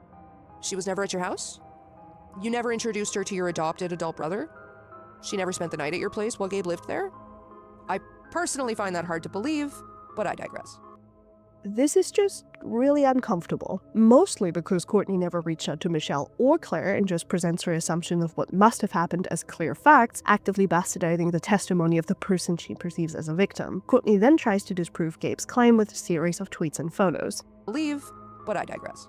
she was never at your house? You never introduced her to your adopted adult brother? She never spent the night at your place while Gabe lived there? I personally find that hard to believe, but I digress. This is just really uncomfortable, mostly because Courtney never reached out to Michelle or Claire and just presents her assumption of what must have happened as clear facts, actively bastardizing the testimony of the person she perceives as a victim. Courtney then tries to disprove Gabe's claim with a series of tweets and photos. Believe, but I digress.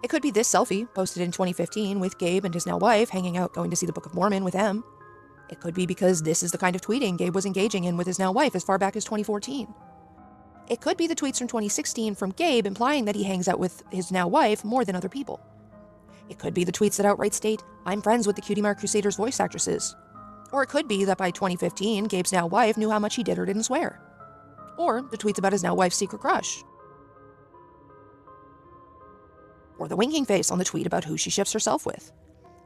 It could be this selfie, posted in 2015 with Gabe and his now wife hanging out going to see the Book of Mormon with Em. It could be because this is the kind of tweeting Gabe was engaging in with his now wife as far back as 2014. It could be the tweets from 2016 from Gabe implying that he hangs out with his now wife more than other people. It could be the tweets that outright state, "I'm friends with the Cutie Mark Crusaders voice actresses." Or it could be that by 2015, Gabe's now wife knew how much he did or didn't swear. Or the tweets about his now wife's secret crush. Or the winking face on the tweet about who she ships herself with.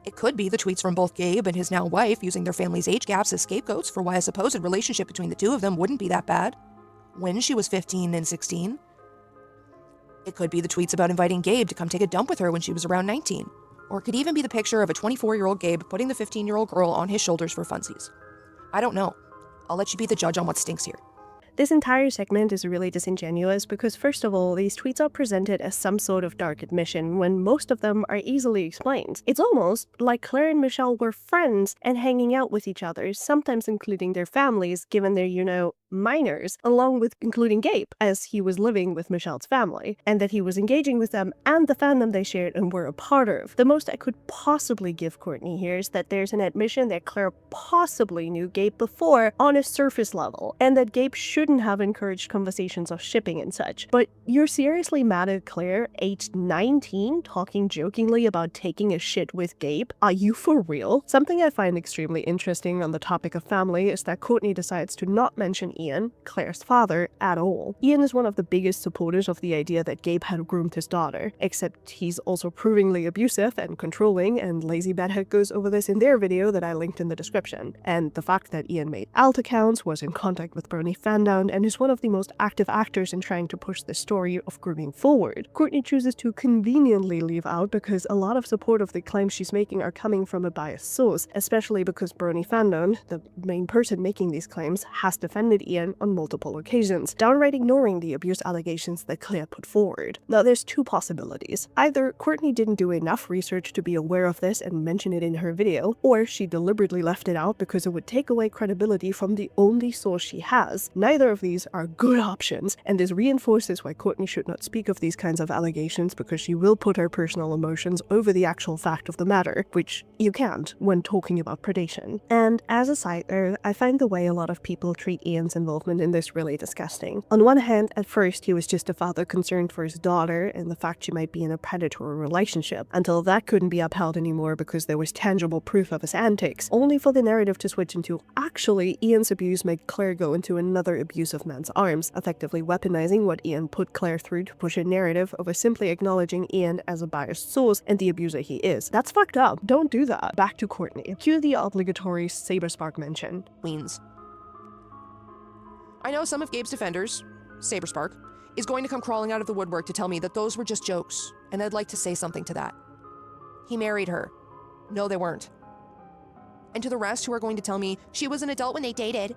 It could be the tweets from both Gabe and his now wife using their family's age gaps as scapegoats for why a supposed relationship between the two of them wouldn't be that bad when she was 15 and 16. It could be the tweets about inviting Gabe to come take a dump with her when she was around 19. Or it could even be the picture of a 24-year-old Gabe putting the 15-year-old girl on his shoulders for funsies. I don't know. I'll let you be the judge on what stinks here. This entire segment is really disingenuous because, first of all, these tweets are presented as some sort of dark admission when most of them are easily explained. It's almost like Claire and Michelle were friends and hanging out with each other, sometimes including their families, given their, minors, along with including Gabe, as he was living with Michelle's family, and that he was engaging with them and the fandom they shared and were a part of. The most I could possibly give Courtney here is that there's an admission that Claire possibly knew Gabe before on a surface level, and that Gabe shouldn't have encouraged conversations of shipping and such. But you're seriously mad at Claire, aged 19, talking jokingly about taking a shit with Gabe? Are you for real? Something I find extremely interesting on the topic of family is that Courtney decides to not mention Ian, Claire's father, at all. Ian is one of the biggest supporters of the idea that Gabe had groomed his daughter, except he's also provingly abusive and controlling, and Lazy Bedhead goes over this in their video that I linked in the description. And the fact that Ian made alt accounts, was in contact with Bernie Fandom, and is one of the most active actors in trying to push the story of grooming forward, Courtney chooses to conveniently leave out because a lot of support of the claims she's making are coming from a biased source, especially because Bernie Fandom, the main person making these claims, has defended Ian on multiple occasions, downright ignoring the abuse allegations that Claire put forward. Now, there's two possibilities. Either Courtney didn't do enough research to be aware of this and mention it in her video, or she deliberately left it out because it would take away credibility from the only source she has. Neither of these are good options, and this reinforces why Courtney should not speak of these kinds of allegations, because she will put her personal emotions over the actual fact of the matter, which you can't when talking about predation. And as a side note, I find the way a lot of people treat Ian's involvement in this really disgusting. On one hand, at first he was just a father concerned for his daughter and the fact she might be in a predatory relationship, until that couldn't be upheld anymore because there was tangible proof of his antics, only for the narrative to switch into, actually, Ian's abuse made Claire go into another abusive man's arms, effectively weaponizing what Ian put Claire through to push a narrative over simply acknowledging Ian as a biased source and the abuser he is. That's fucked up. Don't do that. Back to Courtney. Cue the obligatory Saberspark mention. Queens. I know some of Gabe's defenders, Saberspark, is going to come crawling out of the woodwork to tell me that those were just jokes, and I'd like to say something to that. He married her. No, they weren't. And to the rest who are going to tell me she was an adult when they dated.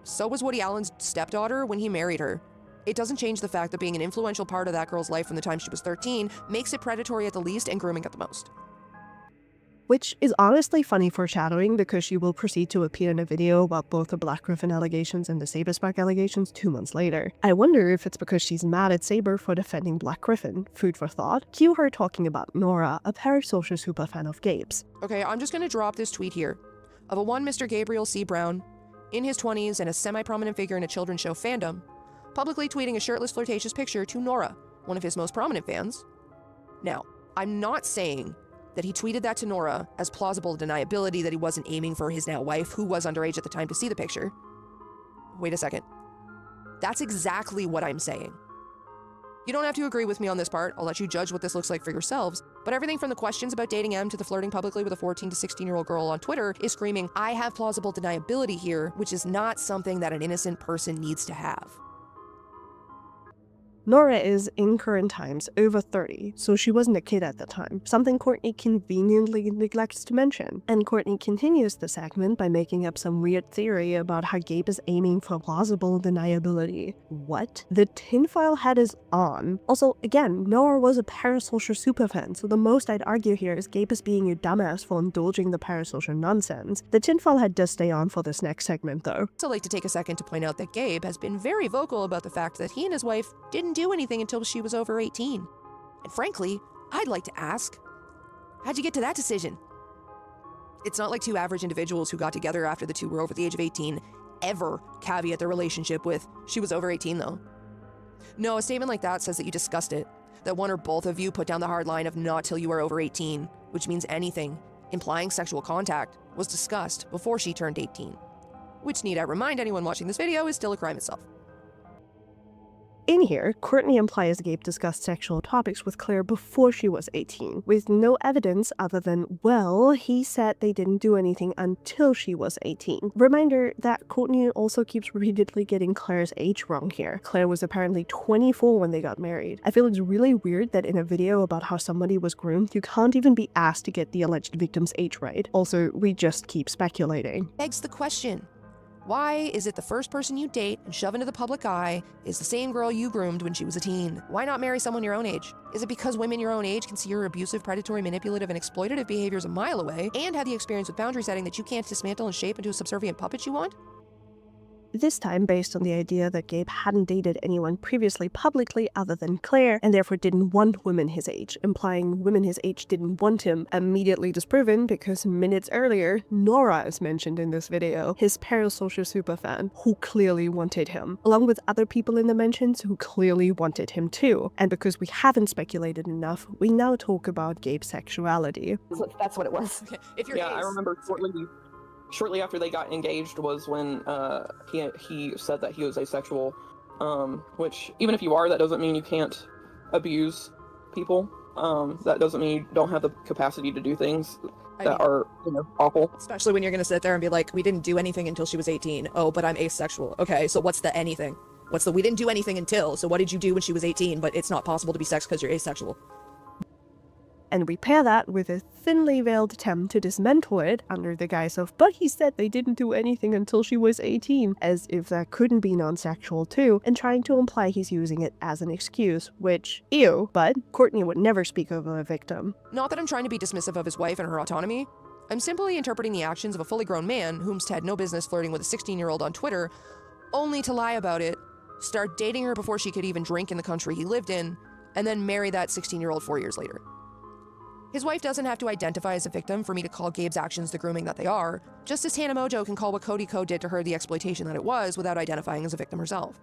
So was Woody Allen's stepdaughter when he married her. It doesn't change the fact that being an influential part of that girl's life from the time she was 13 makes it predatory at the least and grooming at the most. Which is honestly funny foreshadowing, because she will proceed to appear in a video about both the BlackGryphon allegations and the Saberspark allegations 2 months later. I wonder if it's because she's mad at Saber for defending BlackGryphon. Food for thought. Cue her talking about Nora, a parasocial superfan of Gabe's. Okay, I'm just gonna drop this tweet here of a one Mr. Gabriel C. Brown, in his 20s and a semi-prominent figure in a children's show fandom, publicly tweeting a shirtless flirtatious picture to Nora, one of his most prominent fans. Now, I'm not saying that he tweeted that to Nora as plausible deniability that he wasn't aiming for his now wife, who was underage at the time, to see the picture. Wait a second. That's exactly what I'm saying. You don't have to agree with me on this part, I'll let you judge what this looks like for yourselves, but everything from the questions about dating M to the flirting publicly with a 14 to 16-year-old girl on Twitter is screaming, I have plausible deniability here, which is not something that an innocent person needs to have. Nora is, in current times, over 30, so she wasn't a kid at the time, something Courtney conveniently neglects to mention. And Courtney continues the segment by making up some weird theory about how Gabe is aiming for plausible deniability. What? The tinfoil hat is on. Also, again, Nora was a parasocial superfan, so the most I'd argue here is Gabe is being a dumbass for indulging the parasocial nonsense. The tinfoil hat does stay on for this next segment, though. I'd also like to take a second to point out that Gabe has been very vocal about the fact that he and his wife didn't do anything until she was over 18. And frankly, I'd like to ask, how'd you get to that decision? It's not like two average individuals who got together after the two were over the age of 18 ever caveat their relationship with, she was over 18 though. No, a statement like that says that you discussed it, that one or both of you put down the hard line of not till you are over 18, which means anything, implying sexual contact, was discussed before she turned 18. Which, need I remind anyone watching this video, is still a crime itself. In here, Courtney implies Gabe discussed sexual topics with Claire before she was 18, with no evidence other than, well, he said they didn't do anything until she was 18. Reminder that Courtney also keeps repeatedly getting Claire's age wrong here. Claire was apparently 24 when they got married. I feel it's really weird that in a video about how somebody was groomed, you can't even be asked to get the alleged victim's age right. Also, we just keep speculating. Begs the question, Why is it the first person you date and shove into the public eye is the same girl you groomed when she was a teen? Why not marry someone your own age? Is it because women your own age can see your abusive, predatory, manipulative, and exploitative behaviors a mile away and have the experience with boundary setting that you can't dismantle and shape into a subservient puppet you want? This time based on the idea that Gabe hadn't dated anyone previously publicly other than Claire, and therefore didn't want women his age, implying women his age didn't want him, immediately disproven because minutes earlier, Nora is mentioned in this video, his parasocial superfan, who clearly wanted him, along with other people in the mentions who clearly wanted him too. And because we haven't speculated enough, we now talk about Gabe's sexuality. That's what it was. Okay, if your Yeah, I case- remember shortly after they got engaged was when he said that he was asexual, which even if you are, that doesn't mean you can't abuse people. That doesn't mean you don't have the capacity to do things that are, awful. Especially when you're going to sit there and be like, we didn't do anything until she was 18. Oh, but I'm asexual. Okay, so what's the anything? We didn't do anything until, so what did you do when she was 18, but it's not possible to be sex because you're asexual? And we pair that with a thinly veiled attempt to dismantle it under the guise of, but he said they didn't do anything until she was 18, as if that couldn't be non-sexual too, and trying to imply he's using it as an excuse, which, ew, but Courtney would never speak of a victim. Not that I'm trying to be dismissive of his wife and her autonomy. I'm simply interpreting the actions of a fully grown man whom's had no business flirting with a 16-year-old on Twitter, only to lie about it, start dating her before she could even drink in the country he lived in, and then marry that 16-year-old 4 years later. His wife doesn't have to identify as a victim for me to call Gabe's actions the grooming that they are, just as Hannah Mojo can call what Cody Co did to her the exploitation that it was without identifying as a victim herself.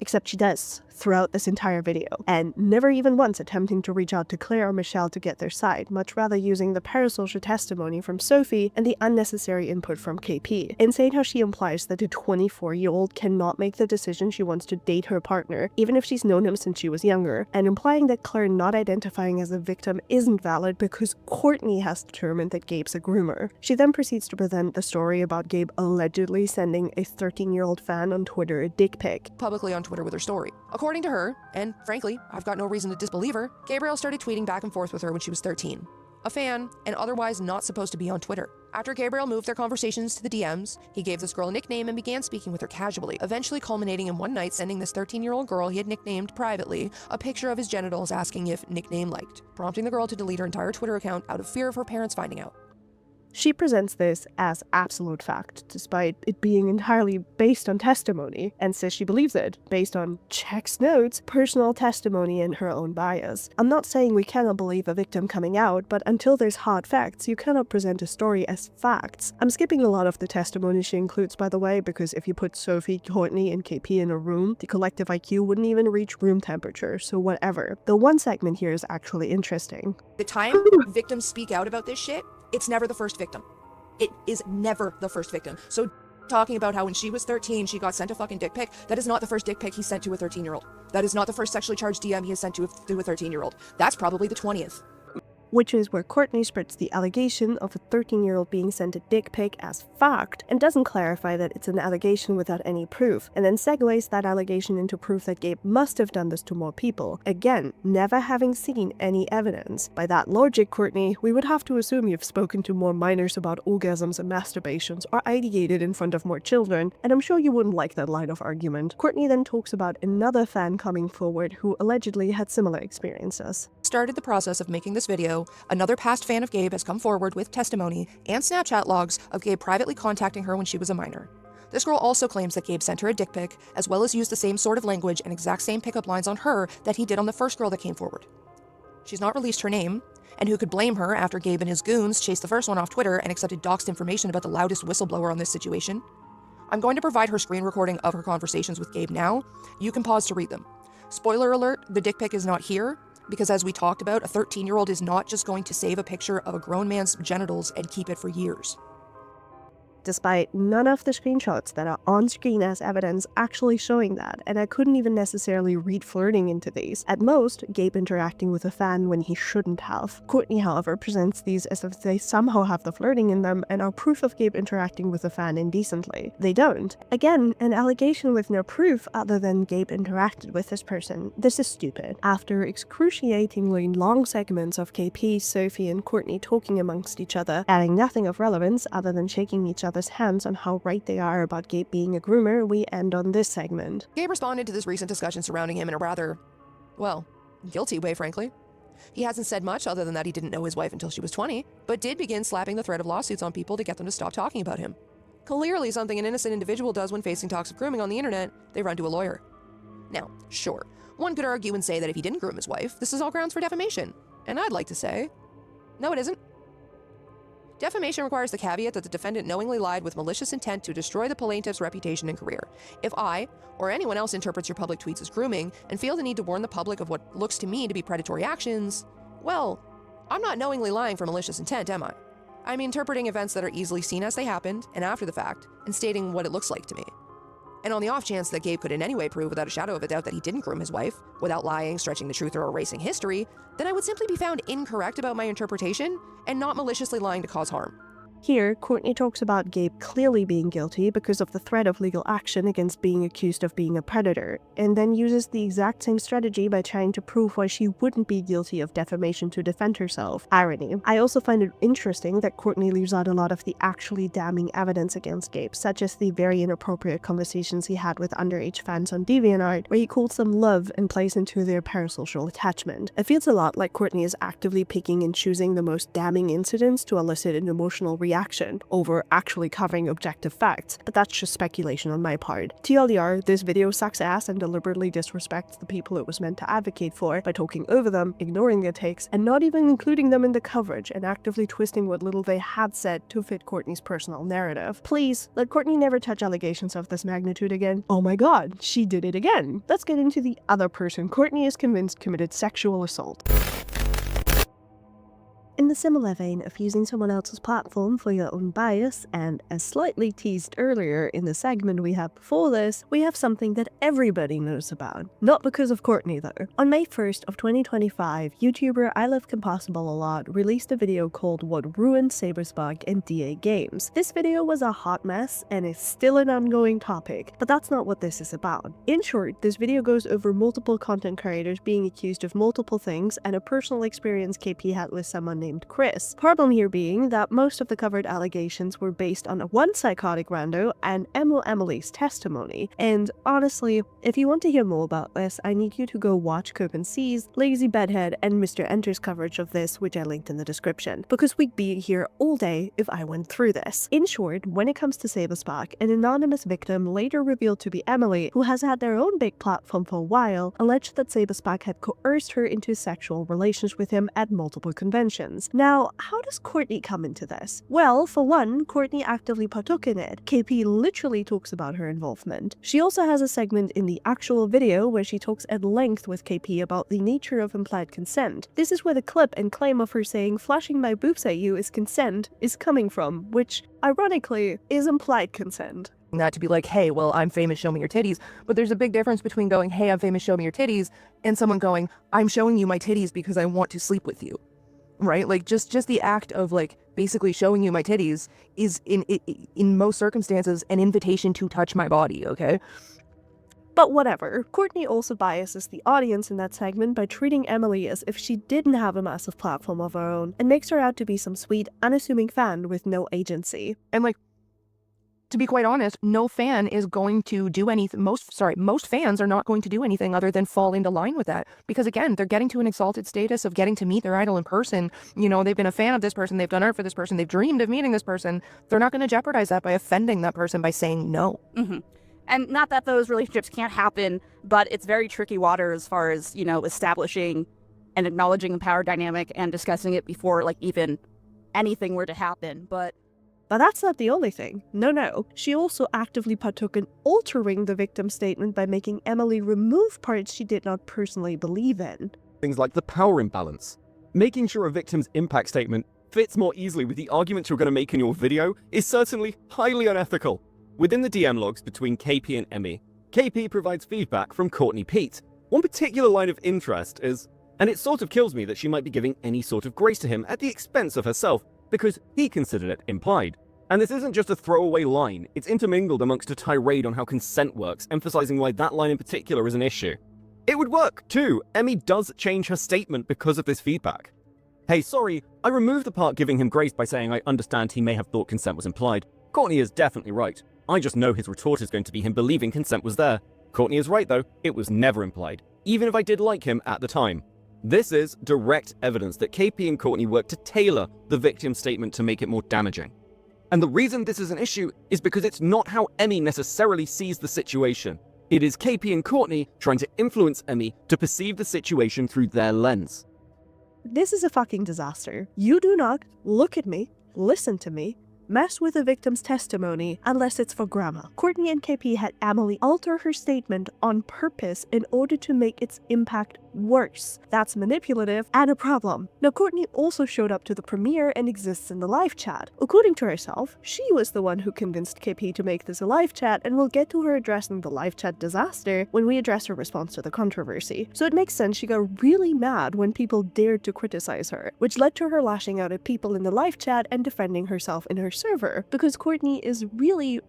Except she does, throughout this entire video, and never even once attempting to reach out to Claire or Michelle to get their side, much rather using the parasocial testimony from Sophie and the unnecessary input from KP. Insane how she implies that a 24-year-old cannot make the decision she wants to date her partner, even if she's known him since she was younger, and implying that Claire not identifying as a victim isn't valid because Courtney has determined that Gabe's a groomer. She then proceeds to present the story about Gabe allegedly sending a 13-year-old fan on Twitter a dick pic. Publicly on Twitter with her story. According to her, and frankly, I've got no reason to disbelieve her, Gabriel started tweeting back and forth with her when she was 13. A fan, and otherwise not supposed to be on Twitter. After Gabriel moved their conversations to the DMs, he gave this girl a nickname and began speaking with her casually, eventually culminating in one night sending this 13-year-old girl he had nicknamed privately a picture of his genitals asking if nickname liked, prompting the girl to delete her entire Twitter account out of fear of her parents finding out. She presents this as absolute fact, despite it being entirely based on testimony, and says she believes it, based on checks notes, personal testimony, and her own bias. I'm not saying we cannot believe a victim coming out, but until there's hard facts, you cannot present a story as facts. I'm skipping a lot of the testimony she includes, by the way, because if you put Sophie, Courtney, and KP in a room, the collective IQ wouldn't even reach room temperature, so whatever. The one segment here is actually interesting. The time victims speak out about this shit, it's never the first victim. It is never the first victim. So talking about how when she was 13, she got sent a fucking dick pic, that is not the first dick pic he sent to a 13-year-old. That is not the first sexually charged DM he has sent to a 13-year-old. That's probably the 20th. Which is where Courtney spreads the allegation of a 13-year-old being sent a dick pic as fact, and doesn't clarify that it's an allegation without any proof, and then segues that allegation into proof that Gabe must have done this to more people, again, never having seen any evidence. By that logic, Courtney, we would have to assume you've spoken to more minors about orgasms and masturbations, or ideated in front of more children, and I'm sure you wouldn't like that line of argument. Courtney then talks about another fan coming forward who allegedly had similar experiences. Started the process of making this video, another past fan of Gabe has come forward with testimony and Snapchat logs of Gabe privately contacting her when she was a minor. This girl also claims that Gabe sent her a dick pic, as well as used the same sort of language and exact same pickup lines on her that he did on the first girl that came forward. She's not released her name, and who could blame her after Gabe and his goons chased the first one off Twitter and accepted doxed information about the loudest whistleblower on this situation. I'm going to provide her screen recording of her conversations with Gabe now. You can pause to read them. Spoiler alert, the dick pic is not here, because as we talked about, a 13-year-old is not just going to save a picture of a grown man's genitals and keep it for years. Despite none of the screenshots that are on screen as evidence actually showing that, and I couldn't even necessarily read flirting into these. At most, Gabe interacting with a fan when he shouldn't have. Courtney, however, presents these as if they somehow have the flirting in them and are proof of Gabe interacting with a fan indecently. They don't. Again, an allegation with no proof other than Gabe interacted with this person. This is stupid. After excruciatingly long segments of KP, Sophie, and Courtney talking amongst each other, adding nothing of relevance other than shaking each other other's hands on how right they are about Gabe being a groomer, we end on this segment. Gabe responded to this recent discussion surrounding him in a rather, well, guilty way, frankly. He hasn't said much other than that he didn't know his wife until she was 20, but did begin slapping the threat of lawsuits on people to get them to stop talking about him. Clearly something an innocent individual does when facing talks of grooming on the internet, they run to a lawyer. Now, sure, one could argue and say that if he didn't groom his wife, this is all grounds for defamation. And I'd like to say, no, it isn't. Defamation requires the caveat that the defendant knowingly lied with malicious intent to destroy the plaintiff's reputation and career. If I, or anyone else interprets your public tweets as grooming and feel the need to warn the public of what looks to me to be predatory actions, well, I'm not knowingly lying for malicious intent, am I? I'm interpreting events that are easily seen as they happened and after the fact, and stating what it looks like to me. And on the off chance that Gabe could in any way prove without a shadow of a doubt that he didn't groom his wife, without lying, stretching the truth, or erasing history, then I would simply be found incorrect about my interpretation and not maliciously lying to cause harm. Here, Courtney talks about Gabe clearly being guilty because of the threat of legal action against being accused of being a predator, and then uses the exact same strategy by trying to prove why she wouldn't be guilty of defamation to defend herself. Irony. I also find it interesting that Courtney leaves out a lot of the actually damning evidence against Gabe, such as the very inappropriate conversations he had with underage fans on DeviantArt, where he calls them love and plays into their parasocial attachment. It feels a lot like Courtney is actively picking and choosing the most damning incidents to elicit an emotional reaction over actually covering objective facts, but that's just speculation on my part. TLDR, this video sucks ass and deliberately disrespects the people it was meant to advocate for by talking over them, ignoring their takes, and not even including them in the coverage, and actively twisting what little they had said to fit Courtney's personal narrative. Please, let Courtney never touch allegations of this magnitude again. Oh my god, she did it again. Let's get into the other person Courtney is convinced committed sexual assault. In the similar vein of using someone else's platform for your own bias, and as slightly teased earlier in the segment we had before this, we have something that everybody knows about. Not because of Courtney though. On May 1st of 2025, YouTuber I Love Compossible a Lot released a video called What Ruined Saberspark and DA Games. This video was a hot mess and is still an ongoing topic, but that's not what this is about. In short, this video goes over multiple content creators being accused of multiple things and a personal experience KP had with someone named Chris. Problem here being that most of the covered allegations were based on one psychotic rando and EmuEmi's testimony. And honestly, if you want to hear more about this, I need you to go watch Compendium's, Lazy Bedhead, and Mr. Enter's coverage of this, which I linked in the description, because we'd be here all day if I went through this. In short, when it comes to Saberspark, an anonymous victim, later revealed to be Emily, who has had their own big platform for a while, alleged that Saberspark had coerced her into sexual relations with him at multiple conventions. Now, how does Courtney come into this? Well, for one, Courtney actively partook in it. KP literally talks about her involvement. She also has a segment in the actual video where she talks at length with KP about the nature of implied consent. This is where the clip and claim of her saying flashing my boobs at you is consent is coming from, which, ironically, is implied consent. Not to be like, hey, well, I'm famous, show me your titties. But there's a big difference between going, hey, I'm famous, show me your titties, and someone going, I'm showing you my titties because I want to sleep with you. Right? Like, just the act of, like, basically showing you my titties is, in most circumstances, an invitation to touch my body, okay? But whatever. Courtney also biases the audience in that segment by treating Emily as if she didn't have a massive platform of her own, and makes her out to be some sweet, unassuming fan with no agency. And, like, to be quite honest, no fan is going to do anything. Most fans are not going to do anything other than fall into line with that. Because again, they're getting to an exalted status of getting to meet their idol in person. You know, they've been a fan of this person, they've done art for this person, they've dreamed of meeting this person. They're not going to jeopardize that by offending that person by saying no. Mm-hmm. And not that those relationships can't happen, but it's very tricky water as far as, you know, establishing and acknowledging the power dynamic and discussing it before, like, even anything were to happen. But that's not the only thing. No. She also actively partook in altering the victim's statement by making Emily remove parts she did not personally believe in. Things like the power imbalance. Making sure a victim's impact statement fits more easily with the arguments you're going to make in your video is certainly highly unethical. Within the DM logs between KP and Emmy, KP provides feedback from Courtney Peet. One particular line of interest is, and it sort of kills me that she might be giving any sort of grace to him at the expense of herself, because he considered it implied. And this isn't just a throwaway line, it's intermingled amongst a tirade on how consent works, emphasizing why that line in particular is an issue. It would work, too. Emmy does change her statement because of this feedback. Hey, sorry, I removed the part giving him grace by saying I understand he may have thought consent was implied. Courtney is definitely right. I just know his retort is going to be him believing consent was there. Courtney is right though, it was never implied, even if I did like him at the time. This is direct evidence that KP and Courtney worked to tailor the victim's statement to make it more damaging. And the reason this is an issue is because it's not how Emmy necessarily sees the situation. It is KP and Courtney trying to influence Emmy to perceive the situation through their lens. This is a fucking disaster. You do not look at me, listen to me, mess with the victim's testimony unless it's for grammar. Courtney and KP had Emily alter her statement on purpose in order to make its impact worse. That's manipulative and a problem. Now, Courtney also showed up to the premiere and exists in the live chat. According to herself, she was the one who convinced KP to make this a live chat, and we'll get to her addressing the live chat disaster when we address her response to the controversy. So it makes sense she got really mad when people dared to criticize her, which led to her lashing out at people in the live chat and defending herself in her server, because Courtney is really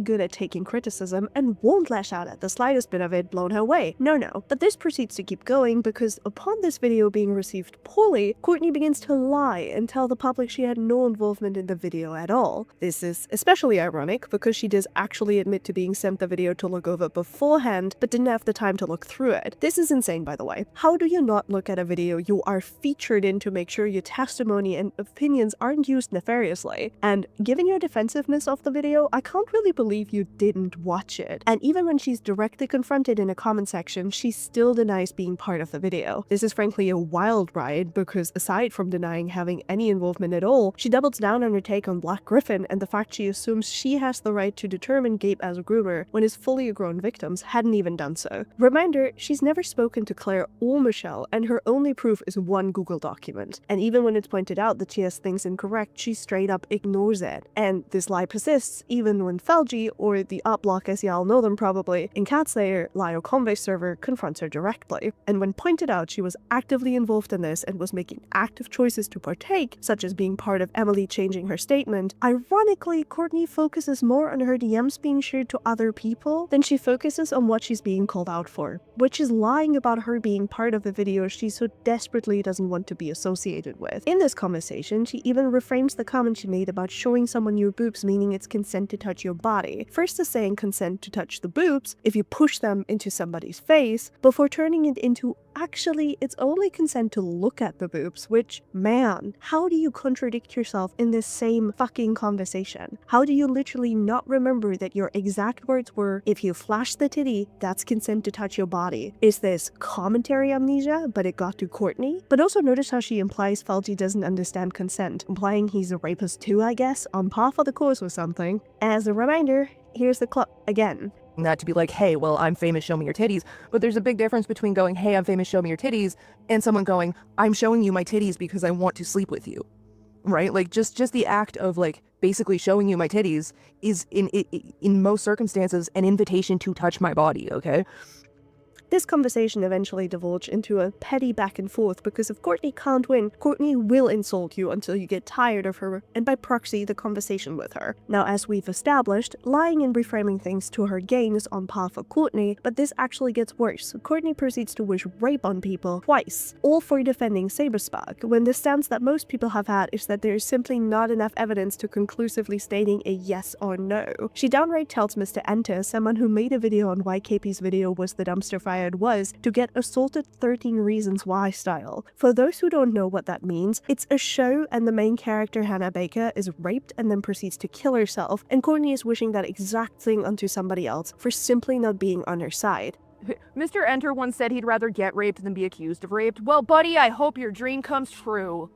good at taking criticism and won't lash out at the slightest bit of it blown her way. No. But this proceeds to keep going because upon this video being received poorly, Courtney begins to lie and tell the public she had no involvement in the video at all. This is especially ironic because she does actually admit to being sent the video to look over beforehand, but didn't have the time to look through it. This is insane, by the way. How do you not look at a video you are featured in to make sure your testimony and opinions aren't used nefariously? And given your defensiveness of the video, I can't really believe you didn't watch it. And even when she's directly confronted in a comment section, she still denies being part of the video. This is frankly a wild ride because aside from denying having any involvement at all, she doubles down on her take on BlackGryphon and the fact she assumes she has the right to determine Gabe as a groomer when his fully grown victims hadn't even done so. Reminder, she's never spoken to Claire or Michelle, and her only proof is one Google document. And even when it's pointed out that she has things incorrect, she straight up ignores it. And this lie persists even when Felgi, or the Uplock as y'all know them probably, in Catslayer, Lio Convey server confronts her directly. And when pointed out she was actively involved in this and was making active choices to partake, such as being part of Emily changing her statement, ironically, Courtney focuses more on her DMs being shared to other people than she focuses on what she's being called out for, which is lying about her being part of the video she so desperately doesn't want to be associated with. In this conversation, she even reframes the comment she made about showing someone your boobs meaning it's consent to touch your body. First as saying consent to touch the boobs if you push them into somebody's face, before turning it into actually it's only consent to look at the boobs, which, man, how do you contradict yourself in this same fucking conversation? How do you literally not remember that your exact words were, if you flash the titty, that's consent to touch your body? Is this commentary amnesia, but it got to Courtney? But also notice how she implies Felgi doesn't understand consent, implying he's a rapist too, I guess, on par for the course or something. As a reminder, here's the clip again. Not to be like, hey, well, I'm famous, show me your titties. But there's a big difference between going, hey, I'm famous, show me your titties, and someone going, I'm showing you my titties because I want to sleep with you. Right? Like, just the act of, like, basically showing you my titties is, in most circumstances, an invitation to touch my body, okay? This conversation eventually divulged into a petty back and forth because if Courtney can't win, Courtney will insult you until you get tired of her and by proxy the conversation with her. Now, as we've established, lying and reframing things to her gain is on par for Courtney, but this actually gets worse. Courtney proceeds to wish rape on people twice, all for defending Saberspark, when the stance that most people have had is that there is simply not enough evidence to conclusively stating a yes or no. She downright tells Mr. Enter, someone who made a video on why KP's video was the dumpster fire it was, to get assaulted 13 Reasons Why style. For those who don't know what that means, it's a show and the main character Hannah Baker is raped and then proceeds to kill herself, and Courtney is wishing that exact thing onto somebody else for simply not being on her side. Mr. Enter once said he'd rather get raped than be accused of rape. Well, buddy, I hope your dream comes true.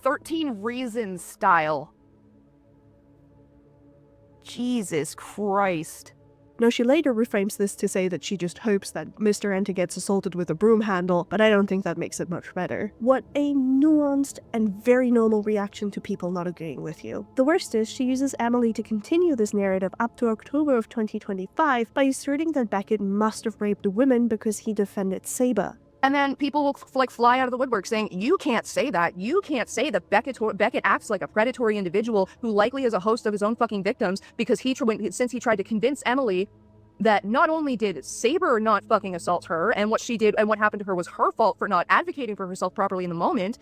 13 Reasons style. Jesus Christ. Now, she later reframes this to say that she just hopes that Mr. Enter gets assaulted with a broom handle, but I don't think that makes it much better. What a nuanced and very normal reaction to people not agreeing with you. The worst is, she uses Emily to continue this narrative up to October of 2025 by asserting that Beckett must have raped women because he defended Saber. And then people will like fly out of the woodwork saying, you can't say that. You can't say that Beckett acts like a predatory individual who likely is a host of his own fucking victims because since he tried to convince Emily that not only did Saber not fucking assault her and what she did and what happened to her was her fault for not advocating for herself properly in the moment,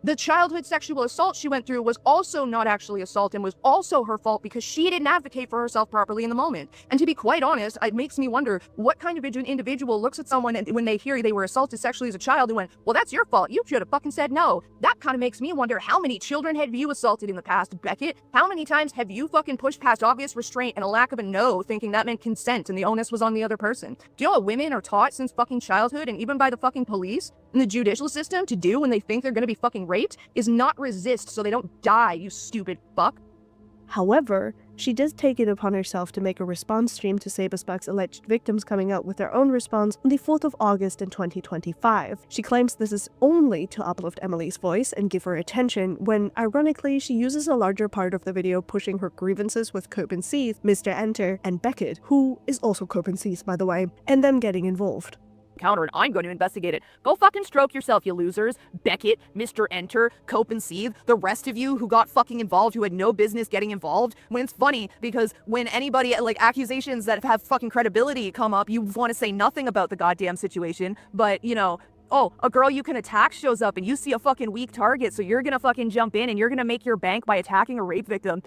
The childhood sexual assault she went through was also not actually assault and was also her fault because she didn't advocate for herself properly in the moment. And to be quite honest, it makes me wonder what kind of individual looks at someone and when they hear they were assaulted sexually as a child and went, well, that's your fault. You should have fucking said no. That kind of makes me wonder, how many children have you assaulted in the past, Beckett? How many times have you fucking pushed past obvious restraint and a lack of a no, thinking that meant consent and the onus was on the other person? Do you know what women are taught since fucking childhood and even by the fucking police and the judicial system to do when they think they're gonna be fucking raped is not resist so they don't die, you stupid fuck. However, she does take it upon herself to make a response stream to Saberspark's alleged victims coming out with their own response on the 4th of August in 2025. She claims this is only to uplift Emily's voice and give her attention when, ironically, she uses a larger part of the video pushing her grievances with Compendium, Mr. Enter, and Beckett, who is also Compendium, by the way, and them getting involved. Counter, and I'm going to investigate it. Go fucking stroke yourself, you losers. Beckett, Mr. Enter, Cope and Seethe, the rest of you who got fucking involved, who had no business getting involved. When it's funny, because when anybody, like, accusations that have fucking credibility come up, you want to say nothing about the goddamn situation, but, you know, oh, a girl you can attack shows up and you see a fucking weak target, so you're gonna fucking jump in and you're gonna make your bank by attacking a rape victim.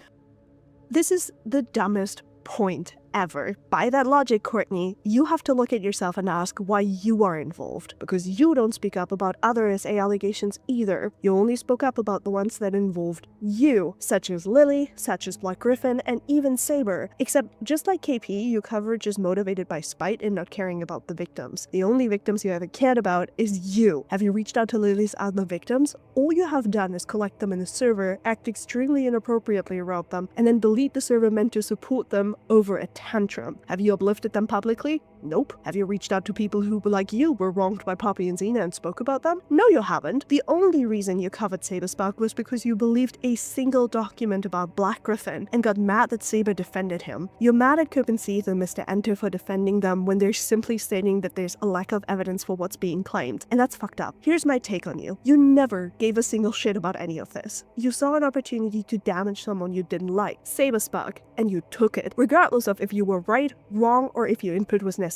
This is the dumbest point ever. By that logic, Courtney, you have to look at yourself and ask why you are involved, because you don't speak up about other SA allegations either. You only spoke up about the ones that involved you, such as Lily, such as BlackGryphon, and even Saber. Except, just like KP, your coverage is motivated by spite and not caring about the victims. The only victims you ever cared about is you. Have you reached out to Lily's other victims? All you have done is collect them in the server, act extremely inappropriately around them, and then delete the server meant to support them over a tantrum. Have you uplifted them publicly? Nope. Have you reached out to people who, like you, were wronged by Poppy and Zena and spoke about them? No, you haven't. The only reason you covered Saberspark was because you believed a single document about BlackGryphon and got mad that Saber defended him. You're mad at Cope and Seethe and Mr. Enter for defending them when they're simply stating that there's a lack of evidence for what's being claimed, and that's fucked up. Here's my take on you. You never gave a single shit about any of this. You saw an opportunity to damage someone you didn't like, Saberspark, and you took it, regardless of if you were right, wrong, or if your input was necessary.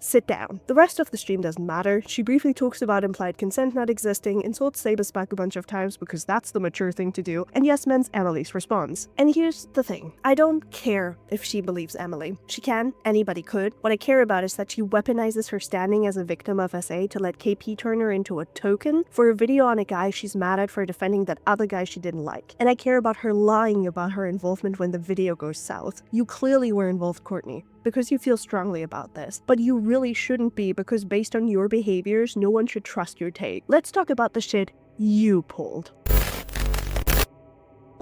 Sit down. The rest of the stream doesn't matter. She briefly talks about implied consent not existing, insults Saberspark a bunch of times because that's the mature thing to do, and yes men's Emily's response. And here's the thing. I don't care if she believes Emily. She can, anybody could. What I care about is that she weaponizes her standing as a victim of SA to let KP turn her into a token for a video on a guy she's mad at for defending that other guy she didn't like. And I care about her lying about her involvement when the video goes south. You clearly were involved, Courtney, because you feel strongly about this, but you really shouldn't be, because based on your behaviors, no one should trust your take. Let's talk about the shit you pulled.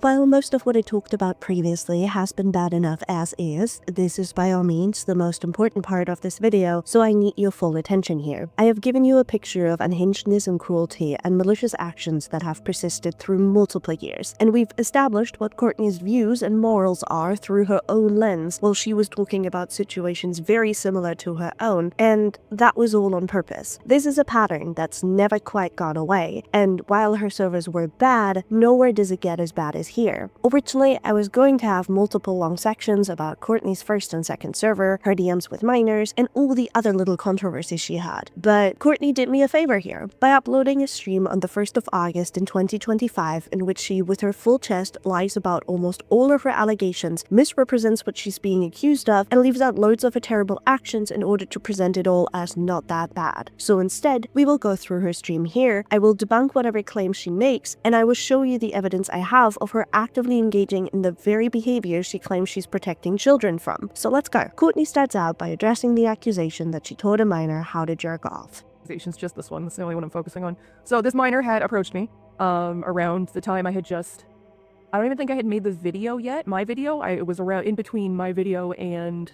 While most of what I talked about previously has been bad enough as is, this is by all means the most important part of this video, so I need your full attention here. I have given you a picture of unhingedness and cruelty and malicious actions that have persisted through multiple years, and we've established what Courtney's views and morals are through her own lens while she was talking about situations very similar to her own, and that was all on purpose. This is a pattern that's never quite gone away, and while her servers were bad, nowhere does it get as bad as here. Originally, I was going to have multiple long sections about Courtney's first and second server, her DMs with minors, and all the other little controversies she had. But Courtney did me a favor here by uploading a stream on the 1st of August in 2025 in which she, with her full chest, lies about almost all of her allegations, misrepresents what she's being accused of, and leaves out loads of her terrible actions in order to present it all as not that bad. So instead, we will go through her stream here, I will debunk whatever claims she makes, and I will show you the evidence I have of her actively engaging in the very behaviors she claims she's protecting children from. So let's go. Courtney starts out by addressing the accusation that she taught a minor how to jerk off. Just this one. That's the only one I'm focusing on. So this minor had approached me around the time I don't even think I had made the video yet. My video, it was around in between my video and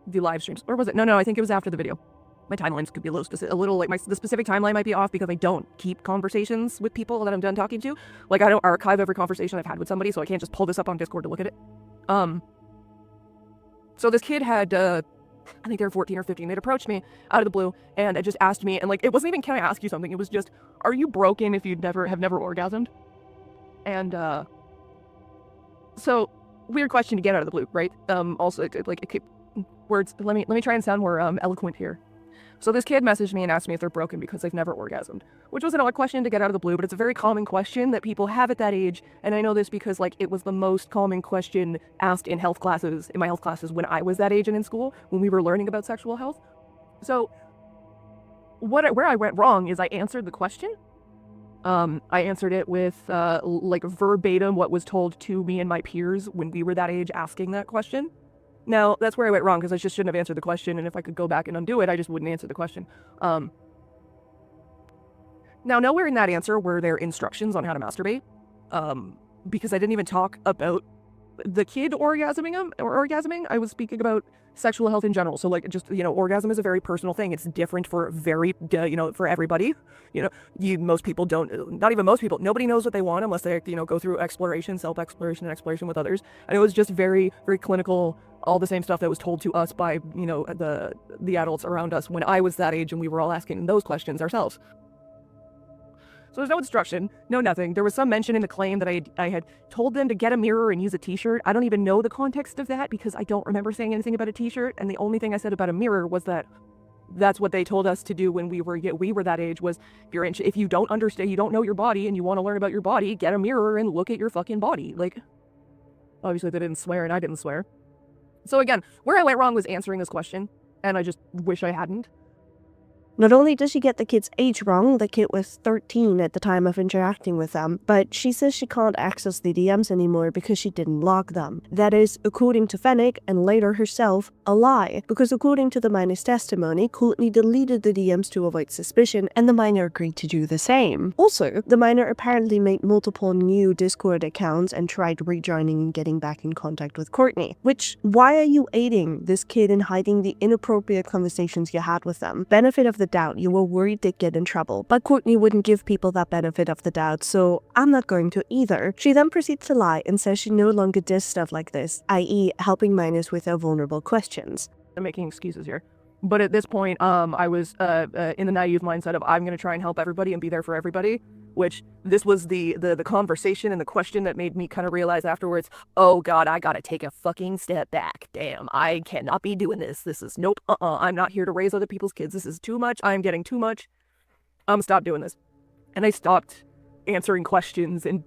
the live streams. Or was it? No, I think it was after the video. My timelines could be a little like the specific timeline might be off because I don't keep conversations with people that I'm done talking to. Like, I don't archive every conversation I've had with somebody, so I can't just pull this up on Discord to look at it. So this kid had, I think they were 14 or 15. They'd approached me out of the blue and just asked me, and like, it wasn't even, can I ask you something? It was just, are you broken if you've never orgasmed? And, so, weird question to get out of the blue, right? Also, words, let me try and sound more, eloquent here. So this kid messaged me and asked me if they're broken because they've never orgasmed, which was an odd question to get out of the blue, but it's a very common question that people have at that age. And I know this because like it was the most common question asked in health classes, in my health classes when I was that age and in school, when we were learning about sexual health. So where I went wrong is I answered the question. I answered it with like verbatim what was told to me and my peers when we were that age asking that question. Now, that's where I went wrong because I just shouldn't have answered the question, and if I could go back and undo it, I just wouldn't answer the question. Now, nowhere in that answer were there instructions on how to masturbate, because I didn't even talk about the kid orgasming. I was speaking about sexual health in general. So like just, orgasm is a very personal thing. It's different for for everybody. Most people don't, not even most people, nobody knows what they want unless they, go through exploration, self-exploration and exploration with others. And it was just very, very clinical, all the same stuff that was told to us by, the adults around us when I was that age and we were all asking those questions ourselves. So there's no instruction, no nothing. There was some mention in the claim that I had told them to get a mirror and use a t-shirt. I don't even know the context of that because I don't remember saying anything about a t-shirt. And the only thing I said about a mirror was that that's what they told us to do when we were that age was if you don't understand, you don't know your body and you want to learn about your body, get a mirror and look at your fucking body. Like, obviously they didn't swear and I didn't swear. So again, where I went wrong was answering this question and I just wish I hadn't. Not only does she get the kid's age wrong, the kid was 13 at the time of interacting with them, but she says she can't access the DMs anymore because she didn't log them. That is, according to Fennec, and later herself, a lie, because according to the minor's testimony, Courtney deleted the DMs to avoid suspicion, and the minor agreed to do the same. Also, the minor apparently made multiple new Discord accounts and tried rejoining and getting back in contact with Courtney. Which, why are you aiding this kid in hiding the inappropriate conversations you had with them? Benefit of the doubt, you were worried they'd get in trouble, but Courtney wouldn't give people that benefit of the doubt, so I'm not going to either. She then proceeds to lie and says she no longer does stuff like this, i.e. helping minors with their vulnerable questions. I'm making excuses here. But at this point, I was in the naive mindset of I'm going to try and help everybody and be there for everybody, which this was the conversation and the question that made me kind of realize afterwards, oh God, I got to take a fucking step back. Damn, I cannot be doing this. This is nope. I'm not here to raise other people's kids. This is too much. I'm getting too much. Stop doing this. And I stopped answering questions and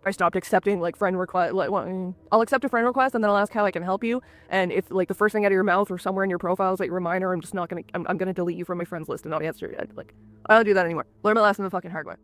I stopped accepting friend request. I'll accept a friend request and then I'll ask how I can help you. And if the first thing out of your mouth or somewhere in your profile is that you're a minor, I'm just not gonna. I'm gonna delete you from my friends list and not answer it. I don't do that anymore. Learn my lesson the fucking hard way.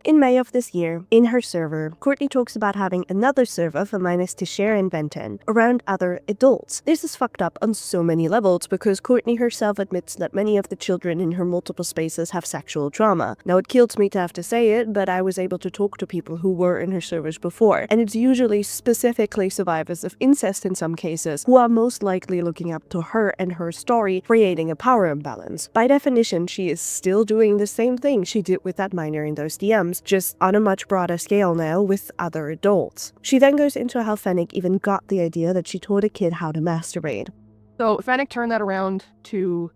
In May of this year, in her server, Courtney talks about having another server for minors to share and vent in, around other adults. This is fucked up on so many levels because Courtney herself admits that many of the children in her multiple spaces have sexual trauma. Now it kills me to have to say it, but I was able to talk to people who were in her servers before, and it's usually specifically survivors of incest in some cases who are most likely looking up to her and her story, creating a power imbalance. By definition, she is still doing the same thing she did with that minor in those DMs, just on a much broader scale now with other adults. She then goes into how Fennec even got the idea that she taught a kid how to masturbate. So Fennec turned that around to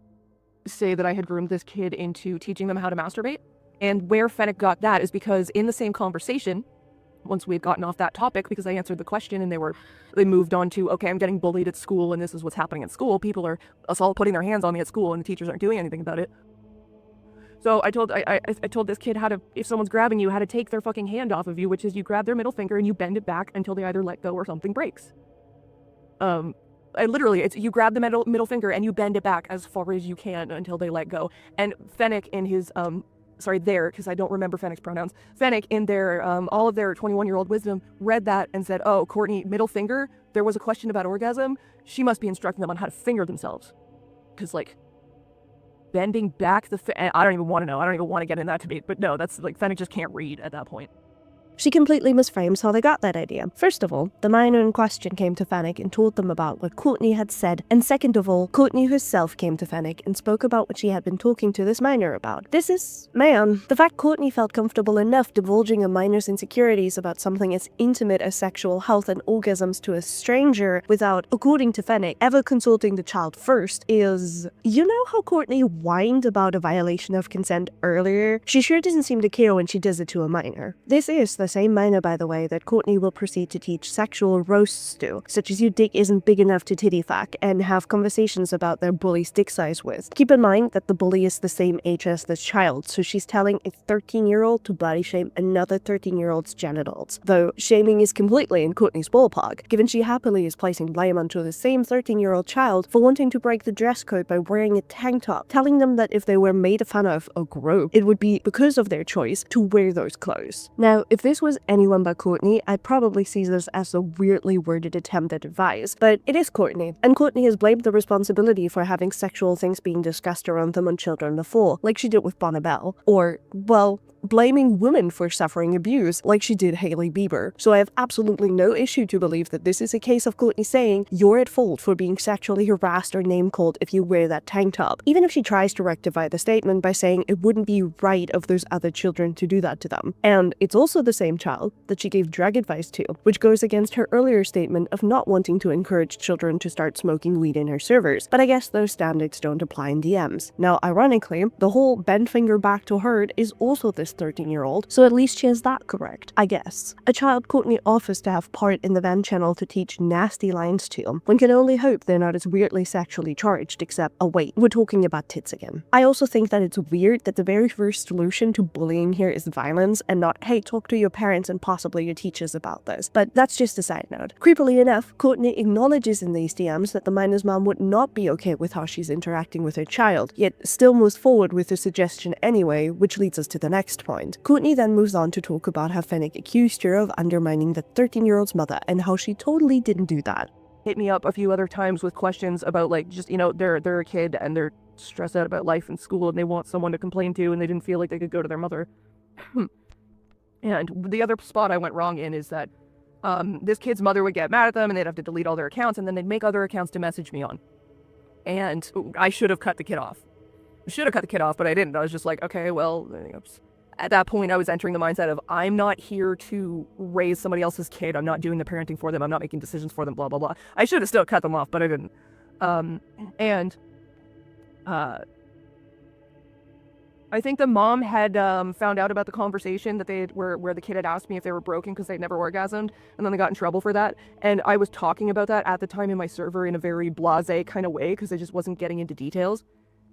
say that I had groomed this kid into teaching them how to masturbate. And where Fennec got that is because in the same conversation, once we had gotten off that topic, because I answered the question and they moved on to, okay, I'm getting bullied at school and this is what's happening at school. People are all putting their hands on me at school and the teachers aren't doing anything about it. So I told this kid how to, if someone's grabbing you, how to take their fucking hand off of you, which is you grab their middle finger and you bend it back until they either let go or something breaks. You grab the middle finger and you bend it back as far as you can until they let go. And Fennec in his, because I don't remember Fennec's pronouns, Fennec in their, all of their 21-year-old wisdom read that and said, oh, Courtney, middle finger, there was a question about orgasm. She must be instructing them on how to finger themselves. Because bending back I don't even want to know. I don't even want to get in that debate. But no, that's Fennec just can't read at that point. She completely misframes how they got that idea. First of all, the minor in question came to Fennec and told them about what Courtney had said, and second of all, Courtney herself came to Fennec and spoke about what she had been talking to this minor about. The fact Courtney felt comfortable enough divulging a minor's insecurities about something as intimate as sexual health and orgasms to a stranger without, according to Fennec, ever consulting the child first is... You know how Courtney whined about a violation of consent earlier? She sure doesn't seem to care when she does it to a minor. This is the the same minor, by the way, that Courtney will proceed to teach sexual roasts to, such as your dick isn't big enough to titty fuck, and have conversations about their bully's dick size with. Keep in mind that the bully is the same age as the child, so she's telling a 13-year-old to body shame another 13-year-old's genitals, though shaming is completely in Courtney's ballpark, given she happily is placing blame onto the same 13-year-old child for wanting to break the dress code by wearing a tank top, telling them that if they were made fun of or groped, it would be because of their choice to wear those clothes. Now, if this was anyone but Courtney, I'd probably see this as a weirdly worded attempt at advice, but it is Courtney, and Courtney has blamed the responsibility for having sexual things being discussed around them on children before, like she did with Bonnabelle, or, well, blaming women for suffering abuse, like she did Hailey Bieber. So I have absolutely no issue to believe that this is a case of Courtney saying, you're at fault for being sexually harassed or name-called if you wear that tank top, even if she tries to rectify the statement by saying it wouldn't be right of those other children to do that to them. And it's also the same child that she gave drug advice to, which goes against her earlier statement of not wanting to encourage children to start smoking weed in her servers, but I guess those standards don't apply in DMs. Now, ironically, the whole bend finger back to her is also this 13-year-old, so at least she has that correct, I guess. A child Courtney offers to have part in the Van channel to teach nasty lines to. One can only hope they're not as weirdly sexually charged, except, oh wait, we're talking about tits again. I also think that it's weird that the very first solution to bullying here is violence, and not, hey, talk to your parents and possibly your teachers about this. But that's just a side note. Creepily enough, Courtney acknowledges in these DMs that the minor's mom would not be okay with how she's interacting with her child, yet still moves forward with the suggestion anyway, which leads us to the next point. Courtney then moves on to talk about how Fennec accused her of undermining the 13-year-old's mother and how she totally didn't do that. Hit me up a few other times with questions about like just, you know, they're a kid and they're stressed out about life and school and they want someone to complain to and they didn't feel like they could go to their mother. And the other spot I went wrong in is that this kid's mother would get mad at them and they'd have to delete all their accounts and then they'd make other accounts to message me on. And I should have cut the kid off. I should have cut the kid off, but I didn't. I was just like, okay, well, at that point, I was entering the mindset of, I'm not here to raise somebody else's kid. I'm not doing the parenting for them. I'm not making decisions for them, blah, blah, blah. I should have still cut them off, but I didn't. I think the mom had found out about the conversation that they had, where the kid had asked me if they were broken because they'd never orgasmed, and then they got in trouble for that. And I was talking about that at the time in my server in a very blasé kind of way because I just wasn't getting into details.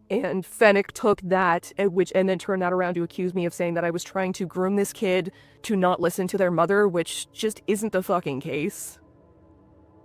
And Fennec took that, and then turned that around to accuse me of saying that I was trying to groom this kid to not listen to their mother, which just isn't the fucking case.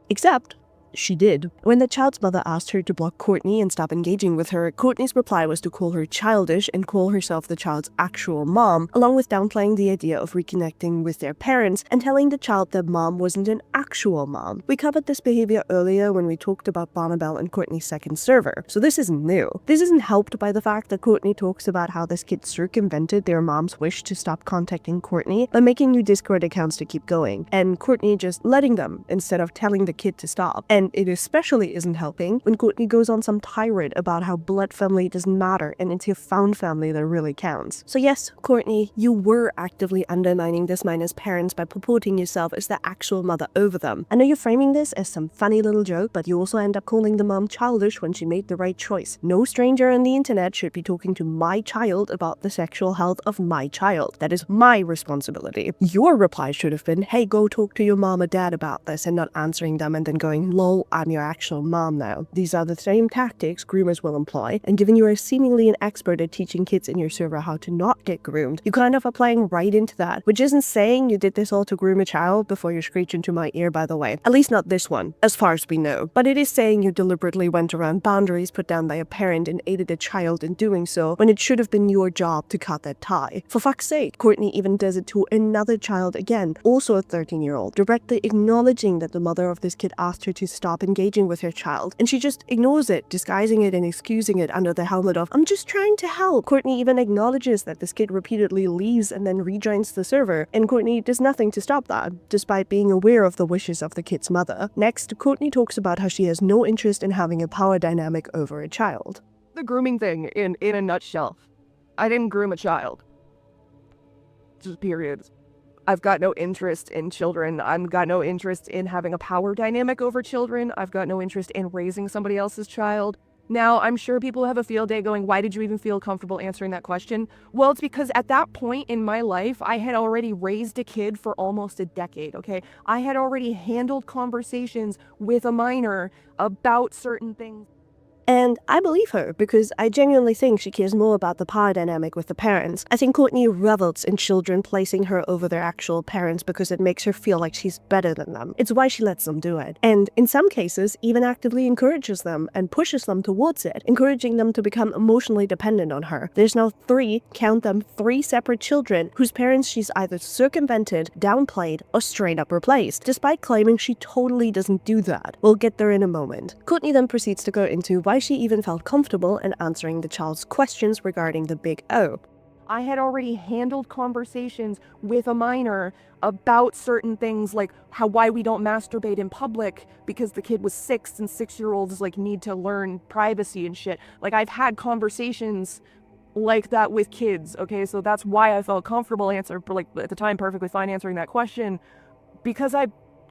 Except she did. When the child's mother asked her to block Courtney and stop engaging with her, Courtney's reply was to call her childish and call herself the child's actual mom, along with downplaying the idea of reconnecting with their parents and telling the child that mom wasn't an actual mom. We covered this behavior earlier when we talked about Bonnabelle and Courtney's second server, so this isn't new. This isn't helped by the fact that Courtney talks about how this kid circumvented their mom's wish to stop contacting Courtney by making new Discord accounts to keep going, and Courtney just letting them instead of telling the kid to stop. And it especially isn't helping when Courtney goes on some tirade about how blood family doesn't matter and it's your found family that really counts. So yes, Courtney, you were actively undermining this minor's parents by purporting yourself as the actual mother over them. I know you're framing this as some funny little joke, but you also end up calling the mom childish when she made the right choice. No stranger on the internet should be talking to my child about the sexual health of my child. That is my responsibility. Your reply should have been, hey, go talk to your mom or dad about this, and not answering them and then going, lol, I'm your actual mom now. These are the same tactics groomers will employ, and given you are seemingly an expert at teaching kids in your server how to not get groomed, you kind of are playing right into that, which isn't saying you did this all to groom a child before you screech into my ear, by the way. At least not this one, as far as we know. But it is saying you deliberately went around boundaries put down by a parent and aided a child in doing so, when it should have been your job to cut that tie. For fuck's sake, Courtney even does it to another child again, also a 13-year-old, directly acknowledging that the mother of this kid asked her to stop engaging with her child, and she just ignores it, disguising it and excusing it under the helmet of, I'm just trying to help. Courtney even acknowledges that this kid repeatedly leaves and then rejoins the server, and Courtney does nothing to stop that, despite being aware of the wishes of the kid's mother. Next, Courtney talks about how she has no interest in having a power dynamic over a child. The grooming thing, in a nutshell. I didn't groom a child. Just period. I've got no interest in children. I've got no interest in having a power dynamic over children. I've got no interest in raising somebody else's child. Now, I'm sure people have a field day going, why did you even feel comfortable answering that question? Well, it's because at that point in my life, I had already raised a kid for almost a decade, okay? I had already handled conversations with a minor about certain things. And I believe her, because I genuinely think she cares more about the power dynamic with the parents. I think Courtney revels in children placing her over their actual parents because it makes her feel like she's better than them. It's why she lets them do it. And in some cases, even actively encourages them and pushes them towards it, encouraging them to become emotionally dependent on her. There's now count them, three separate children whose parents she's either circumvented, downplayed, or straight up replaced, despite claiming she totally doesn't do that. We'll get there in a moment. Courtney then proceeds to go into why she even felt comfortable in answering the child's questions regarding the big O. I had already handled conversations with a minor about certain things like why we don't masturbate in public because the kid was 6 and 6-year-olds like need to learn privacy and shit. Like I've had conversations like that with kids, okay? So that's why I felt comfortable at the time perfectly fine answering that question, because I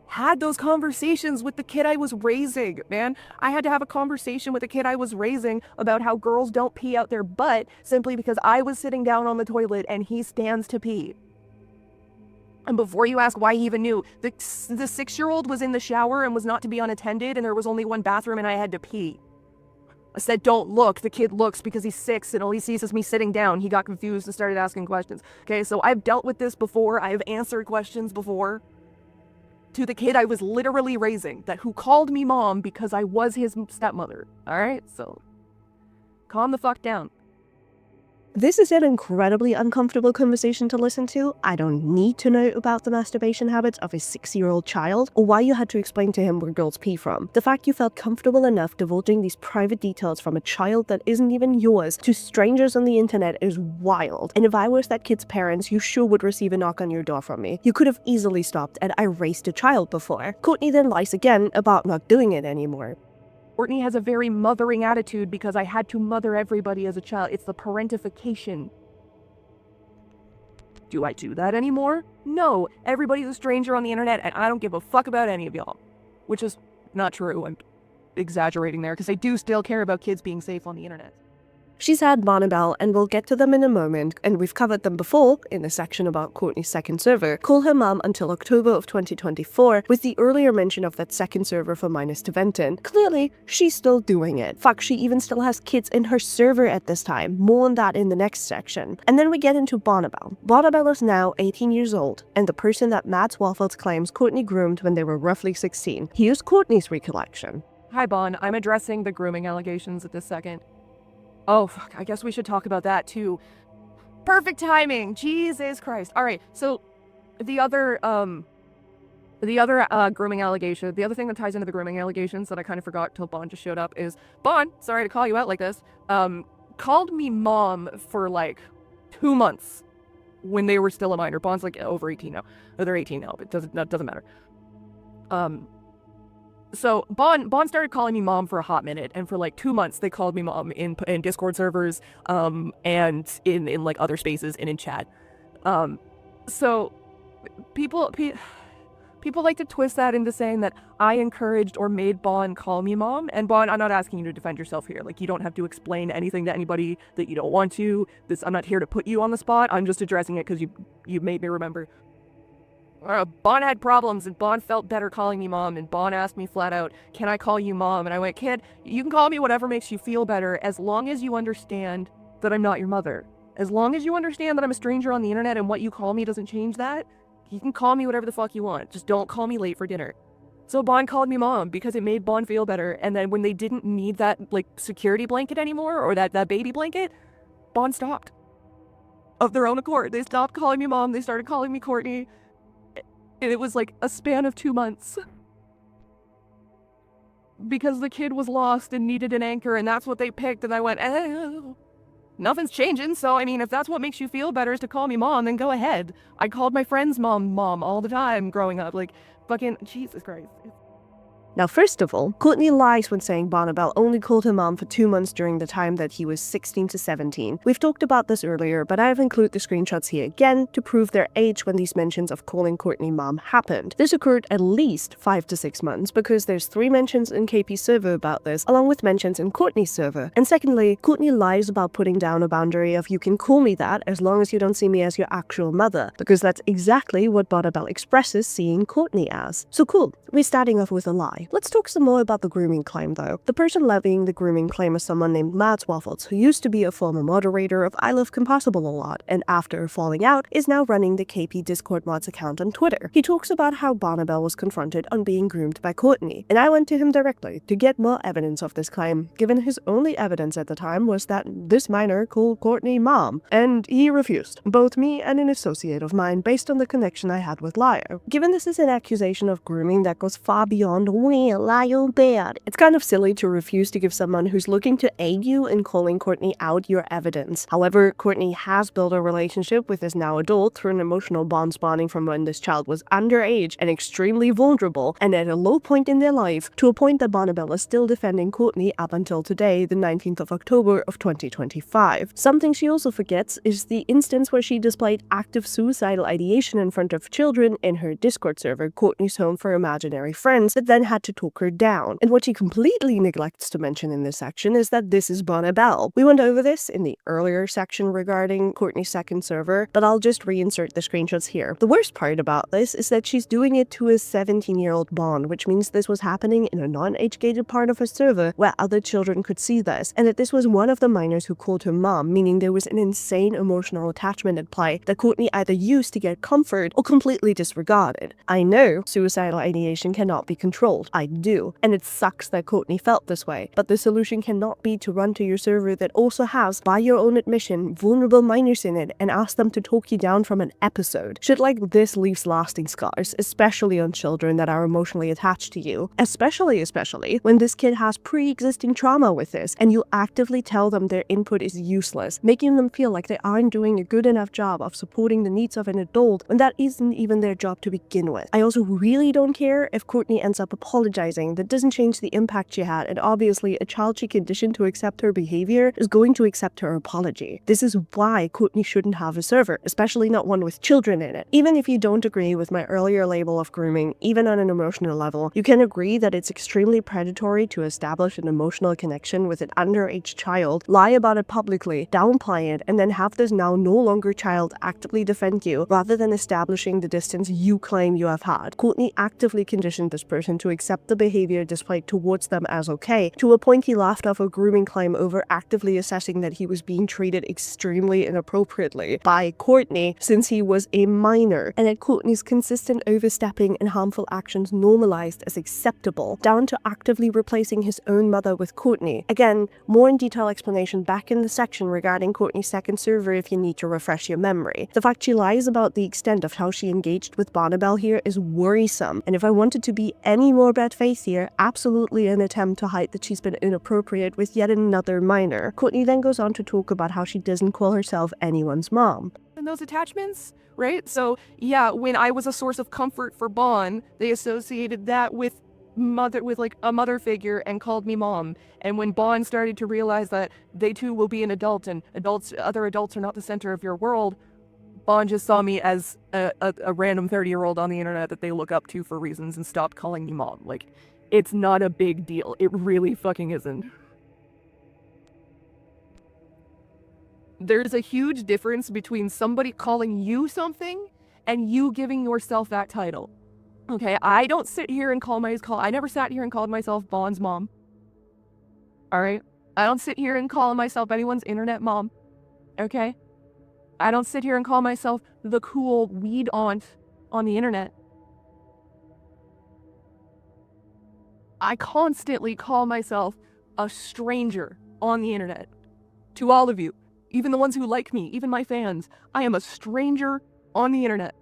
had those conversations with the kid I was raising, man. I had to have a conversation with the kid I was raising about how girls don't pee out their butt simply because I was sitting down on the toilet and he stands to pee. And before you ask why he even knew, the 6-year-old was in the shower and was not to be unattended, and there was only one bathroom and I had to pee. I said, don't look. The kid looks because he's 6 and all he sees is me sitting down. He got confused and started asking questions. Okay, so I've dealt with this before. I've answered questions before. To the kid I was literally raising, who called me mom because I was his stepmother. Alright, so calm the fuck down. This is an incredibly uncomfortable conversation to listen to. I don't need to know about the masturbation habits of a 6-year-old child, or why you had to explain to him where girls pee from. The fact you felt comfortable enough divulging these private details from a child that isn't even yours to strangers on the internet is wild. And if I was that kid's parents, you sure would receive a knock on your door from me. You could have easily stopped at "I raised a child" before. Courtney then lies again about not doing it anymore. Courtney has a very mothering attitude because I had to mother everybody as a child. It's the parentification. Do I do that anymore? No. Everybody's a stranger on the internet and I don't give a fuck about any of y'all. Which is not true. I'm exaggerating there because I do still care about kids being safe on the internet. She's had Bonnabelle, and we'll get to them in a moment, and we've covered them before in the section about Courtney's second server, call her mom until October of 2024, with the earlier mention of that second server for minors to vent in. Clearly, she's still doing it. Fuck, she even still has kids in her server at this time. More on that in the next section. And then we get into Bonnabelle. Bonnabelle is now 18 years old, and the person that Matt Waffles claims Courtney groomed when they were roughly 16. Here's Courtney's recollection. Hi, Bon. I'm addressing the grooming allegations at this second. Oh, fuck, I guess we should talk about that too. Perfect timing! Jesus Christ. Alright, so the other grooming allegation, the other thing that ties into the grooming allegations that I kind of forgot till Bon just showed up is, Bon, sorry to call you out like this, called me mom for like 2 months when they were still a minor. Bon's like over 18 now. Or they're 18 now, but that doesn't matter. So Bon started calling me mom for a hot minute, and for like 2 months they called me mom in Discord servers, and in like other spaces and in chat. So people like to twist that into saying that I encouraged or made Bon call me mom. And Bon, I'm not asking you to defend yourself here. Like, you don't have to explain anything to anybody that you don't want to. I'm not here to put you on the spot. I'm just addressing it because you made me remember. Bon had problems, and Bon felt better calling me mom, and Bon asked me flat out, can I call you mom? And I went, kid, you can call me whatever makes you feel better, as long as you understand that I'm not your mother. As long as you understand that I'm a stranger on the internet and what you call me doesn't change that, you can call me whatever the fuck you want. Just don't call me late for dinner. So Bon called me mom because it made Bon feel better, and then when they didn't need that, like, security blanket anymore, or that baby blanket, Bon stopped. Of their own accord. They stopped calling me mom, they started calling me Courtney. And it was like a span of 2 months. Because the kid was lost and needed an anchor, and that's what they picked, and I went, nothing's changing, so I mean, if that's what makes you feel better is to call me mom, then go ahead. I called my friend's mom all the time growing up, like, fucking, Jesus Christ. Now, first of all, Courtney lies when saying Bonnabelle only called her mom for 2 months during the time that he was 16 to 17. We've talked about this earlier, but I have included the screenshots here again to prove their age when these mentions of calling Courtney mom happened. This occurred at least 5 to 6 months because there's 3 mentions in KP's server about this, along with mentions in Courtney's server. And secondly, Courtney lies about putting down a boundary of you can call me that as long as you don't see me as your actual mother, because that's exactly what Bonnabelle expresses seeing Courtney as. So cool, we're starting off with a lie. Let's talk some more about the grooming claim though. The person levying the grooming claim is someone named Mads Waffles, who used to be a former moderator of I Love Compossible a lot, and after falling out, is now running the KP Discord mods account on Twitter. He talks about how Bonnabelle was confronted on being groomed by Courtney, and I went to him directly to get more evidence of this claim, given his only evidence at the time was that this minor called Courtney mom, and he refused, both me and an associate of mine based on the connection I had with Lio. Given this is an accusation of grooming that goes far beyond Lio bad, it's kind of silly to refuse to give someone who's looking to aid you in calling Courtney out your evidence. However, Courtney has built a relationship with his now adult through an emotional bond spawning from when this child was underage and extremely vulnerable and at a low point in their life, to a point that Bonnabelle is still defending Courtney up until today, the 19th of October of 2025. Something she also forgets is the instance where she displayed active suicidal ideation in front of children in her Discord server, Courtney's Home for Imaginary Friends, that then had to talk her down. And what she completely neglects to mention in this section is that this is Bonnabelle. We went over this in the earlier section regarding Courtney's second server, but I'll just reinsert the screenshots here. The worst part about this is that she's doing it to a 17-year-old Bond, which means this was happening in a non-age-gated part of her server where other children could see this, and that this was one of the minors who called her mom, meaning there was an insane emotional attachment at play that Courtney either used to get comfort or completely disregarded. I know suicidal ideation cannot be controlled. I do. And it sucks that Courtney felt this way, but the solution cannot be to run to your server that also has, by your own admission, vulnerable minors in it and ask them to talk you down from an episode. Shit like this leaves lasting scars, especially on children that are emotionally attached to you. Especially when this kid has pre-existing trauma with this and you actively tell them their input is useless, making them feel like they aren't doing a good enough job of supporting the needs of an adult when that isn't even their job to begin with. I also really don't care if Courtney ends up apologizing. That doesn't change the impact she had, and obviously a child she conditioned to accept her behavior is going to accept her apology. This is why Courtney shouldn't have a server, especially not one with children in it. Even if you don't agree with my earlier label of grooming, even on an emotional level, you can agree that it's extremely predatory to establish an emotional connection with an underage child, lie about it publicly, downplay it, and then have this now no longer child actively defend you rather than establishing the distance you claim you have had. Courtney actively conditioned this person to accept the behavior displayed towards them as okay, to a point he laughed off a grooming claim over actively assessing that he was being treated extremely inappropriately by Courtney since he was a minor, and that Courtney's consistent overstepping and harmful actions normalized as acceptable, down to actively replacing his own mother with Courtney. Again, more in detail explanation back in the section regarding Courtney's second server if you need to refresh your memory. The fact she lies about the extent of how she engaged with Bonnabelle here is worrisome, and if I wanted to be any more bad-faced here, absolutely an attempt to hide that she's been inappropriate with yet another minor. Courtney then goes on to talk about how she doesn't call herself anyone's mom. And those attachments, right? So yeah, when I was a source of comfort for Bon, they associated that with like a mother figure and called me mom. And when Bon started to realize that they too will be an adult and other adults are not the center of your world, Bon just saw me as a random 30-year-old on the internet that they look up to for reasons and stopped calling me mom. Like, it's not a big deal. It really fucking isn't. There's a huge difference between somebody calling you something and you giving yourself that title. Okay, I don't sit here and I never sat here and called myself Bon's mom. Alright? I don't sit here and call myself anyone's internet mom. Okay? I don't sit here and call myself the cool weed aunt on the internet. I constantly call myself a stranger on the internet. To all of you, even the ones who like me, even my fans, I am a stranger on the internet.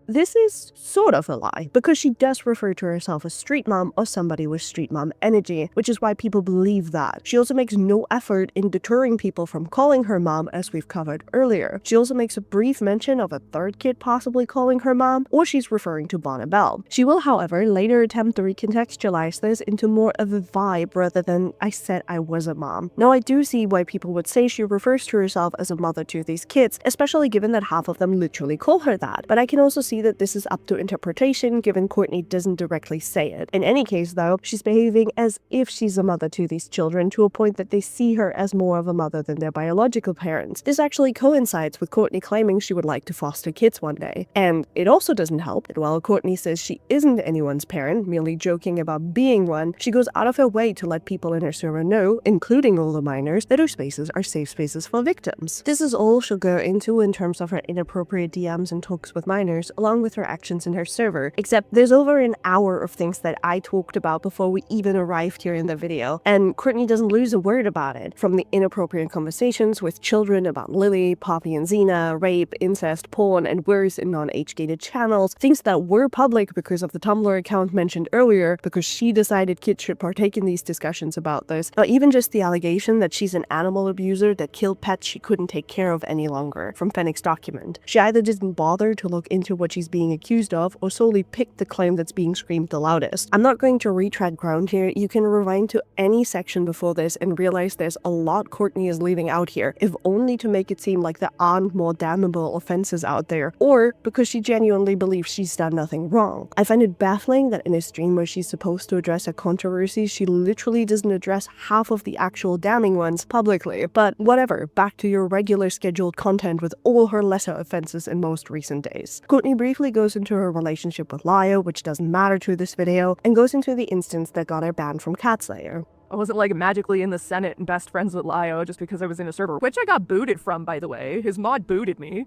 this is sort of a lie, because she does refer to herself as street mom or somebody with street mom energy, which is why people believe that. She also makes no effort in deterring people from calling her mom, as we've covered earlier. She also makes a brief mention of a third kid possibly calling her mom, or she's referring to Bonnabelle. She will, however, later attempt to recontextualize this into more of a vibe rather than "I said I was a mom." Now, I do see why people would say she refers to herself as a mother to these kids, especially given that half of them literally call her that, but I can also see that this is up to interpretation given Courtney doesn't directly say it. In any case though, she's behaving as if she's a mother to these children to a point that they see her as more of a mother than their biological parents. This actually coincides with Courtney claiming she would like to foster kids one day. And it also doesn't help that while Courtney says she isn't anyone's parent, merely joking about being one, she goes out of her way to let people in her server know, including all the minors, that her spaces are safe spaces for victims. This is all she'll go into in terms of her inappropriate DMs and talks with minors, along with her actions in her server, except there's over an hour of things that I talked about before we even arrived here in the video, and Courtney doesn't lose a word about it. From the inappropriate conversations with children about Lily, Poppy and Zena, rape, incest, porn, and worse in non-age-gated channels, things that were public because of the Tumblr account mentioned earlier, because she decided kids should partake in these discussions about this, or even just the allegation that she's an animal abuser that killed pets she couldn't take care of any longer, from Fennec's document. She either didn't bother to look into what she's being accused of, or solely picked the claim that's being screamed the loudest. I'm not going to retread ground here. You can rewind to any section before this and realize there's a lot Courtney is leaving out here, if only to make it seem like there aren't more damnable offenses out there, or because she genuinely believes she's done nothing wrong. I find it baffling that in a stream where she's supposed to address her controversies, she literally doesn't address half of the actual damning ones publicly, but whatever, back to your regular scheduled content with all her lesser offenses in most recent days. Courtney briefly goes into her relationship with Lio, which doesn't matter to this video, and goes into the instance that got her banned from Catslayer. I wasn't like magically in the Senate and best friends with Lio just because I was in a server, which I got booted from, by the way. His mod booted me.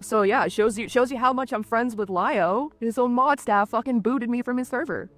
So yeah, it shows you how much I'm friends with Lio. His own mod staff fucking booted me from his server.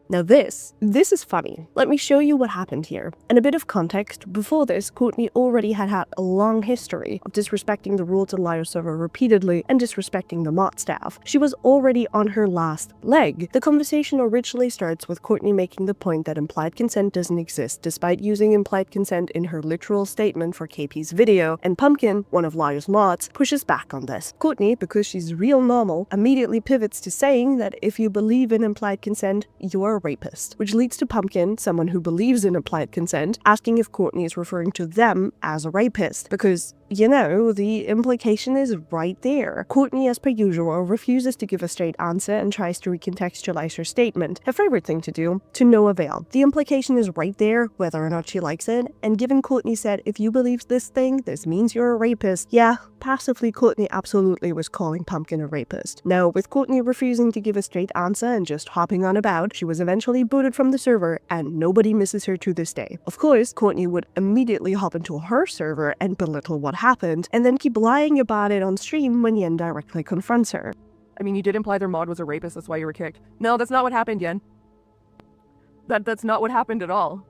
Now this is funny. Let me show you what happened here. And a bit of context, before this, Courtney already had a long history of disrespecting the rules on Lio's server repeatedly and disrespecting the mod staff. She was already on her last leg. The conversation originally starts with Courtney making the point that implied consent doesn't exist, despite using implied consent in her literal statement for KP's video, and Pumpkin, one of Lio's mods, pushes back on this. Courtney, because she's real normal, immediately pivots to saying that if you believe in implied consent, you're a rapist, which leads to Pumpkin, someone who believes in implied consent, asking if Courtney is referring to them as a rapist, because, you know, the implication is right there. Courtney, as per usual, refuses to give a straight answer and tries to recontextualize her statement, her favorite thing to do, to no avail. The implication is right there, whether or not she likes it, and given Courtney said, if you believe this thing, this means you're a rapist, yeah, passively Courtney absolutely was calling Pumpkin a rapist. Now, with Courtney refusing to give a straight answer and just hopping on about, she was eventually booted from the server, and nobody misses her to this day. Of course, Courtney would immediately hop into her server and belittle what happened, and then keep lying about it on stream when Yen directly confronts her. I mean, you did imply their mod was a rapist, that's why you were kicked. No, that's not what happened, Yen. That's not what happened at all.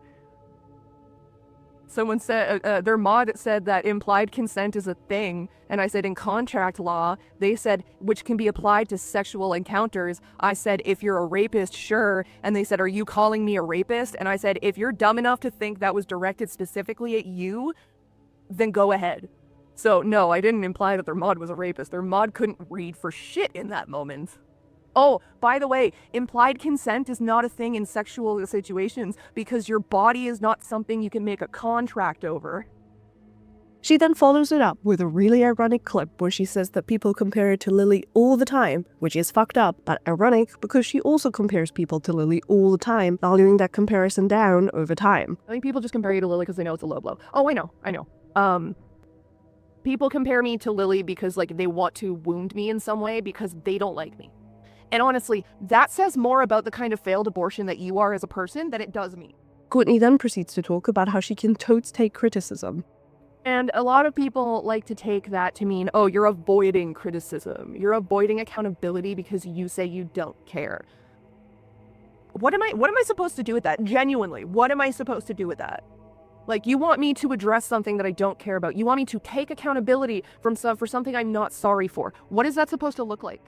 Someone said, their mod said that implied consent is a thing, and I said in contract law, they said, which can be applied to sexual encounters. I said, if you're a rapist, sure, and they said, are you calling me a rapist? And I said, if you're dumb enough to think that was directed specifically at you, then go ahead. So no, I didn't imply that their mod was a rapist. Their mod couldn't read for shit in that moment. Oh, by the way, implied consent is not a thing in sexual situations because your body is not something you can make a contract over. She then follows it up with a really ironic clip where she says that people compare her to Lily all the time, which is fucked up, but ironic because she also compares people to Lily all the time, valuing that comparison down over time. I think people just compare you to Lily because they know it's a low blow. Oh, I know. People compare me to Lily because, like, they want to wound me in some way because they don't like me. And honestly, that says more about the kind of failed abortion that you are as a person than it does me. Courtney then proceeds to talk about how she can totes take criticism. And a lot of people like to take that to mean, oh, you're avoiding criticism. You're avoiding accountability because you say you don't care. What am I supposed to do with that? Genuinely, what am I supposed to do with that? Like, you want me to address something that I don't care about. You want me to take accountability for something I'm not sorry for. What is that supposed to look like?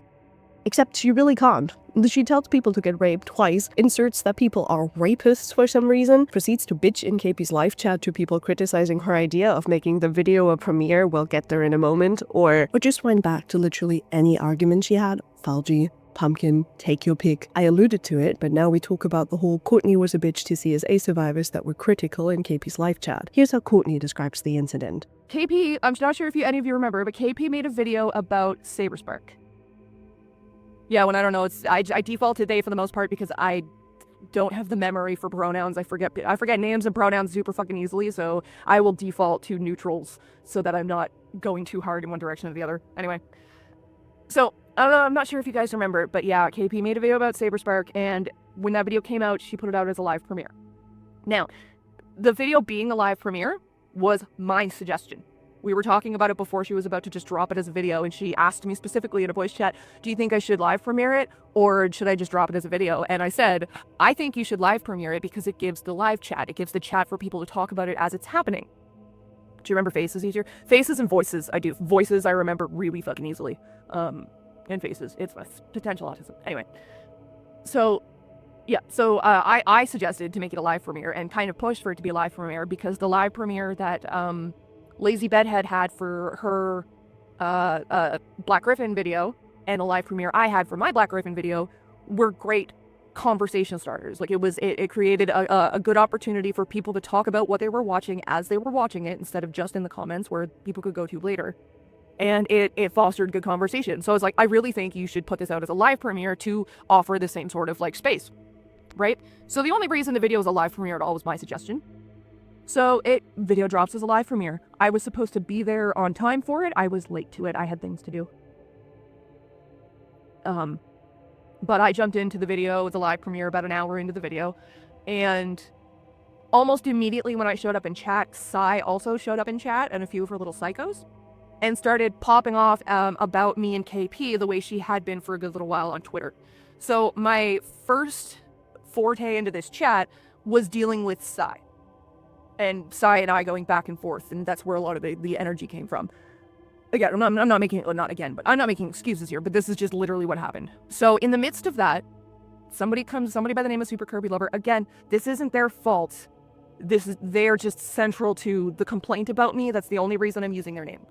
Except she really can't. She tells people to get raped twice, inserts that people are rapists for some reason, proceeds to bitch in KP's live chat to people criticizing her idea of making the video a premiere. We'll get there in a moment. Or just went back to literally any argument she had. Falgi, pumpkin, take your pick. I alluded to it, but now we talk about the whole Courtney was a bitch to CSA survivors that were critical in KP's live chat. Here's how Courtney describes the incident. KP, I'm not sure if any of you remember, but KP made a video about Saberspark. Yeah, when I don't know, I default to they for the most part because I don't have the memory for pronouns. I forget names and pronouns super fucking easily, so I will default to neutrals so that I'm not going too hard in one direction or the other. Anyway, so I'm not sure if you guys remember, but yeah, KP made a video about Saberspark, and when that video came out, she put it out as a live premiere. Now, the video being a live premiere was my suggestion. We were talking about it before she was about to just drop it as a video, and she asked me specifically in a voice chat, do you think I should live premiere it, or should I just drop it as a video? And I said, I think you should live premiere it because it gives the live chat. It gives the chat for people to talk about it as it's happening. Do you remember faces easier? Faces and voices, I do. Voices I remember really fucking easily. And faces, it's potential autism. Anyway, so yeah, so I suggested to make it a live premiere and kind of pushed for it to be a live premiere because the live premiere that Lazy Bedhead had for her BlackGryphon video and a live premiere I had for my BlackGryphon video were great conversation starters. Like it created a good opportunity for people to talk about what they were watching as they were watching it instead of just in the comments where people could go to later. And it fostered good conversation. So I was like, I really think you should put this out as a live premiere to offer the same sort of like space, right? So the only reason the video was a live premiere at all was my suggestion. So video drops as a live premiere. I was supposed to be there on time for it. I was late to it. I had things to do. But I jumped into the video, the live premiere, about an hour into the video. And almost immediately when I showed up in chat, Sai also showed up in chat and a few of her little psychos. And started popping off about me and KP the way she had been for a good little while on Twitter. So my first forte into this chat was dealing with Sai. And Sai and I going back and forth, and that's where a lot of the energy came from. Again, I'm not making excuses here, but this is just literally what happened. So in the midst of that, somebody by the name of Super Kirby Lover. Again, this isn't their fault. They're just central to the complaint about me. That's the only reason I'm using their name.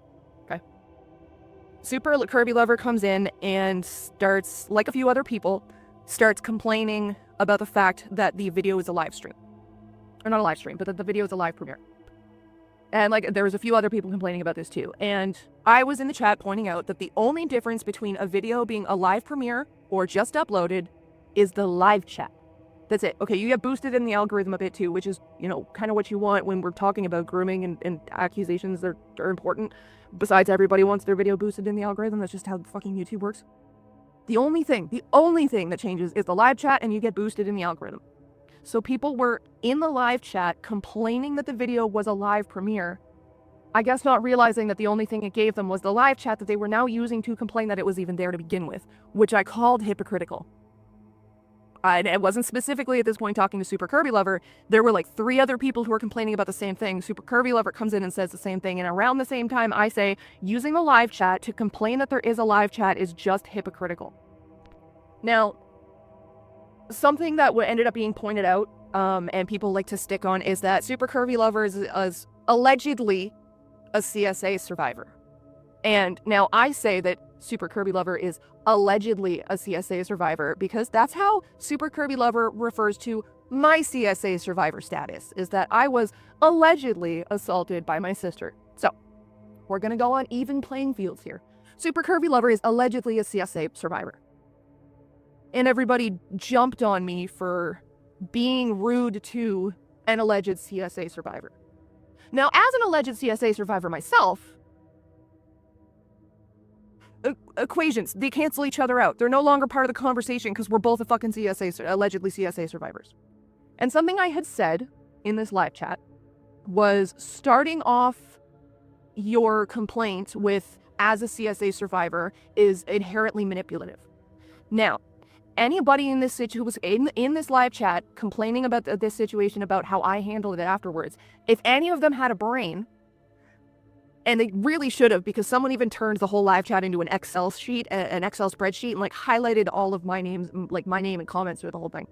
Super Kirby Lover comes in and starts, like a few other people, starts complaining about the fact that the video is a live stream. Or not a live stream, but that the video is a live premiere. And like there was a few other people complaining about this too. And I was in the chat pointing out that the only difference between a video being a live premiere or just uploaded is the live chat. That's it. Okay, you get boosted in the algorithm a bit too, which is, kind of what you want when we're talking about grooming and accusations that are important. Besides, everybody wants their video boosted in the algorithm. That's just how fucking YouTube works. The only thing that changes is the live chat and you get boosted in the algorithm. So people were in the live chat complaining that the video was a live premiere. I guess not realizing that the only thing it gave them was the live chat that they were now using to complain that it was even there to begin with, which I called hypocritical. And it wasn't specifically at this point talking to Super Kirby Lover. There were like 3 other people who were complaining about the same thing. Super Kirby Lover comes in and says the same thing. And around the same time, I say, using the live chat to complain that there is a live chat is just hypocritical. Now, something that ended up being pointed out, and people like to stick on, is that Super Kirby Lover is allegedly a CSA survivor. And now I say that Super Kirby Lover is allegedly a CSA survivor because that's how Super Kirby Lover refers to my CSA survivor status, is that I was allegedly assaulted by my sister. So we're going to go on even playing fields here. Super Kirby Lover is allegedly a CSA survivor. And everybody jumped on me for being rude to an alleged CSA survivor. Now, as an alleged CSA survivor myself, equations, they cancel each other out. They're no longer part of the conversation because we're both allegedly CSA survivors. And something I had said in this live chat was starting off your complaint with as a CSA survivor is inherently manipulative. Now, anybody in this who was in this live chat complaining about this situation, about how I handled it afterwards, if any of them had a brain, and they really should have, because someone even turned the whole live chat into an Excel sheet, an Excel spreadsheet, and like highlighted all of my names, like my name and comments through the whole thing.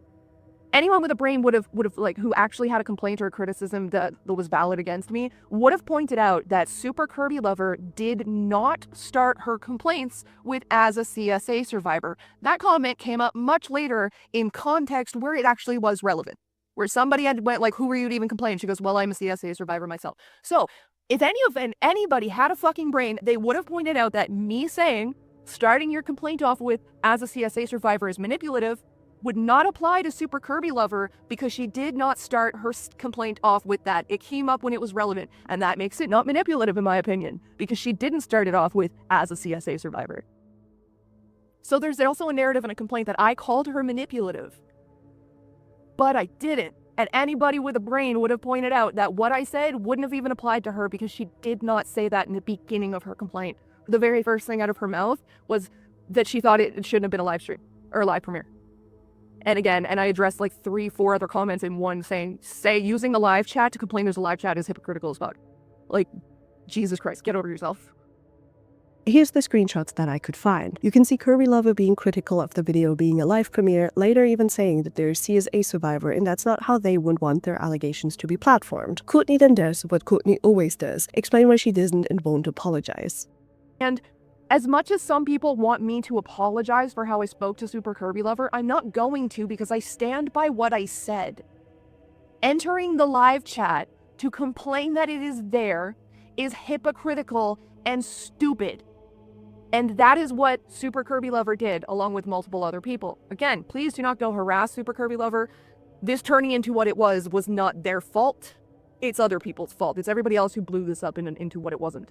Anyone with a brain would have like, who actually had a complaint or a criticism that was valid against me, would have pointed out that Super Kirby Lover did not start her complaints with as a CSA survivor. That comment came up much later in context where it actually was relevant, where somebody had went like, who were you to even complain? She goes, well, I'm a CSA survivor myself. So if anybody had a fucking brain, they would have pointed out that me saying starting your complaint off with as a CSA survivor is manipulative would not apply to Super Kirby Lover, because she did not start her complaint off with that. It came up when it was relevant, and that makes it not manipulative in my opinion, because she didn't start it off with as a CSA survivor. So there's also a narrative and a complaint that I called her manipulative, but I didn't. And anybody with a brain would have pointed out that what I said wouldn't have even applied to her, because she did not say that in the beginning of her complaint. The very first thing out of her mouth was that she thought it shouldn't have been a live stream or a live premiere. And again, and I addressed like 3-4 other comments in one saying, using the live chat to complain there's a live chat is hypocritical as fuck. Like, Jesus Christ, get over yourself. Here's the screenshots that I could find. You can see Kirby Lover being critical of the video being a live premiere, later even saying that they're a CSA survivor and that's not how they would want their allegations to be platformed. Courtney then does what Courtney always does, explain why she doesn't and won't apologize. And as much as some people want me to apologize for how I spoke to Super Kirby Lover, I'm not going to, because I stand by what I said. Entering the live chat to complain that it is there is hypocritical and stupid. And that is what Super Kirby Lover did, along with multiple other people. Again, please do not go harass Super Kirby Lover. This turning into what it was not their fault. It's other people's fault. It's everybody else who blew this up into what it wasn't.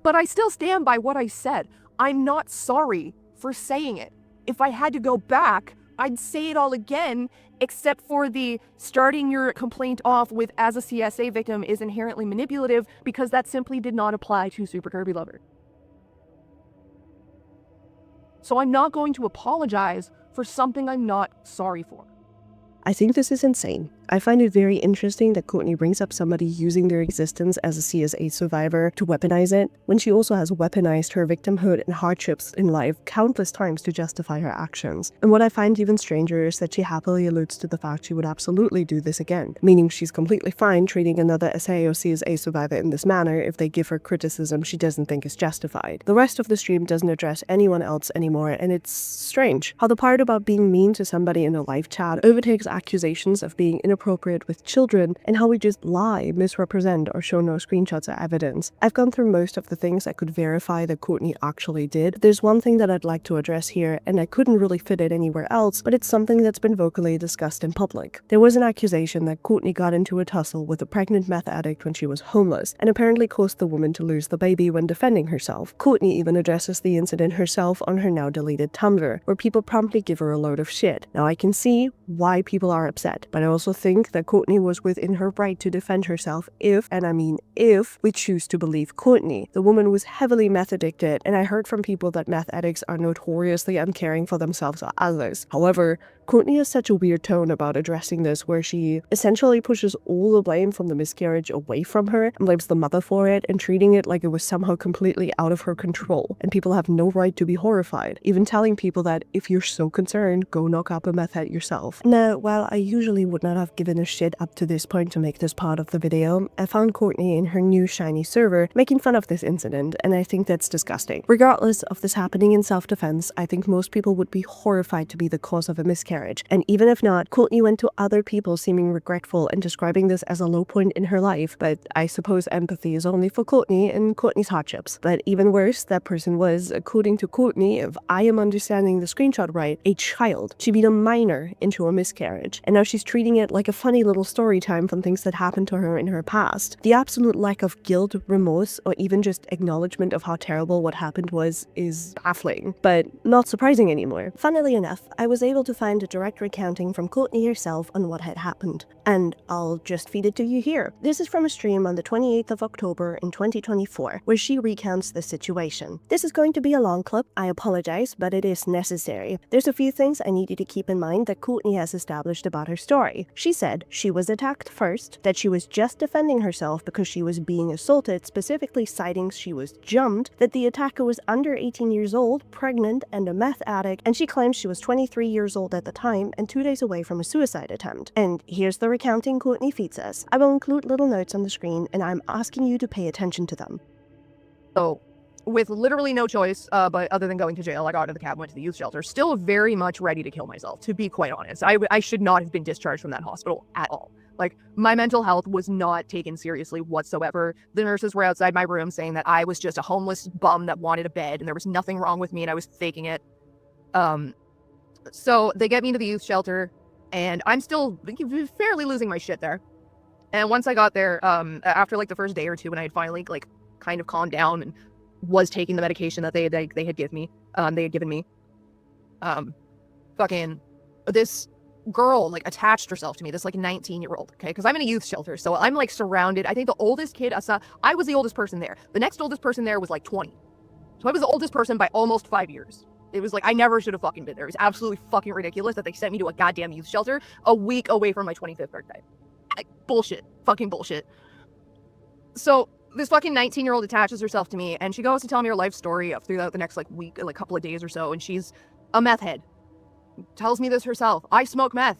But I still stand by what I said. I'm not sorry for saying it. If I had to go back, I'd say it all again, except for the starting your complaint off with as a CSA victim is inherently manipulative, because that simply did not apply to Super Kirby Lover. So I'm not going to apologize for something I'm not sorry for. I think this is insane. I find it very interesting that Courtney brings up somebody using their existence as a CSA survivor to weaponize it, when she also has weaponized her victimhood and hardships in life countless times to justify her actions. And what I find even stranger is that she happily alludes to the fact she would absolutely do this again, meaning she's completely fine treating another SA or CSA survivor in this manner if they give her criticism she doesn't think is justified. The rest of the stream doesn't address anyone else anymore, and it's strange how the part about being mean to somebody in a live chat overtakes accusations of being inappropriate with children, and how we just lie, misrepresent, or show no screenshots or evidence. I've gone through most of the things I could verify that Courtney actually did. There's one thing that I'd like to address here, and I couldn't really fit it anywhere else, but it's something that's been vocally discussed in public. There was an accusation that Courtney got into a tussle with a pregnant meth addict when she was homeless, and apparently caused the woman to lose the baby when defending herself. Courtney even addresses the incident herself on her now deleted Tumblr, where people promptly give her a load of shit. Now I can see why people are upset, but I also think that Courtney was within her right to defend herself if, and I mean if, we choose to believe Courtney. The woman was heavily meth addicted, and I heard from people that meth addicts are notoriously uncaring for themselves or others. However, Courtney has such a weird tone about addressing this, where she essentially pushes all the blame from the miscarriage away from her and blames the mother for it, and treating it like it was somehow completely out of her control, and people have no right to be horrified, even telling people that if you're so concerned, go knock up a meth head yourself. Now, while I usually would not have given a shit up to this point to make this part of the video, I found Courtney in her new shiny server making fun of this incident, and I think that's disgusting. Regardless of this happening in self-defense, I think most people would be horrified to be the cause of a miscarriage. And even if not, Courtney went to other people seeming regretful and describing this as a low point in her life, but I suppose empathy is only for Courtney and Courtney's hardships. But even worse, that person was, according to Courtney, if I am understanding the screenshot right, a child. She beat a minor into a miscarriage, and now she's treating it like a funny little story time from things that happened to her in her past. The absolute lack of guilt, remorse, or even just acknowledgement of how terrible what happened was is baffling, but not surprising anymore. Funnily enough, I was able to find a direct recounting from Courtney herself on what had happened. And I'll just feed it to you here. This is from a stream on the 28th of October in 2024, where she recounts the situation. This is going to be a long clip, I apologize, but it is necessary. There's a few things I need you to keep in mind that Courtney has established about her story. She said she was attacked first, that she was just defending herself because she was being assaulted, specifically citing she was jumped, that the attacker was under 18 years old, pregnant, and a meth addict, and she claims she was 23 years old at the time and 2 days away from a suicide attempt. And here's the recounting Courtney feeds us. I will include little notes on the screen, and I'm asking you to pay attention to them. So, with literally no choice, but other than going to jail, I got out of the cab, went to the youth shelter, still very much ready to kill myself, to be quite honest. I should not have been discharged from that hospital at all. Like, my mental health was not taken seriously whatsoever. The nurses were outside my room saying that I was just a homeless bum that wanted a bed, and there was nothing wrong with me, and I was faking it. So they get me into the youth shelter, and I'm still fairly losing my shit there. And once I got there, after like the first day or two, when I had finally like kind of calmed down and was taking the medication that they had given me, fucking this girl like attached herself to me, this like 19-year-old, okay, because I'm in a youth shelter, so I'm like surrounded. I think the oldest kid I was the oldest person there. The next oldest person there was like 20, so I was the oldest person by almost 5 years. It was like I never should have fucking been there. It was absolutely fucking ridiculous that they sent me to a goddamn youth shelter a week away from my 25th birthday. Like, bullshit, fucking bullshit. So this fucking 19-year-old attaches herself to me, and she goes to tell me her life story throughout the next like week, like couple of days or so, and she's a meth head. Tells me this herself. I smoke meth.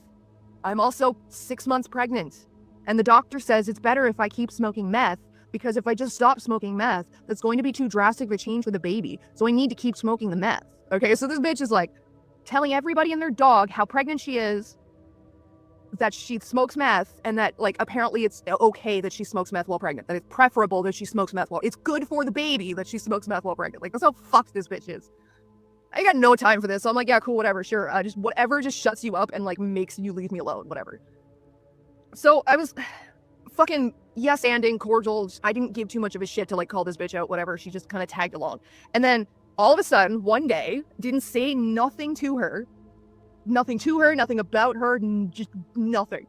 I'm also 6 months pregnant. And the doctor says it's better if I keep smoking meth, because if I just stop smoking meth, that's going to be too drastic of a change for the baby. So I need to keep smoking the meth. Okay, so this bitch is like telling everybody and their dog how pregnant she is, that she smokes meth, and that like apparently it's okay that she smokes meth while pregnant, that it's preferable that she smokes meth while it's good for the baby that she smokes meth while pregnant. Like, that's how fucked this bitch is. I got no time for this, so I'm like, yeah, cool, whatever, sure, just whatever just shuts you up and like makes you leave me alone, whatever. So I was fucking yes-anding, cordial. I didn't give too much of a shit to like call this bitch out, whatever. She just kind of tagged along, and then all of a sudden one day, didn't say nothing to her, nothing about her, just nothing.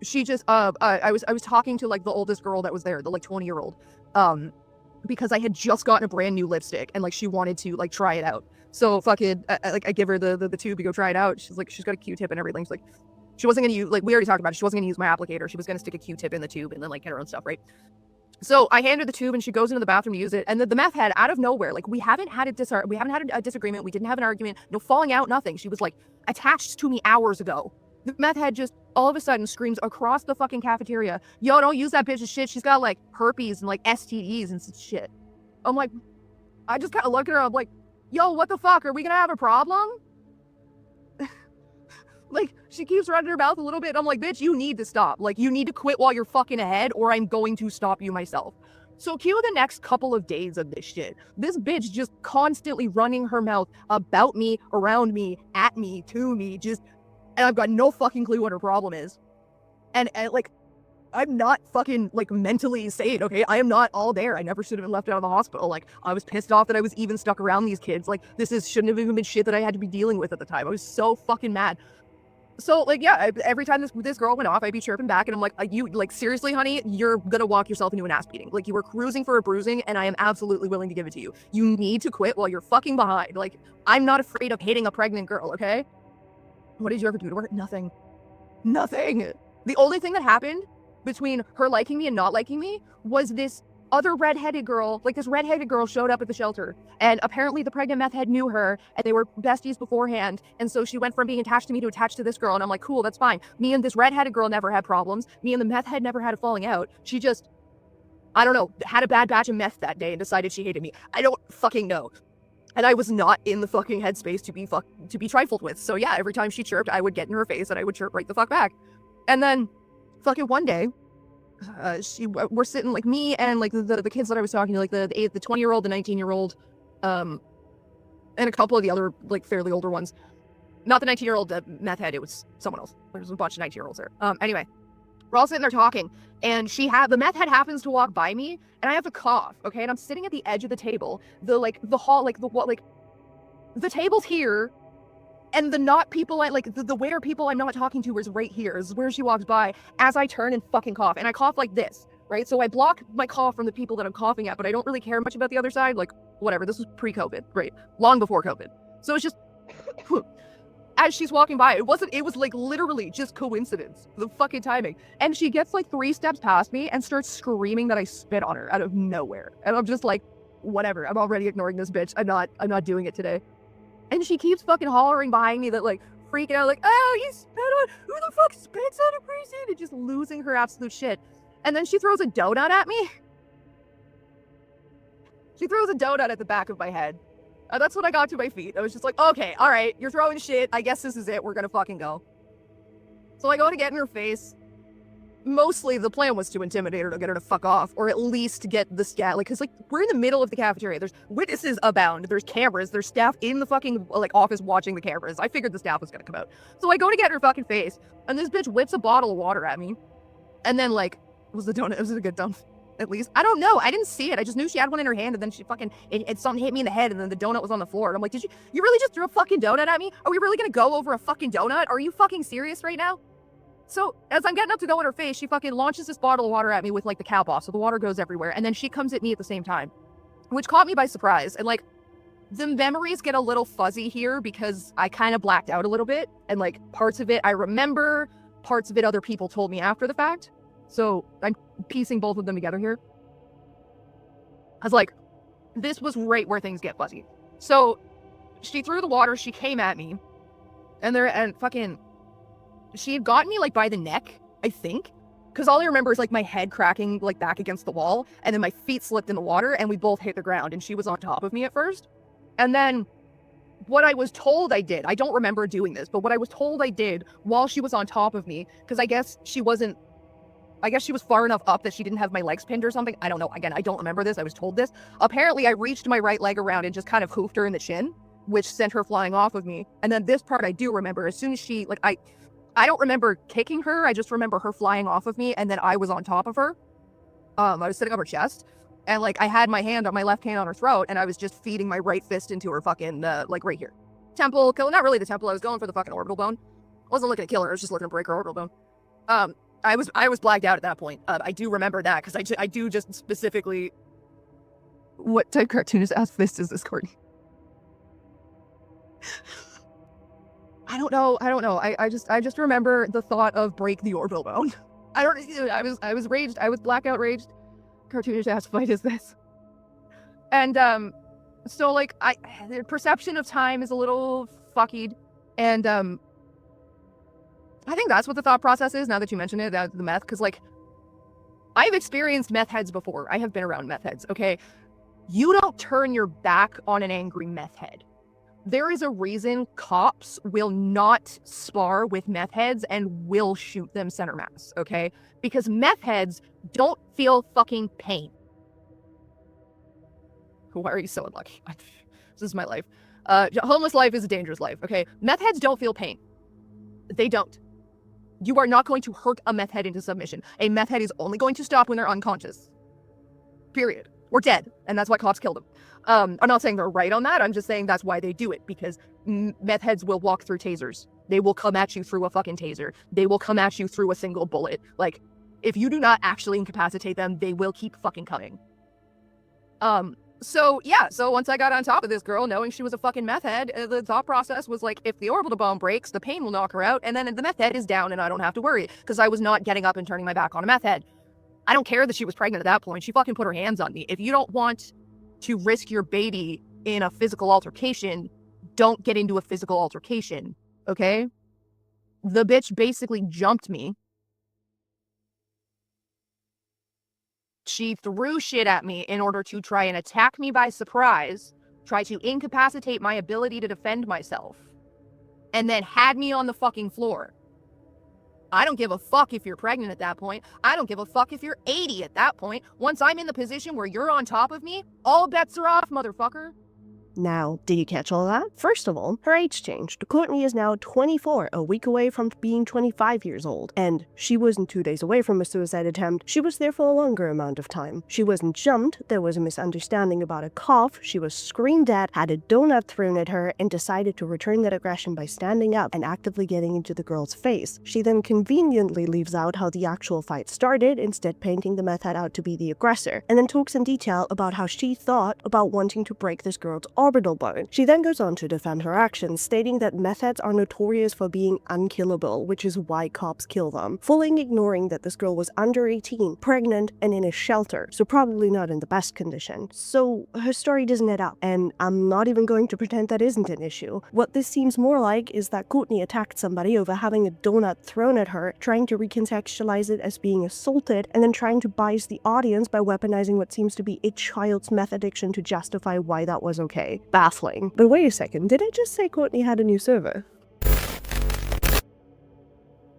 She just I was talking to like the oldest girl that was there, the like 20-year-old, because I had just gotten a brand new lipstick and like she wanted to like try it out. So fucking I give her the tube to go try it out. She's like, she's got a Q-tip and everything. She's like, she wasn't gonna use, like we already talked about it, she wasn't gonna use my applicator. She was gonna stick a Q-tip in the tube and then like get her own stuff, right? So I hand her the tube and she goes into the bathroom to use it, and the meth head out of nowhere, like we haven't had a disagreement, we didn't have an argument, no falling out, nothing. She was like attached to me hours ago. The meth head just all of a sudden screams across the fucking cafeteria, yo, don't use that bitch's shit. She's got like herpes and like STDs and shit. I'm like, I just kind of look at her, I'm like, yo, what the fuck? Are we gonna have a problem? Like, she keeps running her mouth a little bit. I'm like, bitch, you need to stop. Like, you need to quit while you're fucking ahead, or I'm going to stop you myself. So cue the next couple of days of this shit. This bitch just constantly running her mouth about me, around me, at me, to me, just, and I've got no fucking clue what her problem is. And like, I'm not fucking, like, mentally sane, okay? I am not all there. I never should have been left out of the hospital. Like, I was pissed off that I was even stuck around these kids. Like, shouldn't have even been shit that I had to be dealing with at the time. I was so fucking mad. So, like, yeah, every time this girl went off, I'd be chirping back, and I'm like, you, like, seriously, honey, you're gonna walk yourself into an ass beating. Like, you were cruising for a bruising, and I am absolutely willing to give it to you. You need to quit while you're fucking behind. Like, I'm not afraid of hitting a pregnant girl, okay? What did you ever do to her? Nothing. Nothing. The only thing that happened between her liking me and not liking me was this other redheaded girl, like this redheaded girl showed up at the shelter, and apparently the pregnant meth head knew her, and they were besties beforehand, and so she went from being attached to me to attached to this girl, and I'm like, cool, that's fine. Me and this redheaded girl never had problems. Me and the meth head never had a falling out. She just, I don't know, had a bad batch of meth that day and decided she hated me. I don't fucking know. And I was not in the fucking headspace to be trifled with. So yeah, every time she chirped, I would get in her face and I would chirp right the fuck back. And then fucking one day, we're sitting, like, me and like the kids that I was talking to, like the 20-year-old, the 19-year-old, and a couple of the other like fairly older ones. Not the 19-year-old meth head, it was someone else. There was a bunch of 19-year-olds there. Anyway, we're all sitting there talking, and the meth head happens to walk by me, and I have to cough, okay? And I'm sitting at the edge of the table. The table's here, And the not people the where people I'm not talking to is right here, is where she walks by as I turn and fucking cough. And I cough like this, right? So I block my cough from the people that I'm coughing at, but I don't really care much about the other side. Like, whatever, this was pre-COVID, right? Long before COVID. So it's just, as she's walking by, it was like literally just coincidence, the fucking timing. And she gets like 3 steps past me and starts screaming that I spit on her out of nowhere. And I'm just like, whatever, I'm already ignoring this bitch. I'm not doing it today. And she keeps fucking hollering behind me that like freaking out like, oh, you spit on, who the fuck spits on a person? And just losing her absolute shit. And then she throws a donut at me. She throws a donut at the back of my head. That's when I got to my feet. I was just like, okay, all right, you're throwing shit. I guess this is it. We're gonna fucking go. So I go to get in her face. Mostly the plan was to intimidate her, to get her to fuck off, or at least get the scat, like, cause like we're in the middle of the cafeteria. There's witnesses abound. There's cameras. There's staff in the fucking like office watching the cameras. I figured the staff was gonna come out. So I go to get in her fucking face, and this bitch whips a bottle of water at me, and then like, was a good donut? At least I don't know. I didn't see it. I just knew she had one in her hand, and then she fucking something hit me in the head, and then the donut was on the floor. And I'm like, you really just threw a fucking donut at me? Are we really gonna go over a fucking donut? Are you fucking serious right now? So as I'm getting up to go in her face, she fucking launches this bottle of water at me with like the cap off, so the water goes everywhere. And then she comes at me at the same time, which caught me by surprise. And like, the memories get a little fuzzy here because I kind of blacked out a little bit, and like parts of it I remember, parts of it other people told me after the fact. So I'm piecing both of them together here. I was like, this was right where things get fuzzy. So she threw the water, she came at me, and fucking, she had gotten me like by the neck, I think. Because all I remember is like my head cracking like back against the wall, and then my feet slipped in the water, and we both hit the ground, and she was on top of me at first. And then what I was told I did, I don't remember doing this, but what I was told I did while she was on top of me, because I guess she was far enough up that she didn't have my legs pinned or something. I don't know. Again, I don't remember this. I was told this. Apparently, I reached my right leg around and just kind of hoofed her in the chin, which sent her flying off of me. And then this part I do remember. As soon as she, like, I don't remember kicking her. I just remember her flying off of me, and then I was on top of her. I was sitting on her chest, and like I had my left hand on her throat, and I was just feeding my right fist into her fucking, like right here. Temple, not really the temple. I was going for the fucking orbital bone. I wasn't looking to kill her. I was just looking to break her orbital bone. I was blacked out at that point. I do remember that because I do just specifically. What type cartoonist ass fist is this, Courtney? I don't know. I just remember the thought of break the orbital bone. I was raged. I was blackout raged. Cartoonish ass fight is this. And so like the perception of time is a little fuckied, and I think that's what the thought process is now that you mention it, the meth, because like I've experienced meth heads before. I have been around meth heads, okay? You don't turn your back on an angry meth head. There is a reason cops will not spar with meth heads and will shoot them center mass, okay? Because meth heads don't feel fucking pain. Why are you so unlucky? This is my life. Homeless life is a dangerous life, okay? Meth heads don't feel pain. They don't. You are not going to hurt a meth head into submission. A meth head is only going to stop when they're unconscious. Period. Or dead. And that's why cops kill them. I'm not saying they're right on that. I'm just saying that's why they do it. Because meth heads will walk through tasers. They will come at you through a fucking taser. They will come at you through a single bullet. Like, if you do not actually incapacitate them, they will keep fucking coming. So once I got on top of this girl, knowing she was a fucking meth head, the thought process was like, if the orbital bone breaks, the pain will knock her out, and then the meth head is down and I don't have to worry, because I was not getting up and turning my back on a meth head. I don't care that she was pregnant at that point. She fucking put her hands on me. If you don't want to risk your baby in a physical altercation, don't get into a physical altercation, okay? The bitch basically jumped me. She threw shit at me in order to try and attack me by surprise, try to incapacitate my ability to defend myself, and then had me on the fucking floor. I don't give a fuck if you're pregnant at that point. I don't give a fuck if you're 80 at that point. Once I'm in the position where you're on top of me, all bets are off, motherfucker. Now, did you catch all that? First of all, her age changed. Courtney is now 24, a week away from being 25 years old. And she wasn't 2 days away from a suicide attempt, she was there for a longer amount of time. She wasn't jumped, there was a misunderstanding about a cough, she was screamed at, had a donut thrown at her, and decided to return that aggression by standing up and actively getting into the girl's face. She then conveniently leaves out how the actual fight started, instead painting the meth head out to be the aggressor, and then talks in detail about how she thought about wanting to break this girl's orbital bone. She then goes on to defend her actions, stating that meth heads are notorious for being unkillable, which is why cops kill them, fully ignoring that this girl was under 18, pregnant, and in a shelter, so probably not in the best condition. So her story doesn't add up, and I'm not even going to pretend that isn't an issue. What this seems more like is that Courtney attacked somebody over having a donut thrown at her, trying to recontextualize it as being assaulted, and then trying to bias the audience by weaponizing what seems to be a child's meth addiction to justify why that was okay. Baffling. But wait a second, did I just say Courtney had a new server?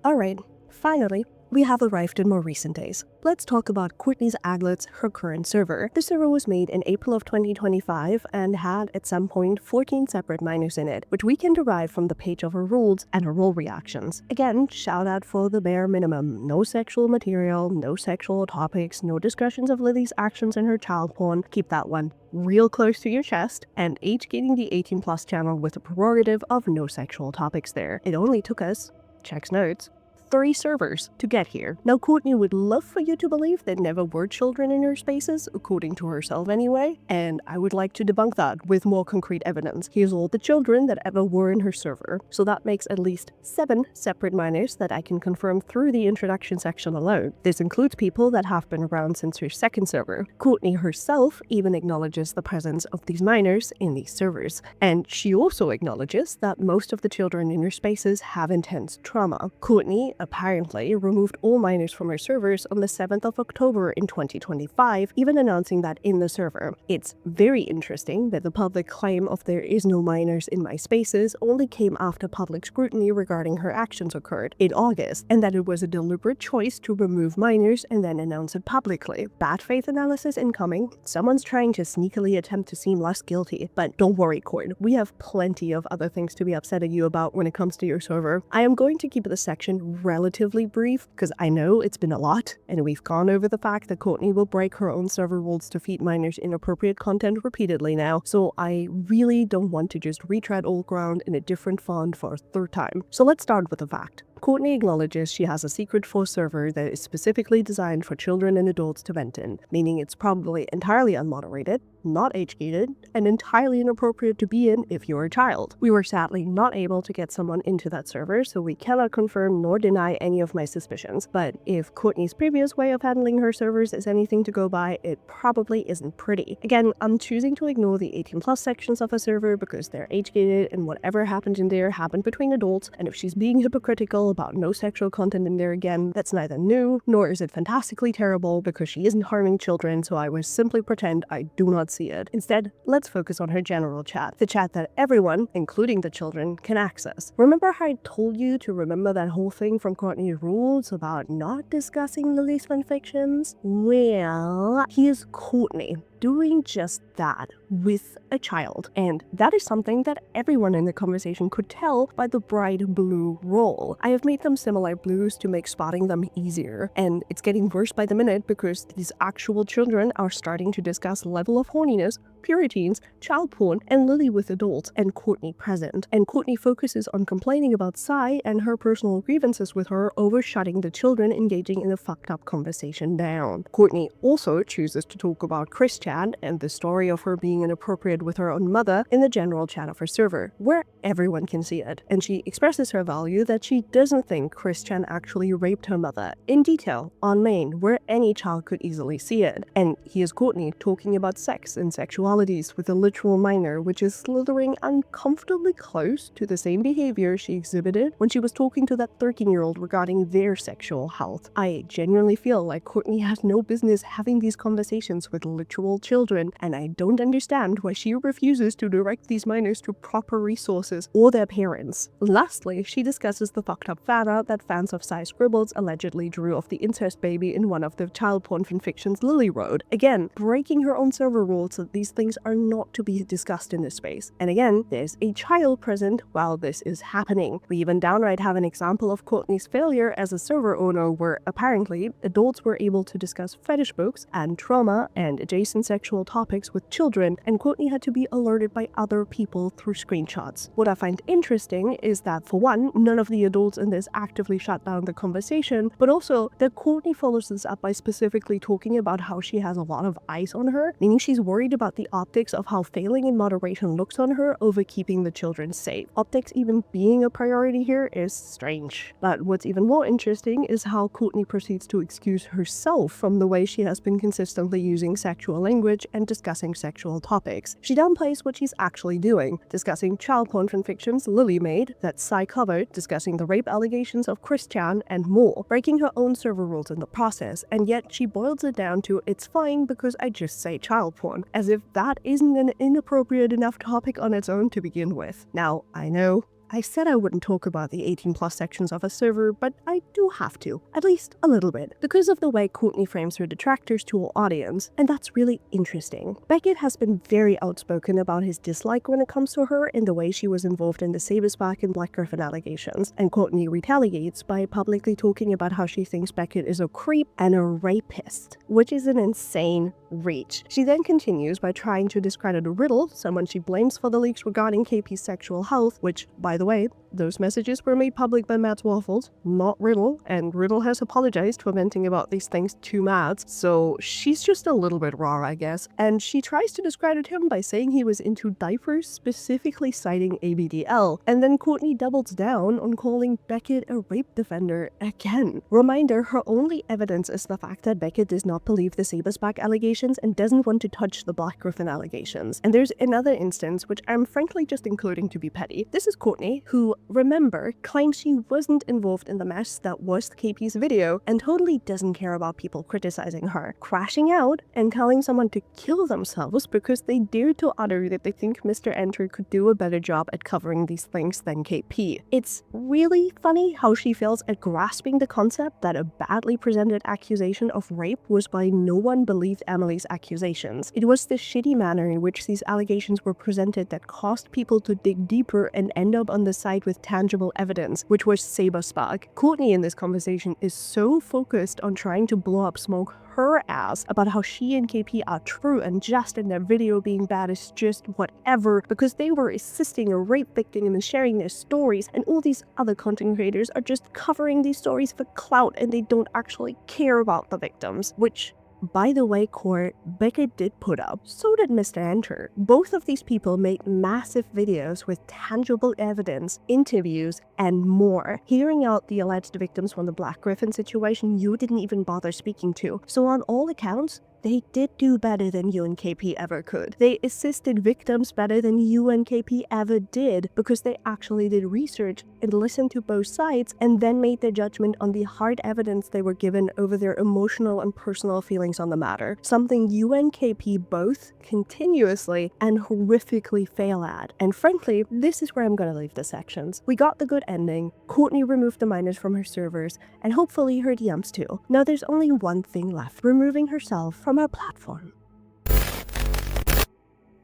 Alright, finally, we have arrived in more recent days. Let's talk about Courtney's Aglets, her current server. The server was made in April of 2025 and had at some point 14 separate miners in it, which we can derive from the page of her rules and her role reactions. Again, shout out for the bare minimum. No sexual material, no sexual topics, no discussions of Lily's actions and her child porn. Keep that one real close to your chest, and age-gating the 18+ channel with the prerogative of no sexual topics there. It only took us, checks notes, 3 servers to get here. Now, Courtney would love for you to believe there never were children in her spaces, according to herself anyway, and I would like to debunk that with more concrete evidence. Here's all the children that ever were in her server, so that makes at least 7 separate minors that I can confirm through the introduction section alone. This includes people that have been around since her second server. Courtney herself even acknowledges the presence of these minors in these servers, and she also acknowledges that most of the children in her spaces have intense trauma. Courtney apparently removed all minors from her servers on the 7th of October in 2025, even announcing that in the server. It's very interesting that the public claim of there is no minors in my spaces only came after public scrutiny regarding her actions occurred in August, and that it was a deliberate choice to remove minors and then announce it publicly. Bad faith analysis incoming. Someone's trying to sneakily attempt to seem less guilty, but don't worry, Court. We have plenty of other things to be upset at you about when it comes to your server. I am going to keep this section relatively brief because I know it's been a lot, and we've gone over the fact that Courtney will break her own server rules to feed minors inappropriate content repeatedly now, so I really don't want to just retread old ground in a different font for a third time. So let's start with the fact. Courtney acknowledges she has a secret force server that is specifically designed for children and adults to vent in, meaning it's probably entirely unmoderated, not age-gated, and entirely inappropriate to be in if you're a child. We were sadly not able to get someone into that server, so we cannot confirm nor deny any of my suspicions, but if Courtney's previous way of handling her servers is anything to go by, it probably isn't pretty. Again, I'm choosing to ignore the 18+ sections of a server because they're age-gated and whatever happened in there happened between adults, and if she's being hypocritical about no sexual content in there again, that's neither new nor is it fantastically terrible because she isn't harming children, so I will simply pretend I do not see it. Instead, let's focus on her general chat, the chat that everyone, including the children, can access. Remember how I told you to remember that whole thing from Courtney's rules about not discussing Lily's fanfictions? Well, here's Courtney doing just that with a child, and that is something that everyone in the conversation could tell by the bright blue roll. I have made them similar blues to make spotting them easier, and it's getting worse by the minute because these actual children are starting to discuss level of horniness, puritines, child porn, and Lily with adults, and Courtney present. And Courtney focuses on complaining about Sai and her personal grievances with her over shutting the children engaging in a fucked up conversation down. Courtney also chooses to talk about Chris chat and the story of her being inappropriate with her own mother in the general chat of her server, where everyone can see it, and she expresses her value that she doesn't think Christian actually raped her mother in detail on main, where any child could easily see it. And here's Courtney talking about sex and sexualities with a literal minor, which is slithering uncomfortably close to the same behavior she exhibited when she was talking to that 13-year-old regarding their sexual health. I genuinely feel like Courtney has no business having these conversations with literal children, and I don't understand why she refuses to direct these minors to proper resources exes or their parents. Lastly, she discusses the fucked up fan art that fans of Sai Scribbles allegedly drew of the incest baby in one of the child porn fanfictions Lily wrote. Again, breaking her own server rules that these things are not to be discussed in this space. And again, there's a child present while this is happening. We even downright have an example of Courtney's failure as a server owner where apparently adults were able to discuss fetish books and trauma and adjacent sexual topics with children, and Courtney had to be alerted by other people through screenshots. What I find interesting is that, for one, none of the adults in this actively shut down the conversation, but also that Courtney follows this up by specifically talking about how she has a lot of eyes on her, meaning she's worried about the optics of how failing in moderation looks on her over keeping the children safe. Optics even being a priority here is strange. But what's even more interesting is how Courtney proceeds to excuse herself from the way she has been consistently using sexual language and discussing sexual topics. She downplays what she's actually doing, discussing child porn fanfictions Lily made that Sai covered, discussing the rape allegations of Chris Chan, and more, breaking her own server rules in the process, and yet she boils it down to it's fine because I just say child porn, as if that isn't an inappropriate enough topic on its own to begin with. Now, I know I said I wouldn't talk about the 18+ sections of a server, but I do have to, at least a little bit, because of the way Courtney frames her detractors to her audience, and that's really interesting. Beckett has been very outspoken about his dislike when it comes to her in the way she was involved in the Saberspark and BlackGryphon allegations, and Courtney retaliates by publicly talking about how she thinks Beckett is a creep and a rapist, which is an insane reach. She then continues by trying to discredit Riddle, someone she blames for the leaks regarding KP's sexual health, which, by the way, those messages were made public by Matt's Waffles, not Riddle, and Riddle has apologized for venting about these things to Matt, so she's just a little bit raw, I guess. And she tries to discredit him by saying he was into diapers, specifically citing ABDL, and then Courtney doubles down on calling Beckett a rape defender again. Reminder, her only evidence is the fact that Beckett does not believe the Saberspark allegations and doesn't want to touch the BlackGryphon allegations. And there's another instance, which I'm frankly just including to be petty. This is Courtney, who, remember, claims she wasn't involved in the mess that was KP's video and totally doesn't care about people criticizing her, crashing out and telling someone to kill themselves because they dared to utter that they think Mr. Enter could do a better job at covering these things than KP. It's really funny how she fails at grasping the concept that a badly presented accusation of rape was why no one believed Emily's accusations. It was the shitty manner in which these allegations were presented that caused people to dig deeper and end up on the side with tangible evidence, which was Saberspark. Courtney in this conversation is so focused on trying to blow up smoke her ass about how she and KP are true and just, and their video being bad is just whatever because they were assisting a rape victim and sharing their stories, and all these other content creators are just covering these stories for clout and they don't actually care about the victims, which, by the way, Court, Beckett did put up. So did Mr. Enter. Both of these people made massive videos with tangible evidence, interviews, and more, hearing out the alleged victims from the BlackGryphon situation you didn't even bother speaking to. So on all accounts, they did do better than you and KP ever could. They assisted victims better than you and KP ever did because they actually did research and listened to both sides and then made their judgment on the hard evidence they were given over their emotional and personal feelings on the matter. Something you and KP both continuously and horrifically fail at. And frankly, this is where I'm gonna leave the sections. We got the good ending, Courtney removed the minors from her servers, and hopefully her DMs too. Now there's only one thing left, removing herself from our platform.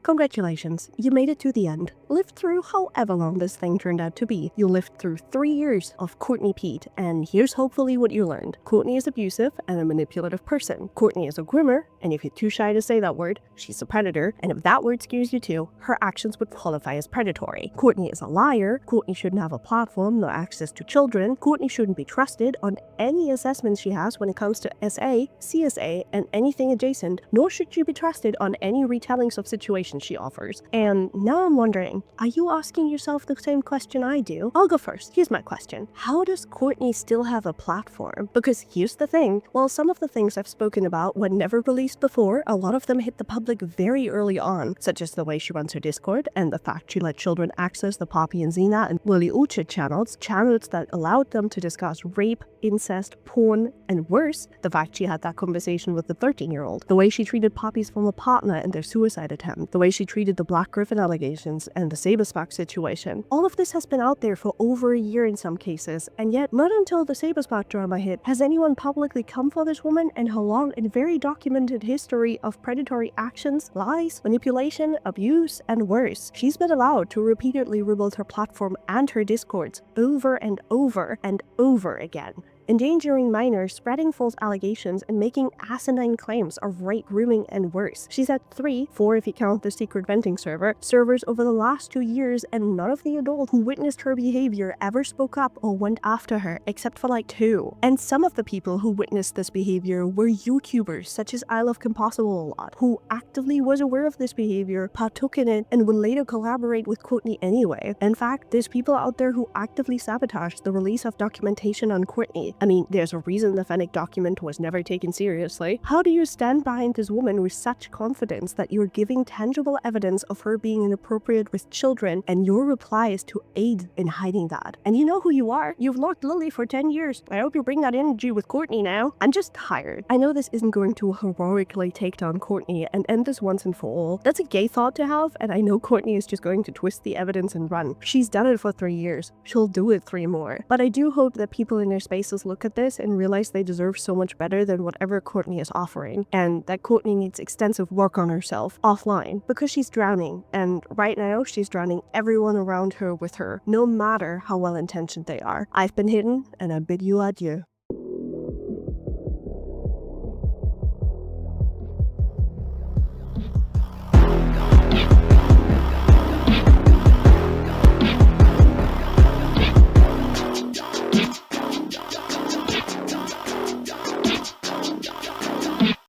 Congratulations, you made it to the end. Lived through however long this thing turned out to be. You lived through 3 years of Courtney Peet, and here's hopefully what you learned. Courtney is abusive and a manipulative person. Courtney is a groomer, and if you're too shy to say that word, she's a predator, and if that word scares you too, her actions would qualify as predatory. Courtney is a liar. Courtney shouldn't have a platform, no access to children. Courtney shouldn't be trusted on any assessments she has when it comes to SA, CSA, and anything adjacent, nor should she be trusted on any retellings of situations she offers. And now I'm wondering, are you asking yourself the same question I do? I'll go first. Here's my question. How does Courtney still have a platform? Because here's the thing, while some of the things I've spoken about were never released before, a lot of them hit the public very early on, such as the way she runs her Discord and the fact she let children access the Poppy and Zena and Lily Ucha channels that allowed them to discuss rape, incest, porn, and worse, the fact she had that conversation with the 13-year-old, the way she treated Poppy's former partner and their suicide attempt, the way she treated the BlackGryphon allegations and and the Saberspark situation. All of this has been out there for over a year in some cases, and yet not until the Saberspark drama hit has anyone publicly come for this woman and her long and very documented history of predatory actions, lies, manipulation, abuse, and worse. She's been allowed to repeatedly rebuild her platform and her discords over and over and over again, endangering minors, spreading false allegations, and making asinine claims of rape, grooming, and worse. She's had 4 if you count the secret venting servers over the last 2 years, and none of the adults who witnessed her behavior ever spoke up or went after her, except for like 2. And some of the people who witnessed this behavior were YouTubers such as I Love Compossible a lot, who actively was aware of this behavior, partook in it, and would later collaborate with Courtney anyway. In fact, there's people out there who actively sabotaged the release of documentation on Courtney. I mean, there's a reason the Fennec document was never taken seriously. How do you stand behind this woman with such confidence that you're giving tangible evidence of her being inappropriate with children, and your reply is to aid in hiding that? And you know who you are. You've locked Lily for 10 years. I hope you bring that energy with Courtney now. I'm just tired. I know this isn't going to heroically take down Courtney and end this once and for all. That's a gay thought to have, and I know Courtney is just going to twist the evidence and run. She's done it for 3 years. She'll do it 3 more. But I do hope that people in their spaces look at this and realize they deserve so much better than whatever Courtney is offering, and that Courtney needs extensive work on herself offline, because she's drowning, and right now she's drowning everyone around her with her, no matter how well intentioned they are. I've been hidden, and I bid you adieu.